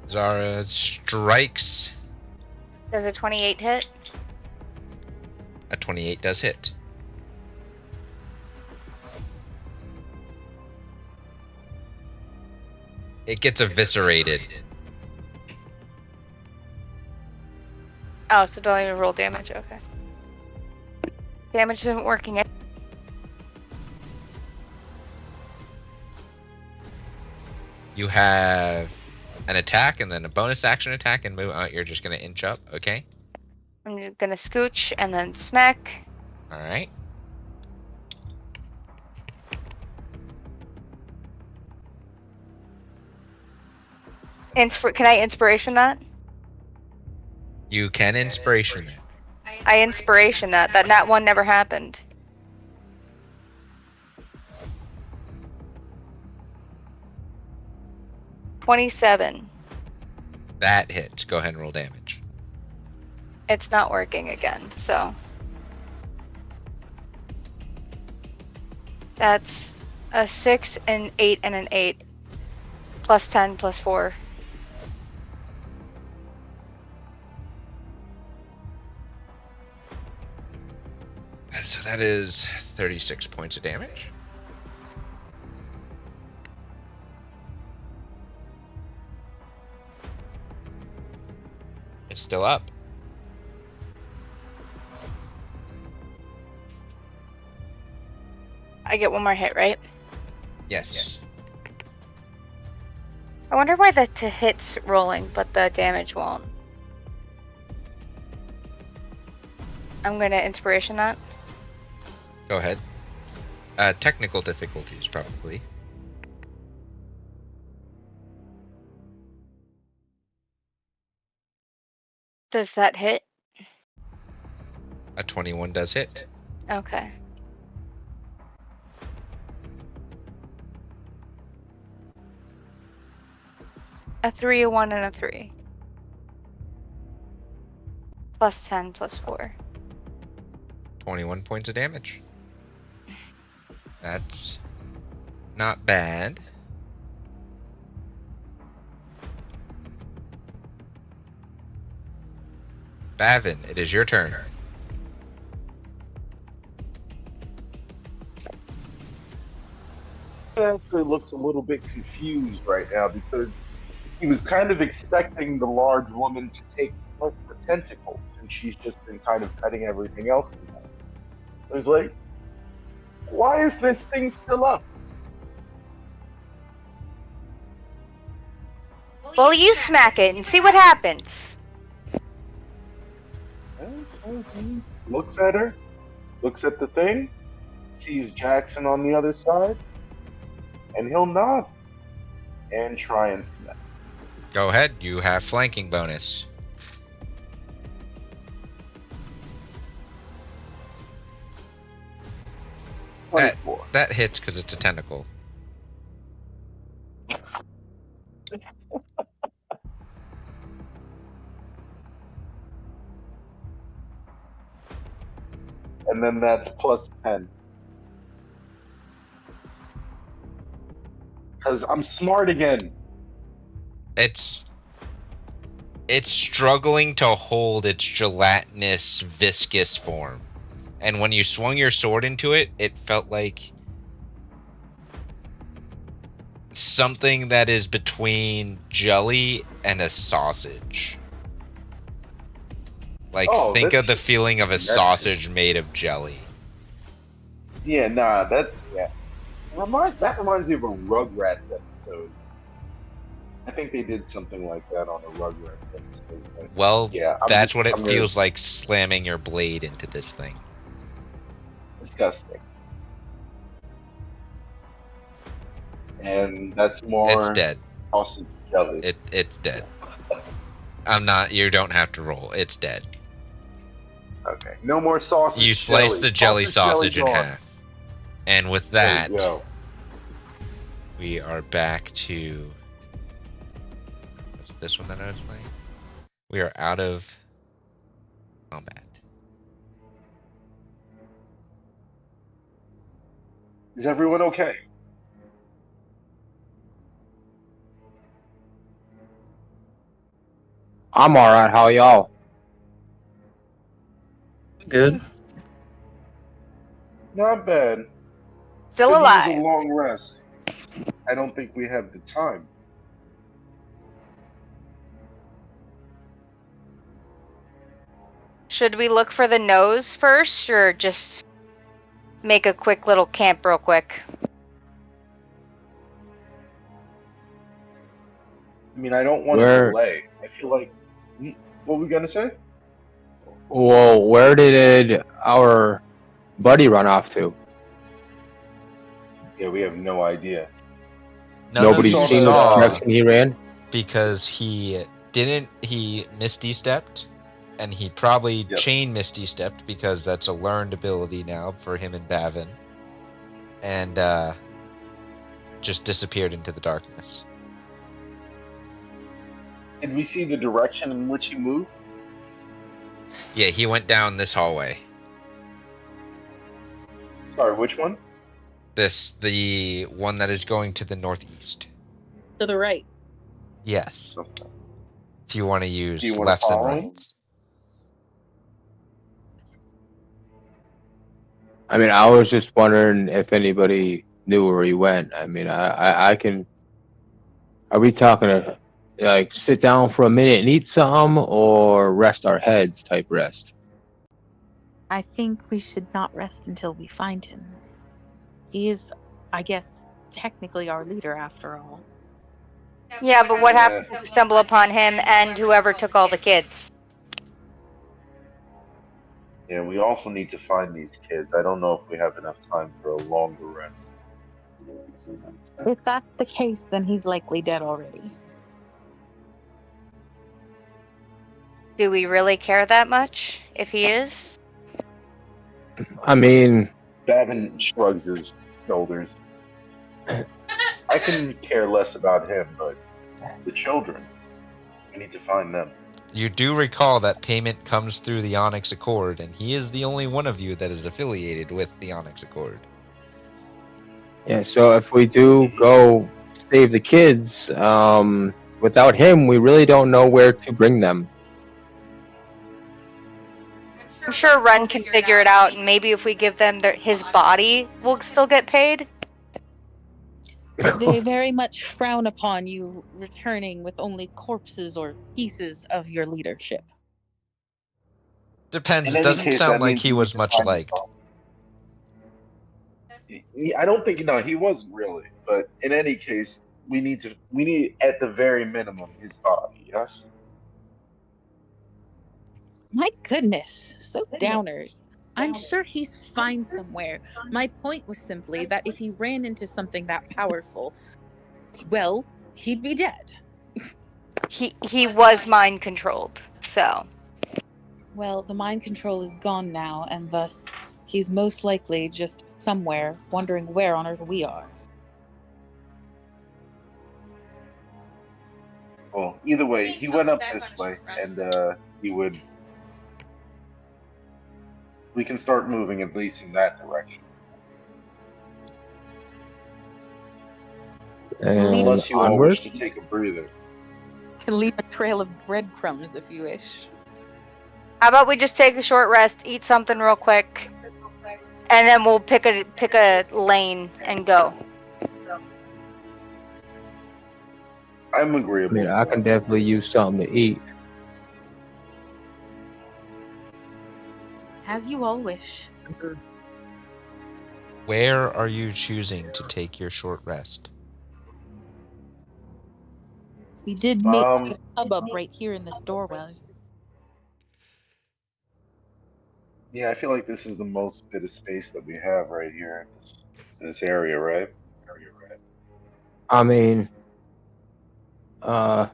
Zara strikes. Does a 28 hit? A 28 does hit. It gets eviscerated. Oh, so don't even roll damage. Okay. Damage isn't working. You have an attack and then a bonus action attack and move. You're just gonna inch up, okay? I'm gonna scooch and then smack. All right. Can I inspiration that? You can inspiration that. I inspiration that. That one never happened. $27. That hits. Go ahead and roll damage. It's not working again, so that's a 6, an 8, and an 8. Plus 10, plus 4. So that is 36 points of damage. It's still up. I get one more hit, right? Yes. I wonder why the to hit's rolling, but the damage won't. I'm gonna inspiration that. Go ahead. Technical difficulties, probably. Does that hit? A 21 does hit. Okay. A 3, a 1, and a 3. Plus 10, plus 4. 21 points of damage. That's not bad. Bavin, it is your turn. He actually looks a little bit confused right now because he was kind of expecting the large woman to take her tentacles, and she's just been kind of cutting everything else in half. It was like, why is this thing still up? Well, you smack it and see what happens. Yes, he looks at her, looks at the thing, sees Jackson on the other side, and he'll nod and try and smack. Go ahead, you have flanking bonus. That, 24. that hits because it's a tentacle. And then that's plus 10. Because I'm smart again. It's struggling to hold its gelatinous, viscous form. And when you swung your sword into it, it felt like something that is between jelly and a sausage. Like, think of the feeling of a sausage made of jelly. Yeah, nah, that reminds me of a Rugrats episode. I think they did something like that on a Rugrats episode. But Well, yeah, that's what it feels like slamming your blade into this thing. Disgusting. And that's more. It's dead. Sausage jelly. It's dead. You don't have to roll. It's dead. Okay. No more sausage. You slice jelly. the jelly sausage in gone. half. And with that, There you go. we are back to. Was it this one that I was playing? We are out of combat. Is everyone okay? I'm alright. How y'all? Good. Not bad. Still Could use a alive. long rest. I don't think we have the time. Should we look for the nose first, or just make a quick little camp real quick? I mean, I don't want to delay. I feel like. What were we gonna say? Well, where did our buddy run off to? Yeah, we have no idea. Nobody's Nobody seen the saw direction he ran? because he Misty stepped, and he probably chain Misty stepped because that's a learned ability now for him and Bavin, and just disappeared into the darkness. Did we see the direction in which he moved? Yeah, he went down this hallway. Sorry, which one? The one that is going to the northeast. To the right. Yes. If you want to use Do you wanna lefts and follow him? rights. I mean, I was just wondering if anybody knew where he went. I mean, I can. Are we talking to like sit down for a minute and eat some, or rest our heads type rest? I think we should not rest until we find him. He is, I guess, technically our leader after all. Yeah, but what happens if we stumble upon him and whoever took all the kids? Yeah, we also need to find these kids. I don't know if we have enough time for a longer rest. If that's the case, then he's likely dead already. Do we really care that much if he is? I mean, Davin shrugs his shoulders. I can care less about him, but The children. We need to find them. You do recall that payment comes through the Onyx Accord, and he is the only one of you that is affiliated with the Onyx Accord. Yeah, so if we do go save the kids, without him, we really don't know where to bring them. I'm sure Ren can figure it out, and maybe if we give them his body, we'll still get paid. They very much frown upon you returning with only corpses or pieces of your leadership. Depends. In It any doesn't case, sound that like means he we was need to much find liked. I don't think he wasn't really. But in any case, we need at the very minimum his body. Yes. My goodness, so downers. I'm sure he's fine somewhere. My point was simply that if he ran into something that powerful, well, he'd be dead. He was mind controlled, so. Well, the mind control is gone now, and thus he's most likely just somewhere, wondering where on earth we are. Well, either way, he went up this way, and he would. We can start moving at least in that direction. And Unless you all onward? wish to take a breather. Can leave a trail of breadcrumbs if you wish. How about we just take a short rest, eat something real quick, and then we'll pick a lane and go. I'm agreeable. Yeah, I can definitely use something to eat. As you all wish. Where are you choosing to take your short rest? We did make a hubbub right here in this doorway. Yeah, I feel like this is the most bit of space that we have right here in this area, right? I mean, do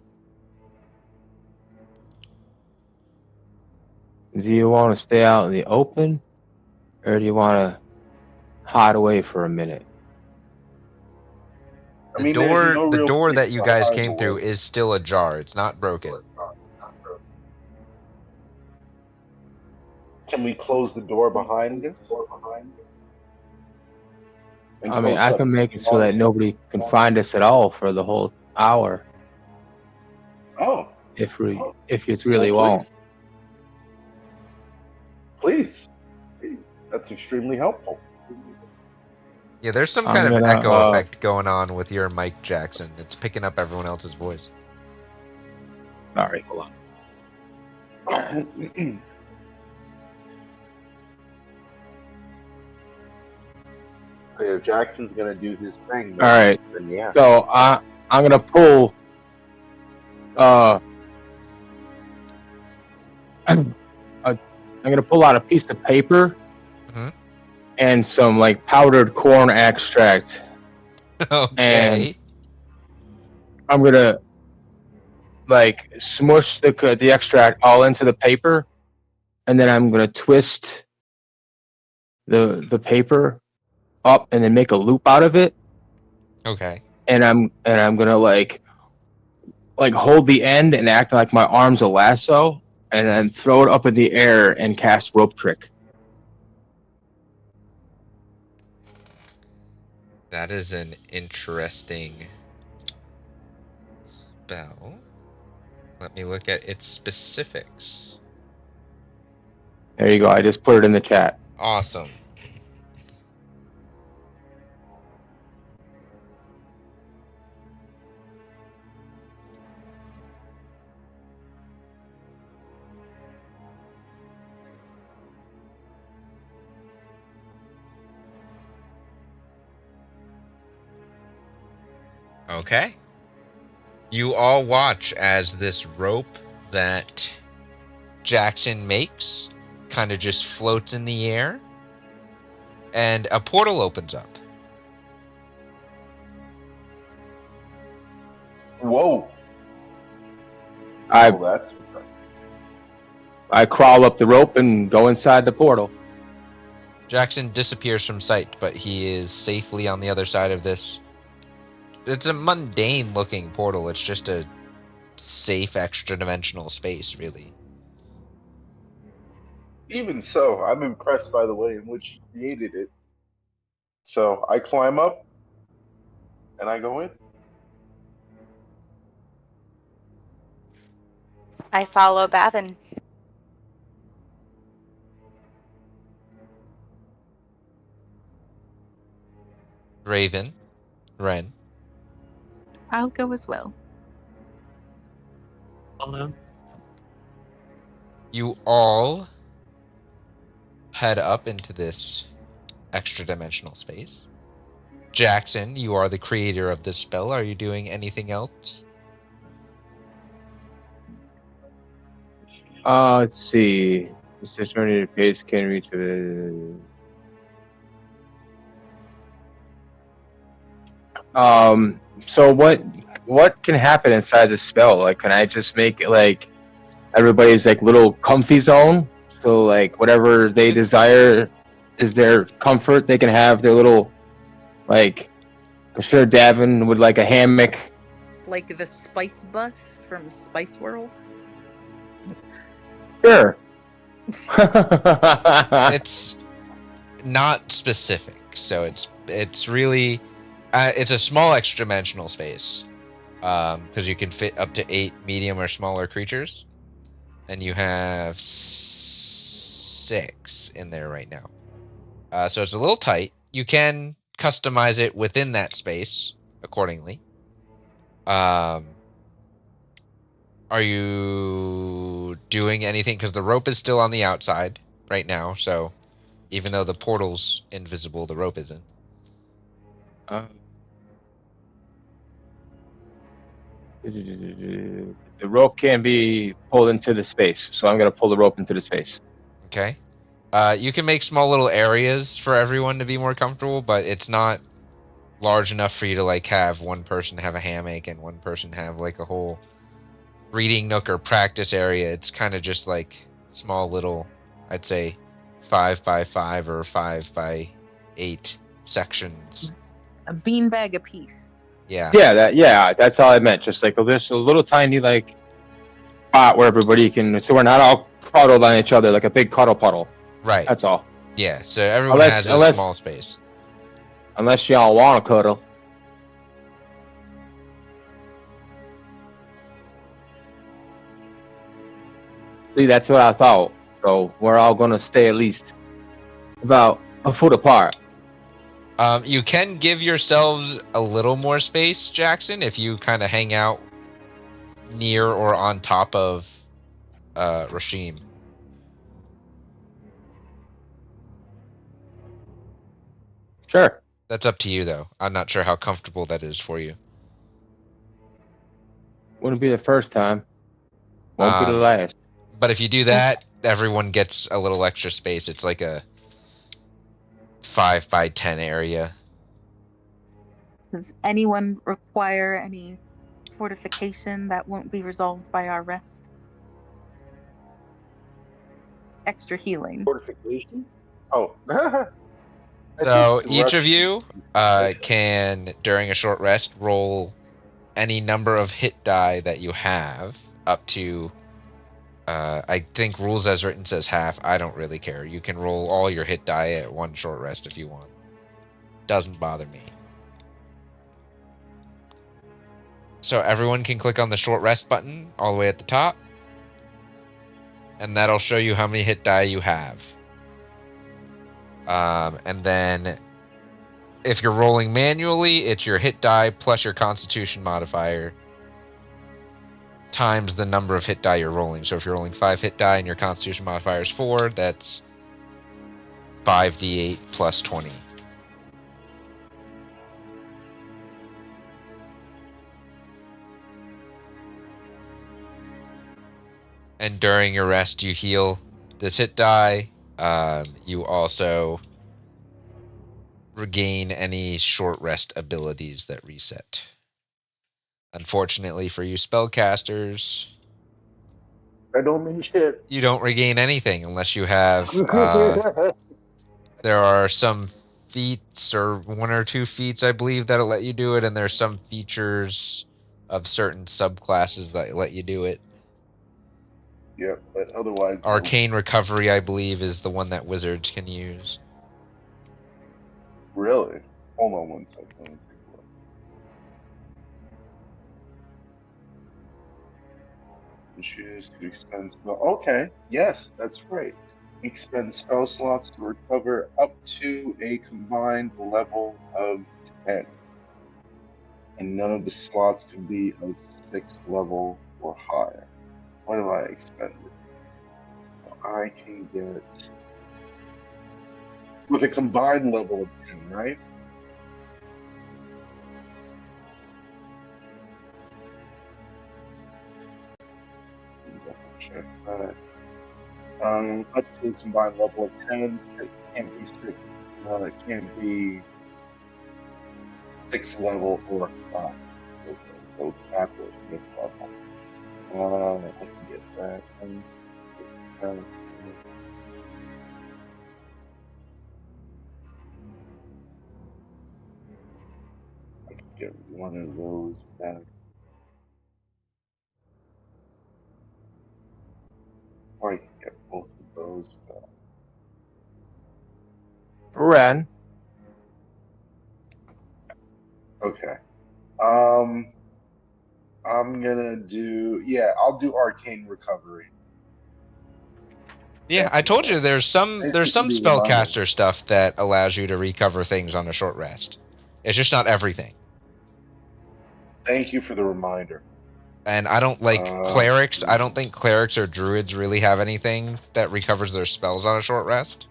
you want to stay out in the open, or do you want to hide away for a minute? I mean, there's no The real door place that you to guys hide came through away. is still ajar. It's not broken. Can we close the door behind us? And I mean, close I the- can make it so that nobody can find us at all for the whole hour, Oh, if it's really well, want. Please. That's extremely helpful. Yeah, there's some I'm kind of gonna, echo effect going on with your mic, Jackson. It's picking up everyone else's voice. Sorry, hold on. If Jackson's gonna do his thing, All right. then yeah. So I'm gonna pull. I'm gonna pull out a piece of paper Mhm. and some like powdered corn extract. Okay. I'm gonna like smush the extract all into the paper, and then I'm gonna twist the paper up and then make a loop out of it. Okay. And I'm gonna like hold the end and act like my arm's a lasso, and then throw it up in the air and cast rope trick. That is an interesting spell. Let me look at its specifics. There you go. I just put it in the chat. Awesome. Okay. You all watch as this rope that Jackson makes kind of just floats in the air, and a portal opens up. Whoa. I Oh, that's impressive. I crawl up the rope and go inside the portal. Jackson disappears from sight, but he is safely on the other side of this it's a mundane looking portal. It's just a safe extra dimensional space, really. Even so, I'm impressed by the way in which he created it. So I climb up and I go in. I follow Bavin. Raven, Ren. I'll go as well. Hello. You all head up into this extra dimensional space. Jackson, you are the creator of this spell. Are you doing anything else? Let's see. This determined pace can reach. So what can happen inside the spell? Like, can I just make it like everybody's like little comfy zone? So like whatever they desire is their comfort. They can have their little like. I'm sure Davin would like a hammock. Like the spice bus from Spice World. Sure. It's not specific, so it's really it's a small extra dimensional space because you can fit up to 8 medium or smaller creatures, and you have 6 in there right now. So it's a little tight. You can customize it within that space accordingly. Are you doing anything? Because the rope is still on the outside right now, so even though the portal's invisible, the rope isn't. The rope can be pulled into the space, so I'm gonna pull the rope into the space. Okay. You can make small little areas for everyone to be more comfortable, but it's not large enough for you to like have one person have a hammock and one person have like a whole reading nook or practice area. It's kind of just like small little, I'd say 5 by 5 or 5 by 8 sections. A beanbag apiece. Yeah. Yeah, that's all I meant. Just like there's a little tiny like spot where everybody can, so we're not all cuddled on each other like a big cuddle puddle. Right. That's all. Yeah. So everyone has a small space. Unless y'all want to cuddle. See, that's what I thought. So we're all gonna stay at least about a foot apart. You can give yourselves a little more space, Jackson, if you kind of hang out near or on top of Rashim. Sure. That's up to you, though. I'm not sure how comfortable that is for you. Wouldn't be the first time. Won't be the last. But if you do that, everyone gets a little extra space. It's like a 5 by 10 area. Does anyone require any fortification that won't be resolved by our rest? Extra healing. Fortification? Oh. So each of you can, during a short rest, roll any number of hit die that you have up to, I think rules as written says half. I don't really care. You can roll all your hit die at one short rest if you want. Doesn't bother me. So everyone can click on the short rest button all the way at the top, and that'll show you how many hit die you have. And then if you're rolling manually, it's your hit die plus your constitution modifier times the number of hit die you're rolling. So if you're rolling 5 hit die and your constitution modifier is 4, that's 5d8 plus 20. And during your rest, you heal this hit die. You also regain any short rest abilities that reset. Unfortunately for you spellcasters, I don't mean shit. you don't regain anything unless you have. There are some feats or 1 or 2 feats, I believe, that'll let you do it, and there's some features of certain subclasses that let you do it. Yep, but otherwise, no. Arcane Recovery, I believe, is the one that wizards can use. Really? Hold on one second. Let me take a look. Choose to expend spell. Okay, yes, that's right. Expend spell slots to recover up to a combined level of 10. And none of the slots can be of 6th level or higher. What have I expended? I can get with a combined level of 10, right? Check that. Up to a combined level of 10, it can't be 6. It can't be 6th level or 5. Okay, so capital is 5th level. I can get that. I can get one of those back. Or I can get both of those back. Ren. Okay. I'm gonna do. Yeah, I'll do Arcane Recovery. Yeah, I told you there's some Thank you for the spellcaster stuff that allows you to recover things on a short rest. It's just not everything. Thank you for the reminder. And I don't like clerics. I don't think clerics or druids really have anything that recovers their spells on a short rest.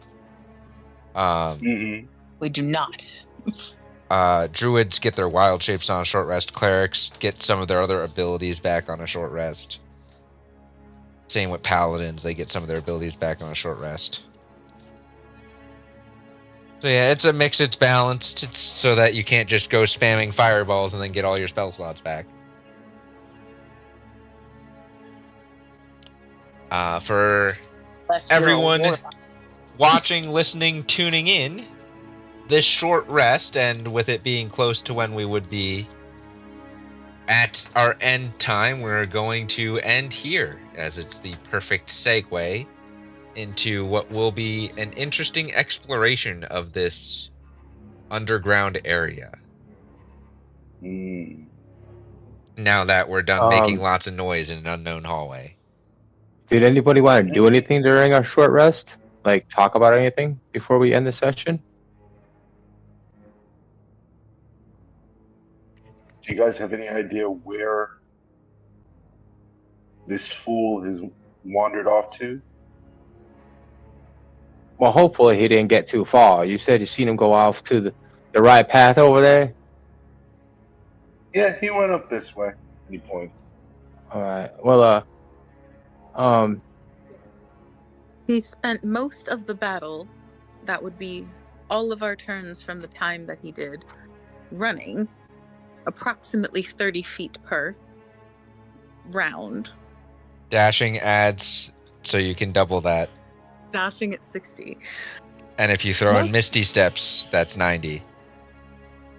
We do not. Druids get their wild shapes on a short rest. Clerics get some of their other abilities back on a short rest. Same with paladins, they get some of their abilities back on a short rest. So yeah, it's a mix, it's balanced. It's so that you can't just go spamming fireballs and then get all your spell slots back. For everyone watching, listening, tuning in, this short rest, and with it being close to when we would be at our end time, we're going to end here, as it's the perfect segue into what will be an interesting exploration of this underground area. Now that we're done making lots of noise in an unknown hallway. Did anybody want to do anything during our short rest? Like, talk about anything before we end the session? Do you guys have any idea where this fool has wandered off to? Well, hopefully he didn't get too far. You said you seen him go off to the right path over there? Yeah, he went up this way. He points. Alright, well, He spent most of the battle, that would be all of our turns from the time that he did, running approximately 30 feet per round. Dashing adds, so you can double that. Dashing at 60. And if you throw in Misty Steps, that's 90.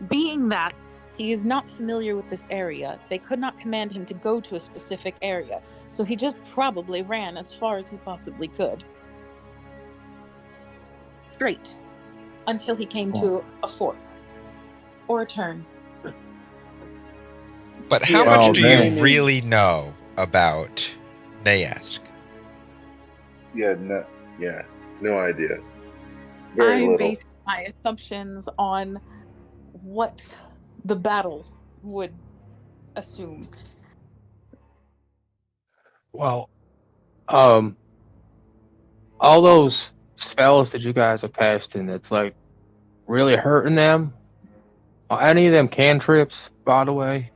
Being that he is not familiar with this area, they could not command him to go to a specific area, so he just probably ran as far as he possibly could. Straight. Until he came to a fork. Or a turn. But how much do you really know about Nayask? No idea. Very I'm little. basing my assumptions on what the battle would assume. well, all those spells that you guys are casting, it's like really hurting them. Are any of them cantrips, by the way?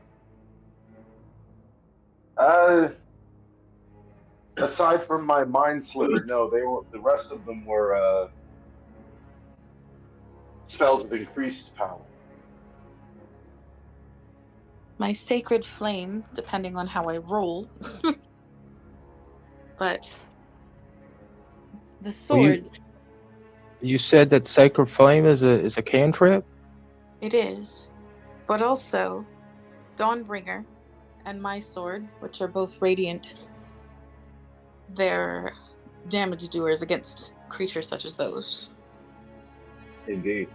Aside from my mind sliver, no, the rest of them were spells of increased power. My sacred flame, depending on how I roll. But the swords. You said that Sacred Flame is a cantrip? It is. But also, Dawnbringer and my sword, which are both radiant, they're damage doers against creatures such as those. Indeed.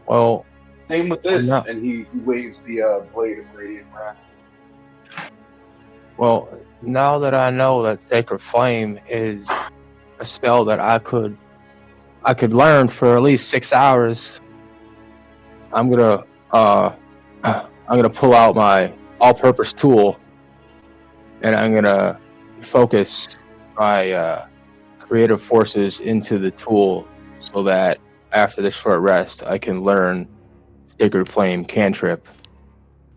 Well, Same with this, no. and he waves the blade of radiant wrath. Well, now that I know that Sacred Flame is a spell that I could learn for at least 6 hours, I'm gonna pull out my all-purpose tool, and I'm gonna focus my creative forces into the tool, so that after this short rest, I can learn Sacred Flame cantrip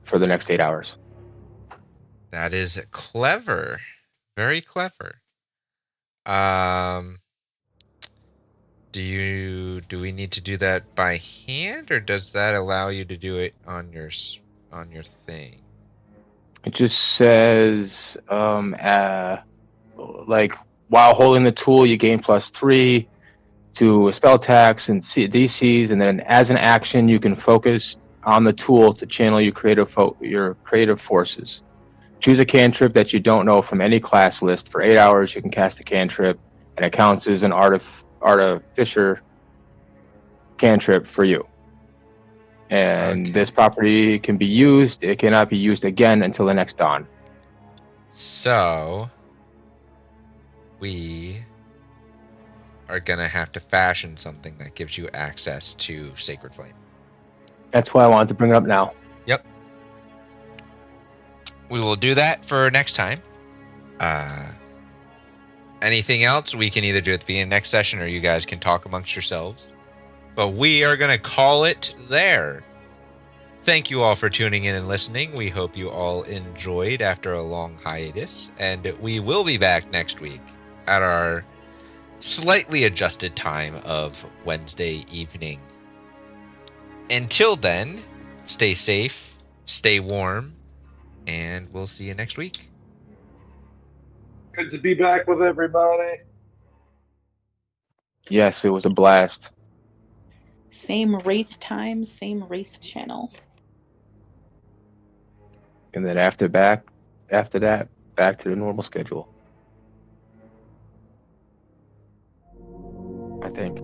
for the next 8 hours. That is clever. Very clever. Do we need to do that by hand, or does that allow you to do it on your thing? It just says, like, while holding the tool, you gain +3 to spell attacks and DCs, and then as an action, you can focus on the tool to channel your creative forces. Choose a cantrip that you don't know from any class list. For 8 hours, you can cast a cantrip, and it counts as an artificer cantrip for you. And Okay. this property can be used. It cannot be used again until the next dawn. So we are gonna have to fashion something that gives you access to Sacred Flame. That's why I wanted to bring it up now. Yep. We will do that for next time. Anything else we can either do at the beginning of next session, or you guys can talk amongst yourselves. But we are going to call it there. Thank you all for tuning in and listening. We hope you all enjoyed after a long hiatus. And we will be back next week at our slightly adjusted time of Wednesday evening. Until then, stay safe, stay warm, and we'll see you next week. Good to be back with everybody. Yes, it was a blast. Same Wraith time, same Wraith channel. And then after that, back to the normal schedule, I think.